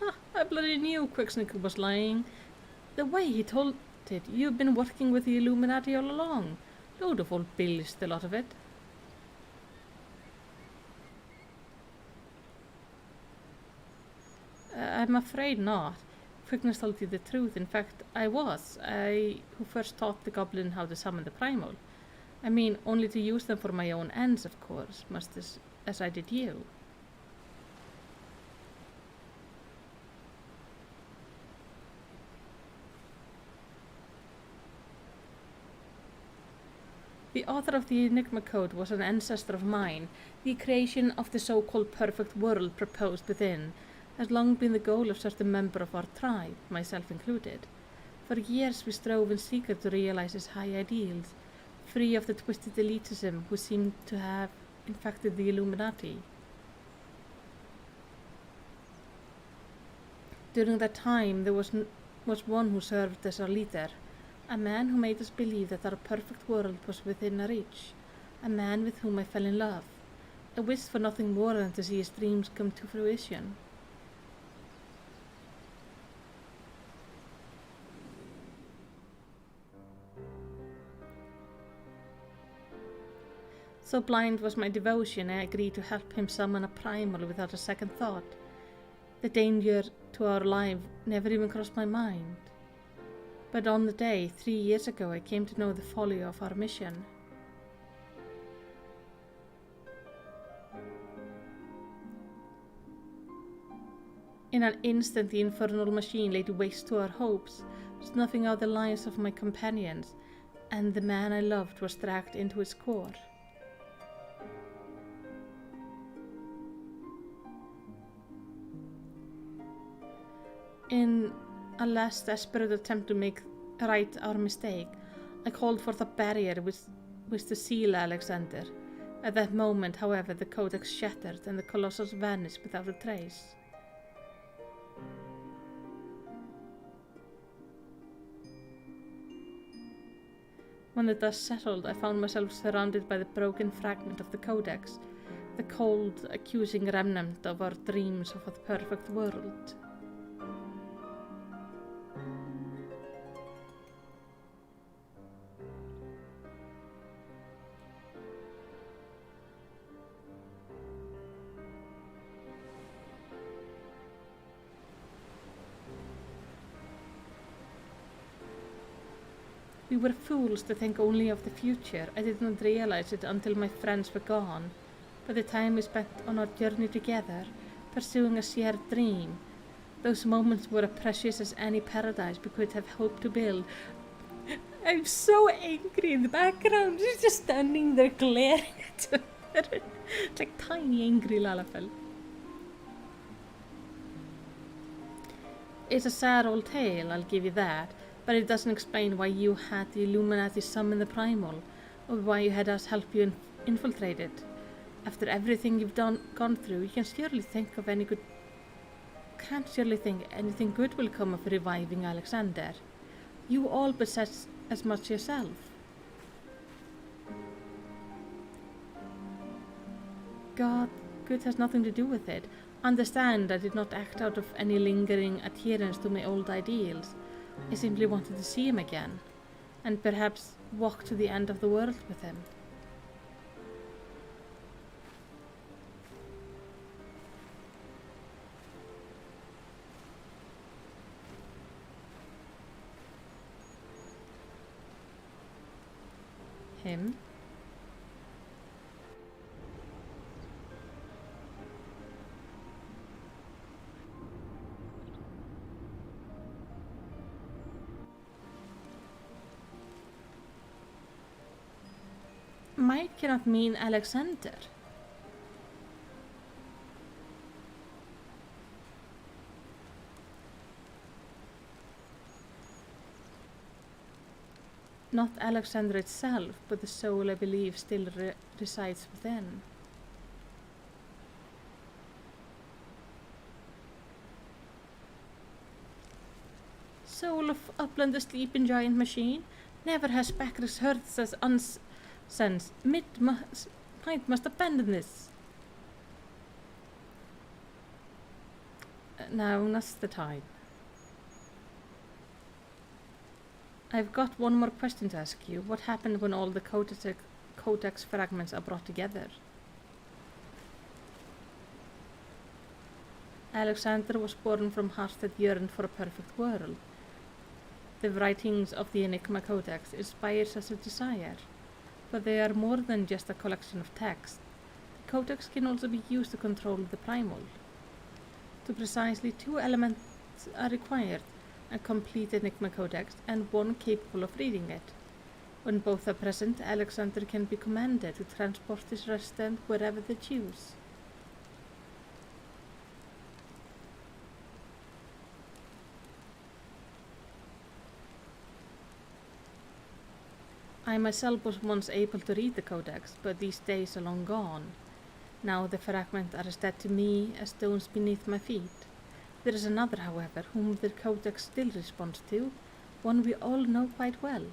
Ha! I bloody knew Quicksnicker was lying. The way he told it, you've been working with the Illuminati all along. Load of old bills, the lot of it. I'm afraid not. Quickness told you the truth. In fact, I who first taught the goblin how to summon the primal. I mean, only to use them for my own ends, of course, as I did you. The author of the Enigma Code was an ancestor of mine. The creation of the so-called perfect world proposed within has long been the goal of certain member of our tribe, myself included. For years we strove in secret to realize his high ideals, free of the twisted elitism who seemed to have infected the Illuminati. During that time there was one who served as our leader, a man who made us believe that our perfect world was within our reach, a man with whom I fell in love. I wished for nothing more than to see his dreams come to fruition. So blind was my devotion, I agreed to help him summon a primal without a second thought. The danger to our life never even crossed my mind. But on the day, 3 years ago, I came to know the folly of our mission. In an instant, the infernal machine laid waste to our hopes, snuffing out the lives of my companions, and the man I loved was dragged into its core. In a last desperate attempt to make right our mistake, I called forth a barrier which to seal Alexander. At that moment, however, the codex shattered and the colossus vanished without a trace. When the dust settled, I found myself surrounded by the broken fragment of the codex, the cold, accusing remnant of our dreams of a perfect world. We were fools to think only of the future. I did not realize it until my friends were gone. By the time we spent on our journey together, pursuing a shared dream, those moments were as precious as any paradise we could have hoped to build. I'm so angry in the background. She's just standing there glaring at her. It's like tiny angry Lalafell. It's a sad old tale, I'll give you that. but it doesn't explain why you had the Illuminati summon the Primal, or why you had us help you infiltrate it. After everything you've gone through, you can't surely think anything good will come of reviving Alexander. You all possess as much yourself. God, good has nothing to do with it. Understand I did not act out of any lingering adherence to my old ideals. I simply wanted to see him again, and perhaps walk to the end of the world with him. Him? Might cannot mean Alexander. Not Alexander itself, but the soul I believe still resides within. Soul of Upland the Sleeping Giant Machine? Never has Bacchus heard such nonsense. Might must abandon this. Now, now's the time. I've got one more question to ask you. What happened when all the codex fragments are brought together? Alexander was born from hearts that yearned for a perfect world. The writings of the Enigma Codex inspire such a desire, but they are more than just a collection of text. The Codex can also be used to control the Primal. To precisely 2 elements are required: a complete Enigma Codex and one capable of reading it. When both are present, Alexander can be commanded to transport his resident wherever they choose. I myself was once able to read the Codex, but these days are long gone. Now the fragments are as dead to me as stones beneath my feet. There is another, however, whom the Codex still responds to, one we all know quite well.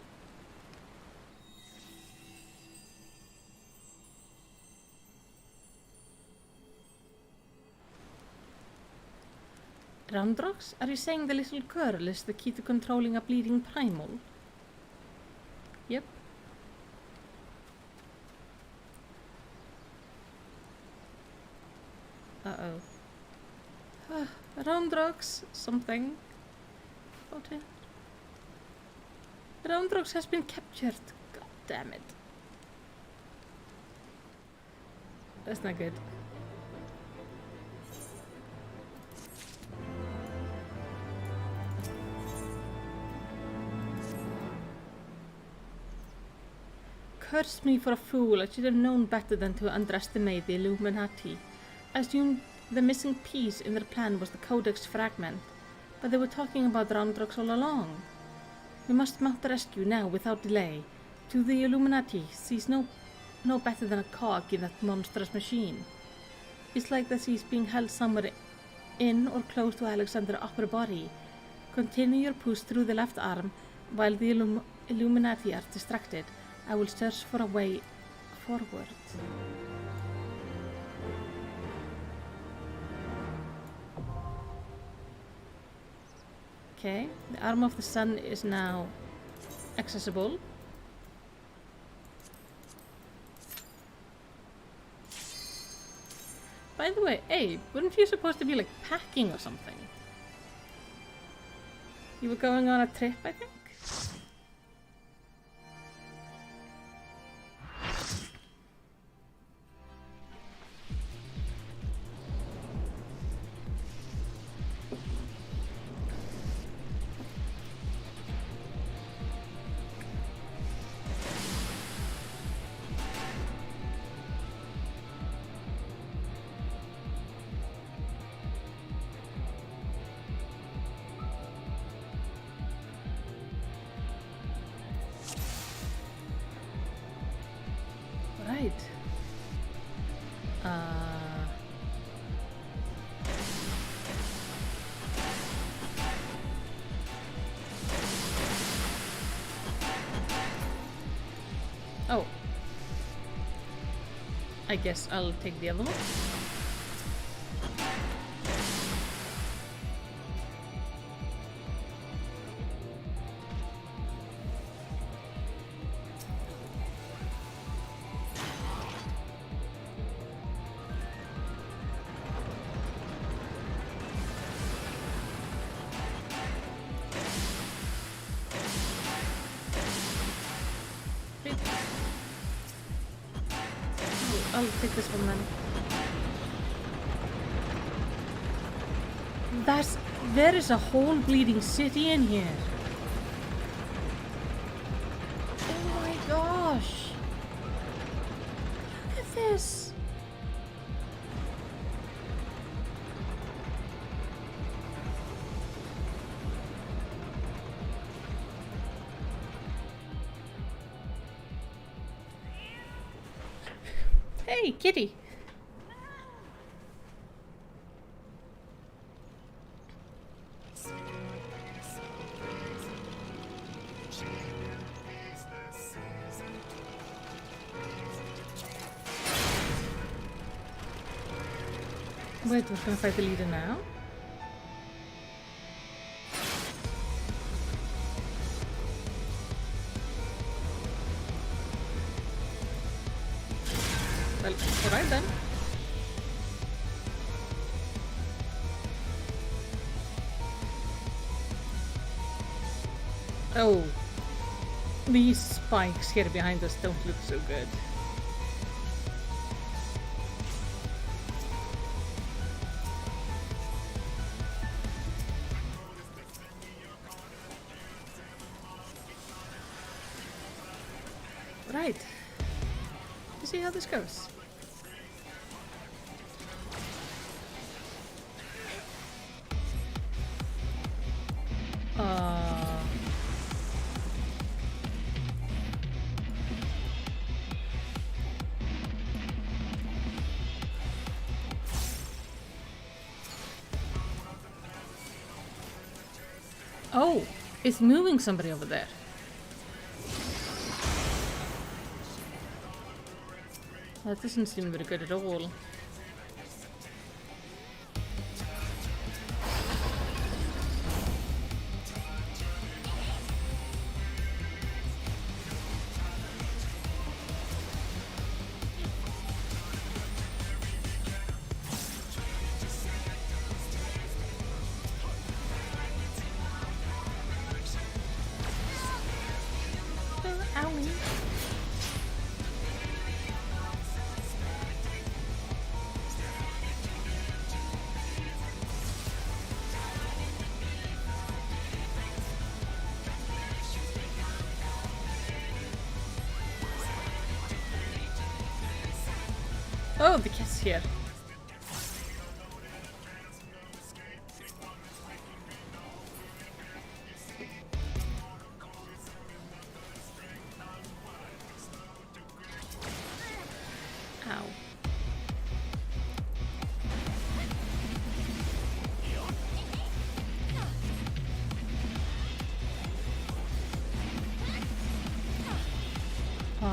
Ramdrox, are you saying the little girl is the key to controlling a bleeding Primal? Yep. Uh-oh. Ramdrox, something. Okay. Ramdrox has been captured. God damn it. That's not good. Curse me for a fool. I should have known better than to underestimate the Illuminati. I assumed the missing piece in their plan was the Codex fragment, but they were talking about Ramdrox all along. We must mount the rescue now without delay. To the Illuminati sees no better than a cog in that monstrous machine. It's like that he's being held somewhere in or close to Alexander's upper body. Continue your push through the left arm while the Illuminati are distracted. I will search for a way forward. Okay, the arm of the sun is now accessible. By the way, Abe, weren't you supposed to be like packing or something? You were going on a trip, I think? Right. Oh. I guess I'll take the other one. I'll take this one then. There is a whole bleeding city in here. Oh my gosh. Look at this. Hey, kitty. Wait, we're gonna fight the leader now? Well, alright then. Oh. These spikes here behind us don't look so good. Right. Let's see how this goes. Oh, it's moving somebody over there. That doesn't seem very good at all. Owie. Oh, the cat's here. Ow.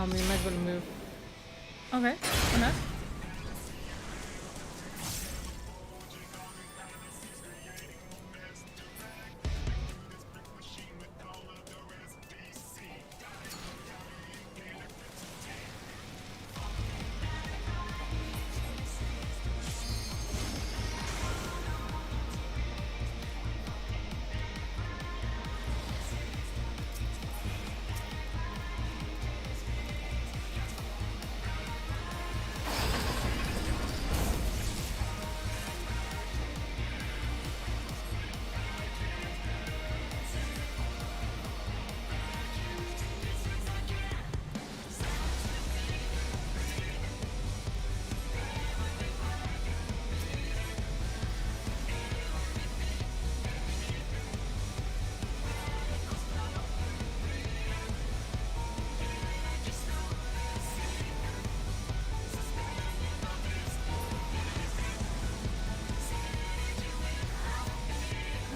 We might want to move. Okay, why not?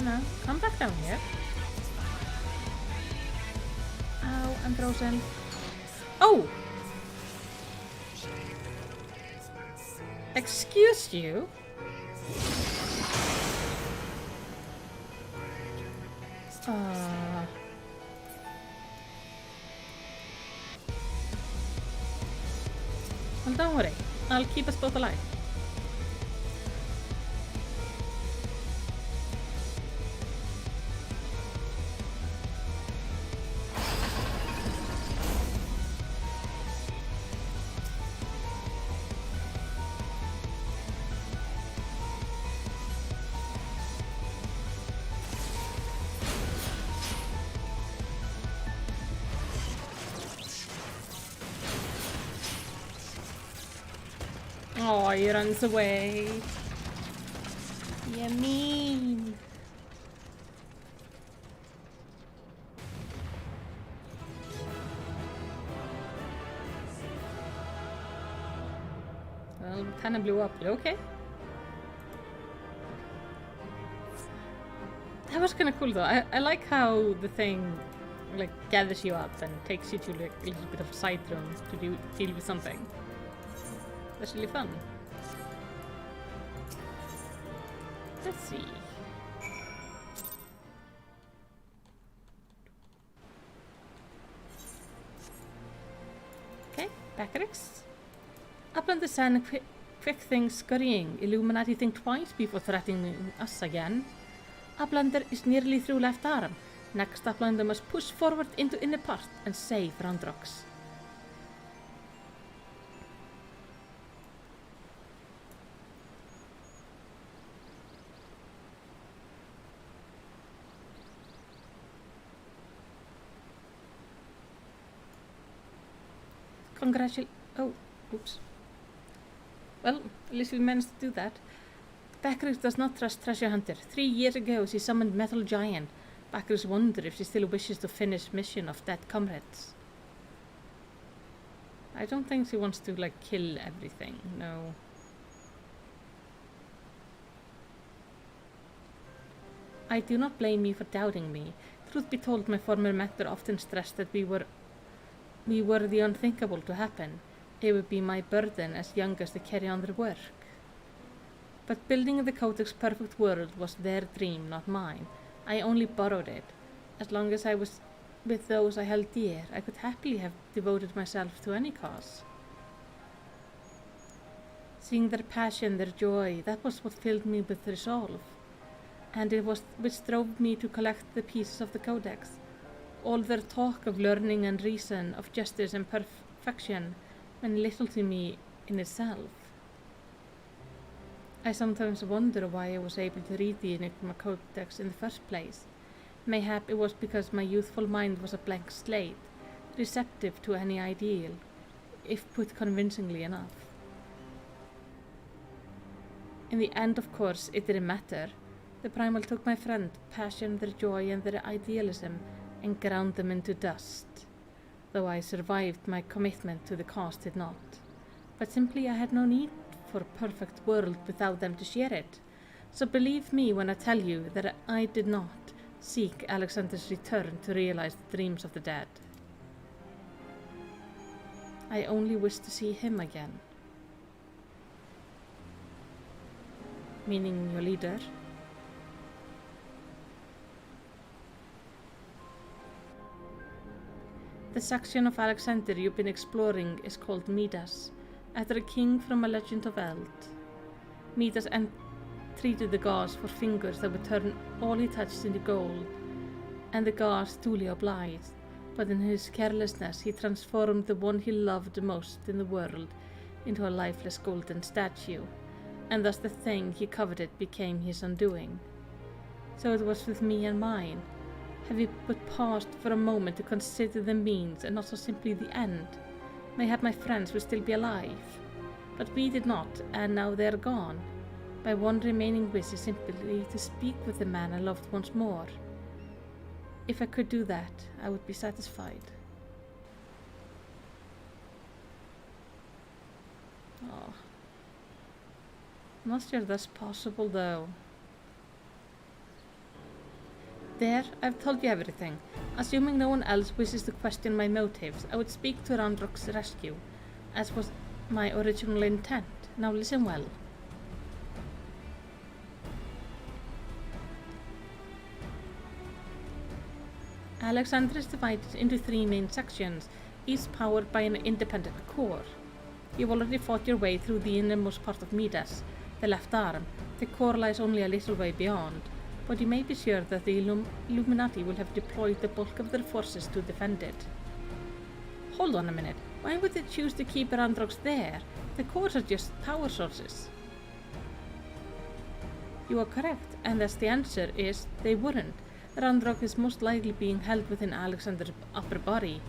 no. Come back down here. Ow, I'm frozen. Oh! Excuse you? Well, don't worry. I'll keep us both alive. Oh, he runs away. You mean. Well, kind of blew up. You okay? That was kind of cool though. I like how the thing like gathers you up and takes you to like a little bit of a side room to deal with something. That's really fun. Let's see. Okay, Baccarix. Up on the sun, quick things scurrying. Illuminati think twice before threatening us again. Uplander is nearly through left arm. Next Uplander must push forward into inner part and save Roundrocks. Oh, oops. Well, at least we managed to do that. Baccarix does not trust Treasure Hunter. 3 years ago, she summoned Metal Giant. Baccarix wonders if she still wishes to finish mission of dead comrades. I don't think she wants to, like, kill everything, no. I do not blame you for doubting me. Truth be told, my former mentor often stressed that we were the unthinkable to happen. It would be my burden as youngest to carry on their work. But building the Codex perfect world was their dream, not mine. I only borrowed it. As long as I was with those I held dear, I could happily have devoted myself to any cause. Seeing their passion, their joy, that was what filled me with resolve. And it was which drove me to collect the pieces of the Codex. All their talk of learning and reason, of justice and perfection, meant little to me in itself. I sometimes wonder why I was able to read the Enigma Codex in the first place. Mayhap it was because my youthful mind was a blank slate, receptive to any ideal, if put convincingly enough. In the end, of course, it didn't matter. The Primal took my friend, passion, their joy, and their idealism, and ground them into dust. Though I survived, my commitment to the cause did not. But simply I had no need for a perfect world without them to share it. So believe me when I tell you that I did not seek Alexander's return to realize the dreams of the dead. I only wished to see him again. Meaning your leader. The section of Alexander you've been exploring is called Midas, after a king from a legend of Eld. Midas entreated the gods for fingers that would turn all he touched into gold, and the gods duly obliged, but in his carelessness he transformed the one he loved most in the world into a lifeless golden statue, and thus the thing he coveted became his undoing. So it was with me and mine. Have we but paused for a moment to consider the means and not so simply the end? Mayhap my friends will still be alive. But we did not, and now they are gone. My one remaining wish is simply to speak with the man I loved once more. If I could do that, I would be satisfied. Oh. I'm not sure that's possible though. There, I've told you everything. Assuming no one else wishes to question my motives, I would speak to Randrock's rescue, as was my original intent. Now listen well. Alexander is divided into 3 main sections, each powered by an independent core. You've already fought your way through the innermost part of Midas, the left arm. The core lies only a little way beyond, but you may be sure that the Illuminati will have deployed the bulk of their forces to defend it. Hold on a minute, why would they choose to keep Randrox there? The cores are just power sources. You are correct, and thus the answer is they wouldn't. Randrock is most likely being held within Alexander's upper body,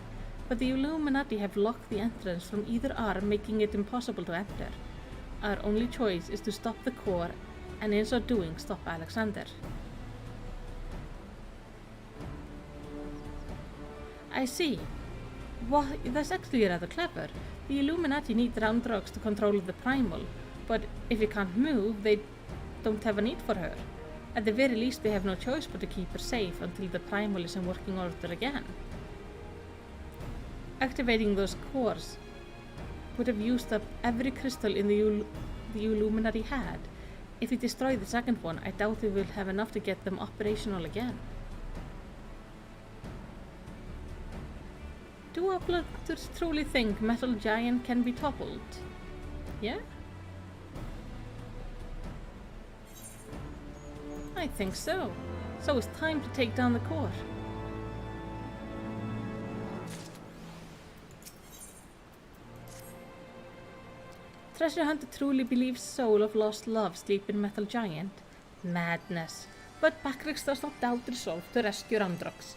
but the Illuminati have locked the entrance from either arm, making it impossible to enter. Our only choice is to stop the core, and in so doing, stop Alexander. I see. Well, that's actually rather clever. The Illuminati need Randrox to control the Primal, but if it can't move, they don't have a need for her. At the very least, they have no choice but to keep her safe until the Primal is in working order again. Activating those cores would have used up every crystal in the Illuminati had. If we destroy the second one, I doubt we will have enough to get them operational again. Do our planters truly think Metal Giant can be toppled? Yeah? I think so. So it's time to take down the core. Treasure Hunter truly believes soul of lost love sleep in Metal Giant? Madness. But Backrix does not doubt resolve to rescue Randrox.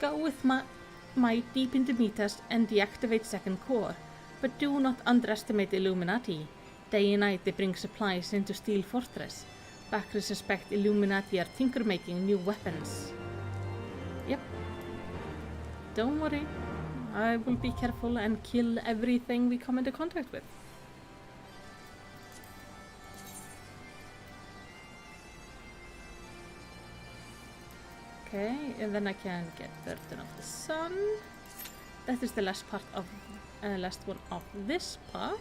Go with might deep into Midas and deactivate second core. But do not underestimate the Illuminati. Day and night they bring supplies into Steel Fortress. Backers suspect Illuminati are tinker-making new weapons. Yep. Don't worry. I will be careful and kill everything we come into contact with. Okay, and then I can get Burden of the Sun. That is the last one of this part.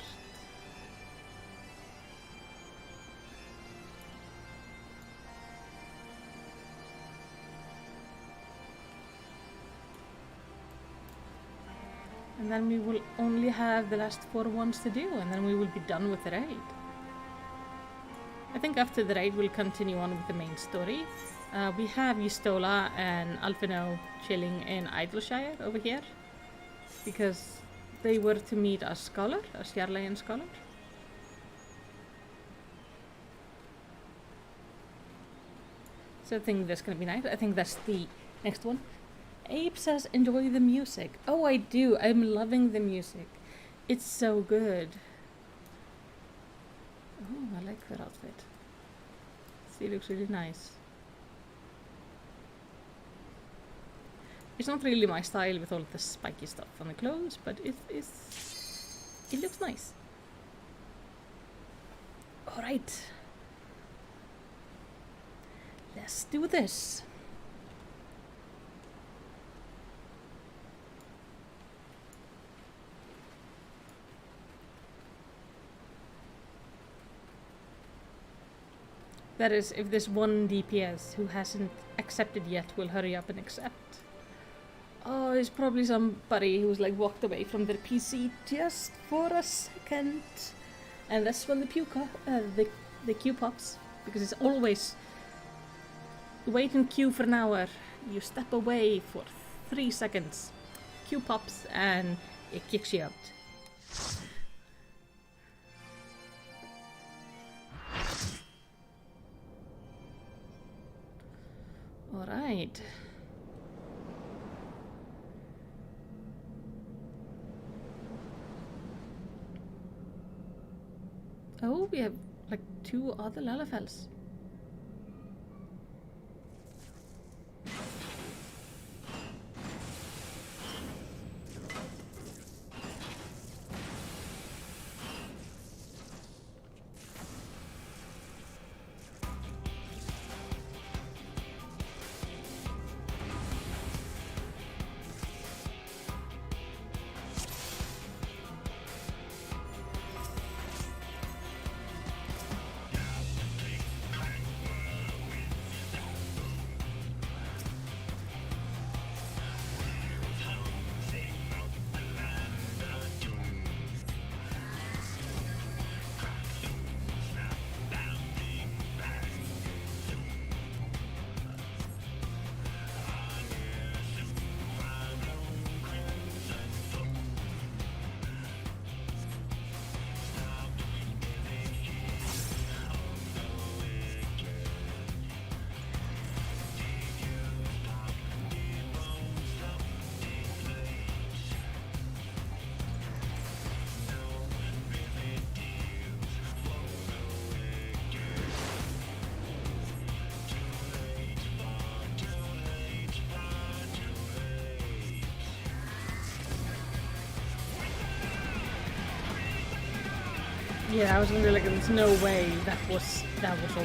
And then we will only have the last 4 ones to do, and then we will be done with the raid. I think after the raid we'll continue on with the main story. We have Yistola and Alphino chilling in Idleshire over here, because they were to meet a scholar, a Sjarlayan scholar. So I think that's gonna be nice. I think that's the next one. Abe says, enjoy the music. Oh, I do. I'm loving the music. It's so good. Oh, I like that outfit. See, it looks really nice. It's not really my style with all the spiky stuff on the clothes, but it looks nice. Alright. Let's do this. That is, if this one DPS who hasn't accepted yet will hurry up and accept. Oh, it's probably somebody who's like walked away from their PC just for a second. And that's when the queue pops. Because it's always, you wait in queue for an hour, you step away for 3 seconds, queue pops and it kicks you out. Alright. Oh, we have like 2 other Lalafels. Yeah, I was wondering, like, there's no way that was all.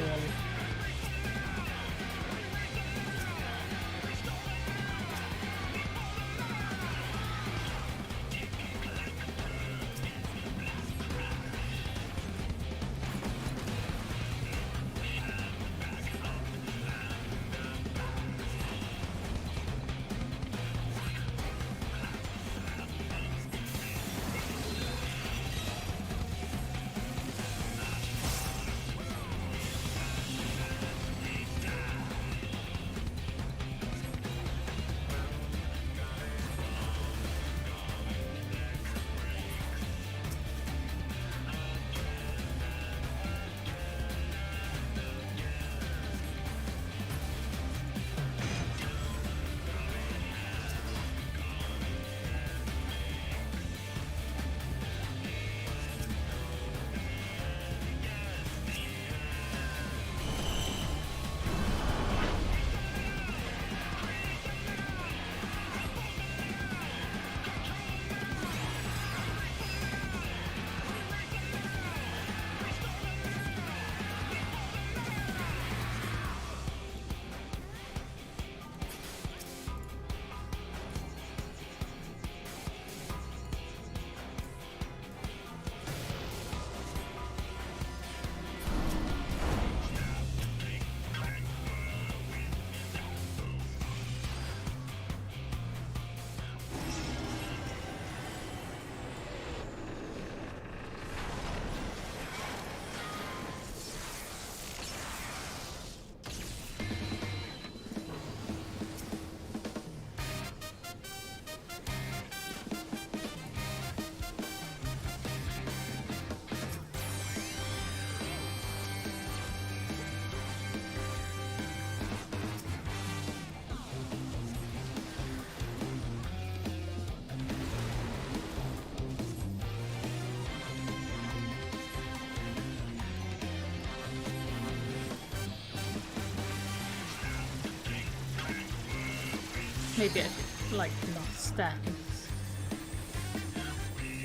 Maybe I should, like, not stand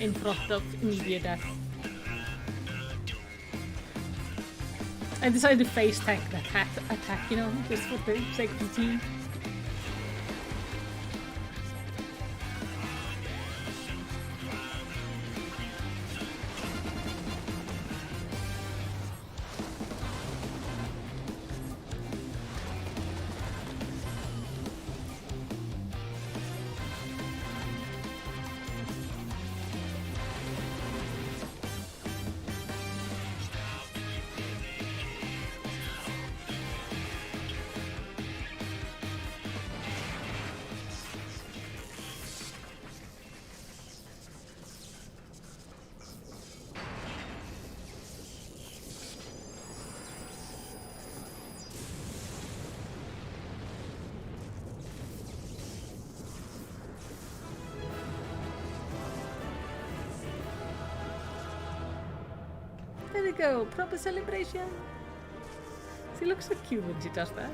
in front of immediate death. I decided to face tank the attack, you know, just for the sake of the team. There we go, proper celebration. She looks so cute when she does that.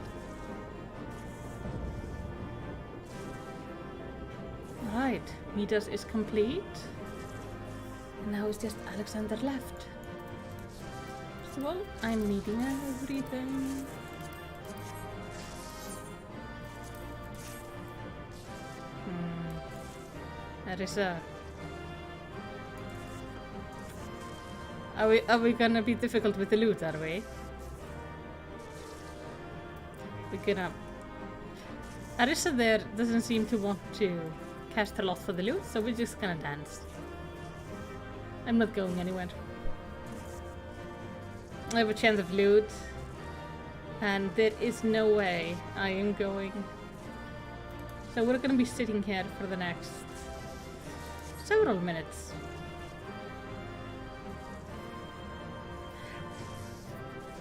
Right, Midas is complete. And now it's just Alexander left. First of all, I'm meeting everything. That is a... Are we gonna be difficult with the loot, are we? We're gonna... Arissa there doesn't seem to want to cast a lot for the loot, so we're just gonna dance. I'm not going anywhere. I have a chance of loot, and there is no way I am going. So we're gonna be sitting here for the next several minutes.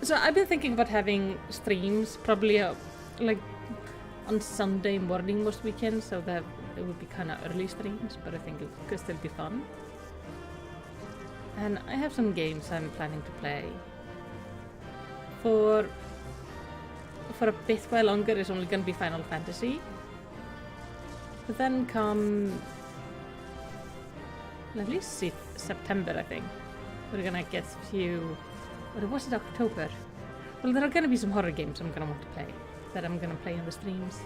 So I've been thinking about having streams, probably like on Sunday morning most weekends, so that it would be kind of early streams, but I think it could still be fun. And I have some games I'm planning to play. For a bit while longer, it's only going to be Final Fantasy. But then come at least September, I think, we're gonna get a few... Or was it October? Well, there are gonna be some horror games I'm gonna want to play. That I'm gonna play on the streams.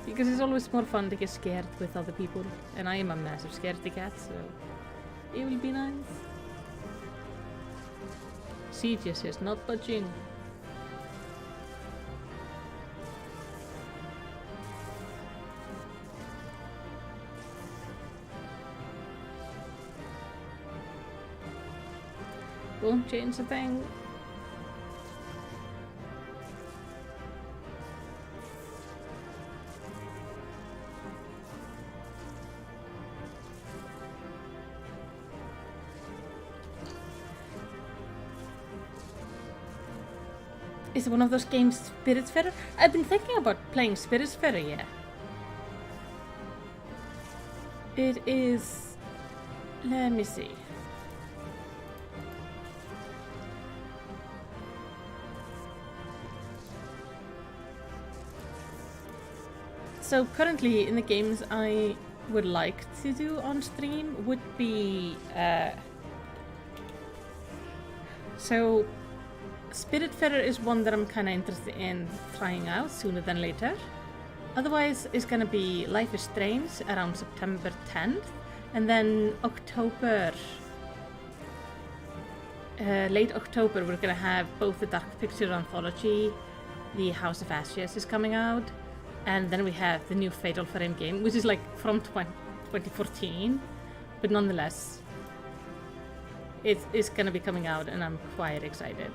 Because it's always more fun to get scared with other people. And I am a massive scaredy cat, so... It will be nice. Sieges is not budging. Won't change a thing. Is one of those games Spiritfarer? I've been thinking about playing Spiritfarer, yeah. It is... Let me see. So currently in the games I would like to do on stream would be... So Spiritfarer is one that I'm kind of interested in trying out sooner than later. Otherwise it's gonna be Life is Strange around September 10th, and then October, late October, we're gonna have both the Dark Picture Anthology, the House of Ashes is coming out, and then we have the new Fatal Frame game, which is like from 2014, but nonetheless, it's gonna be coming out, and I'm quite excited.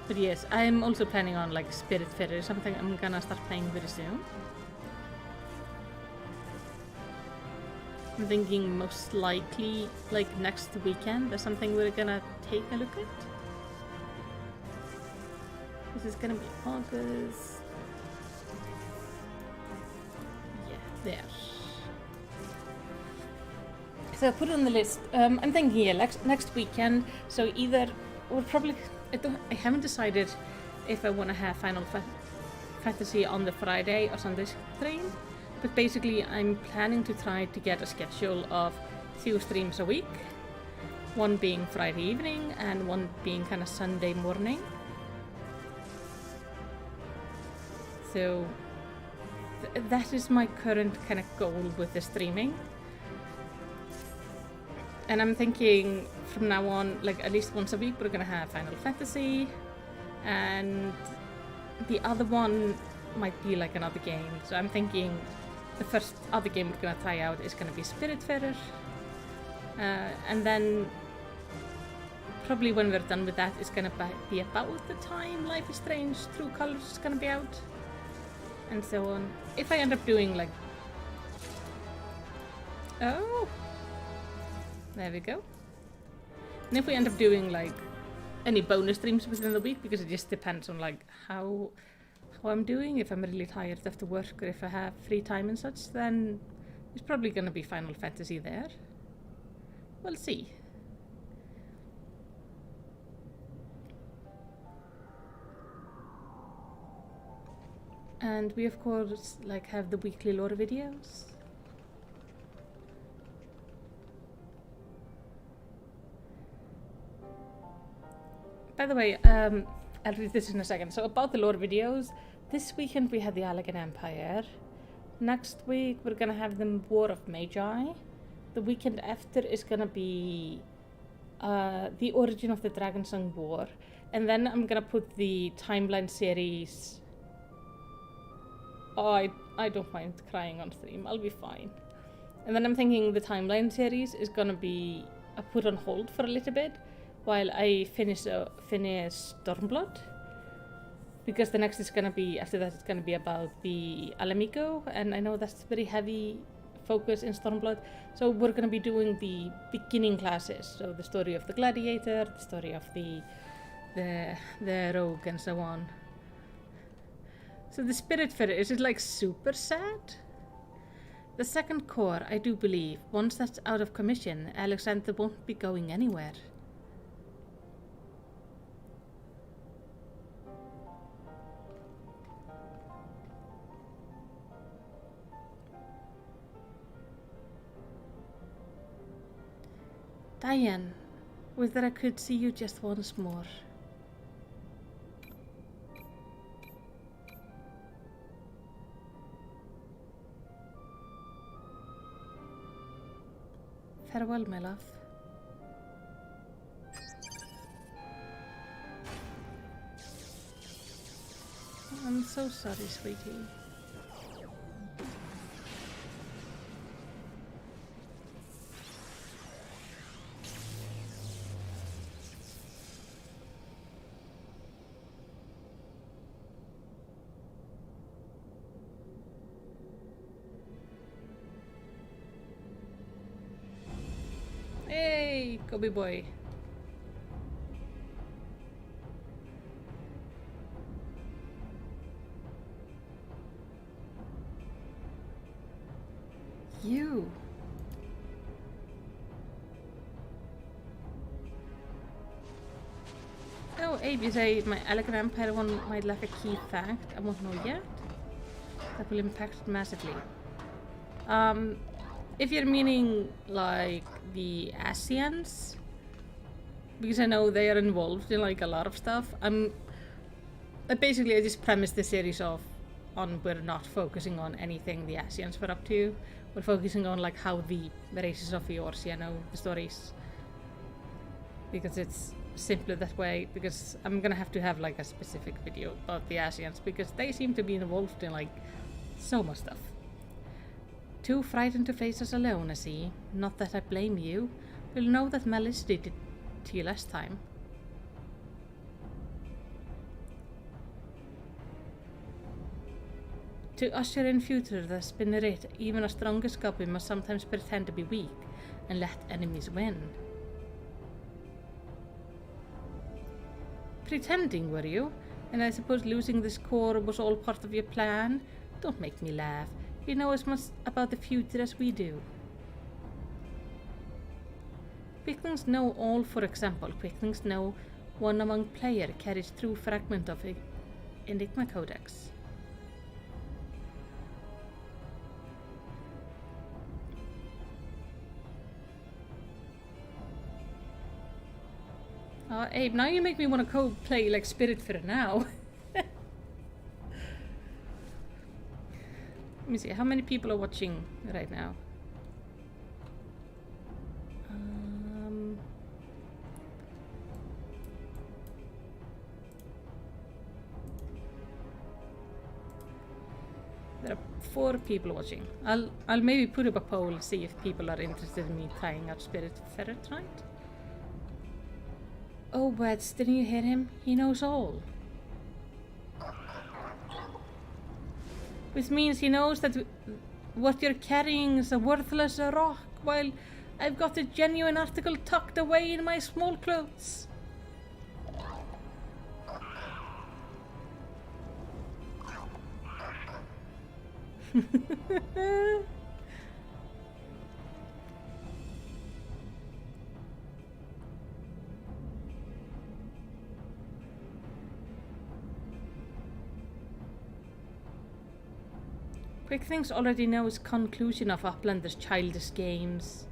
But yes, I'm also planning on like Spiritfarer, something I'm gonna start playing very soon. I'm thinking most likely like next weekend or something we're gonna take a look at. This is gonna be August. Yeah, there. So I put it on the list. I'm thinking yeah, next weekend. So either we'll probably... I haven't decided if I want to have Final Fantasy on the Friday or Sunday stream, but basically I'm planning to try to get a schedule of 2 streams a week, one being Friday evening and one being kind of Sunday morning. So that is my current kind of goal with the streaming. And I'm thinking from now on, like at least once a week, we're gonna have Final Fantasy, and the other one might be like another game. So I'm thinking the first other game we're gonna try out is gonna be Spiritfarer, and then probably when we're done with that, it's gonna be about the time Life is Strange True Colors is gonna be out, and so on. If I end up doing like... Oh! There we go. And if we end up doing like any bonus streams within the week, because it just depends on like how I'm doing, if I'm really tired after work or if I have free time and such, then it's probably gonna be Final Fantasy there. We'll see. And we of course like have the weekly lore videos. By the way, I'll read this in a second. So about the lore videos, this weekend we had the Allegan Empire. Next week we're gonna have the War of Magi. The weekend after is gonna be the Origin of the Dragonsong War. And then I'm gonna put the timeline series... Oh, I don't mind crying on stream, I'll be fine. And then I'm thinking the timeline series is gonna be put on hold for a little bit, while I finish Stormblood, because the next is gonna be, after that it's gonna be about the Alamico, and I know that's very heavy focus in Stormblood, so we're gonna be doing the beginning classes, so the story of the Gladiator, the story of the Rogue, and so on. So the Spiritfarer, is it like super sad? The second core, I do believe, once that's out of commission, Alexander won't be going anywhere. Diane, wish that I could see you just once more. Farewell, my love. I'm so sorry, sweetie. Hey, Kobe boy. You. Oh, Abe, you say my elegant empire one might lack a key fact I won't know yet? That will impact it massively. If you're meaning like the Asians, because I know they are involved in like a lot of stuff. Basically I just premised the series off on we're not focusing on anything the Asians were up to. We're focusing on like how the races of Eorzea know the stories, because it's simpler that way. Because I'm gonna have to have like a specific video about the Asians, because they seem to be involved in like so much stuff. Too frightened to face us alone, I see. Not that I blame you. We'll know that Malice did it to you last time. To usher in future that's been writ, even a strongest goblin must sometimes pretend to be weak and let enemies win. Pretending, were you? And I suppose losing this core was all part of your plan? Don't make me laugh. You know as much about the future as we do. Quicklings know all, for example. Quicklings know one among player carries through fragment of Enigma Codex. Abe, now you make me want to play like Spiritfarer now. Let me see, how many people are watching right now? There are 4 people watching. I'll maybe put up a poll, see if people are interested in me trying out Spiritfarer tonight. Oh, but didn't you hear him? He knows all. Which means he knows that what you're carrying is a worthless rock, while I've got a genuine article tucked away in my small clothes. Quicklings already knows conclusion of Uplander's childish games.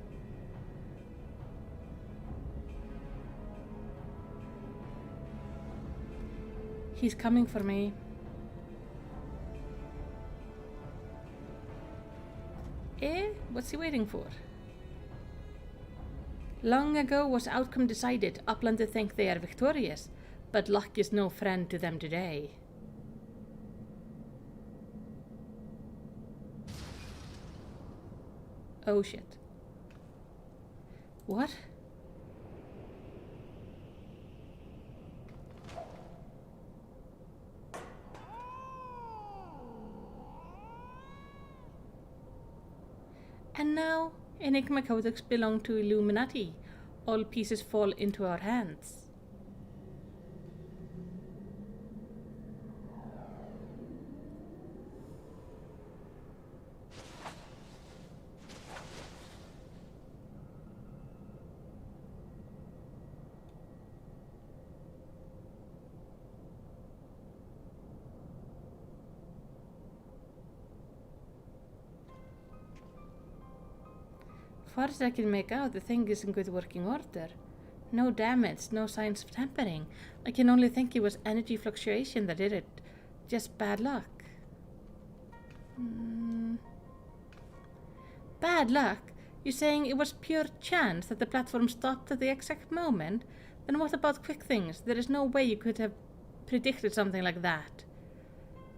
He's coming for me. Eh? What's he waiting for? Long ago was outcome decided. Uplander think they are victorious, but luck is no friend to them today. Oh shit. What? And now, Enigma Codex belong to Illuminati. All pieces fall into our hands. far as I can make out, the thing is in good working order. No damage, no signs of tampering. I can only think it was energy fluctuation that did it. Just bad luck. Bad luck? You're saying it was pure chance that the platform stopped at the exact moment? Then what about quick things? There is no way you could have predicted something like that.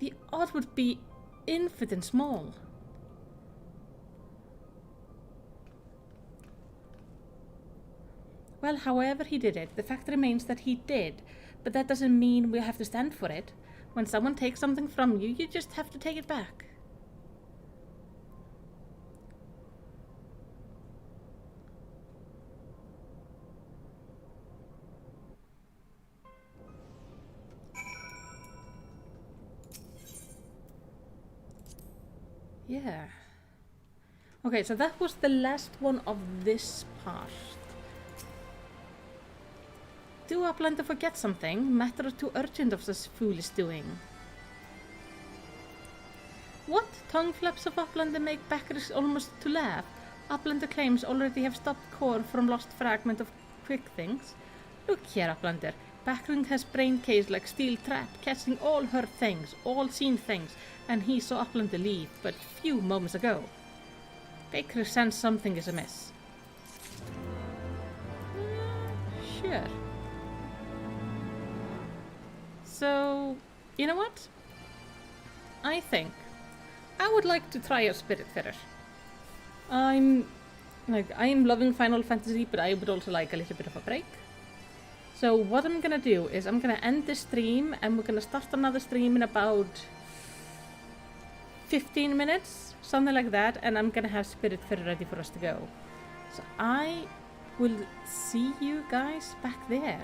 The odds would be infinite small. Well, however he did it, the fact remains that he did. But that doesn't mean we have to stand for it. When someone takes something from you, you just have to take it back. Yeah. Okay, so that was the last one of this part. Do Uplander forget something? Matter too urgent of this foolish doing. What? Tongue flaps of Uplander make backers almost to laugh. Uplander claims already have stopped core from lost fragment of quick things. Look here, Uplander. Backring has brain case like steel trap, catching all heard things, all seen things, and he saw Uplander leave but few moments ago. Baker senses something is amiss. Sure. So, you know what? I think I would like to try a Spirit Fitter. I'm loving Final Fantasy, but I would also like a little bit of a break. So what I'm gonna do is I'm gonna end this stream and we're gonna start another stream in about 15 minutes, something like that, and I'm gonna have Spirit Fitter ready for us to go. So I will see you guys back there.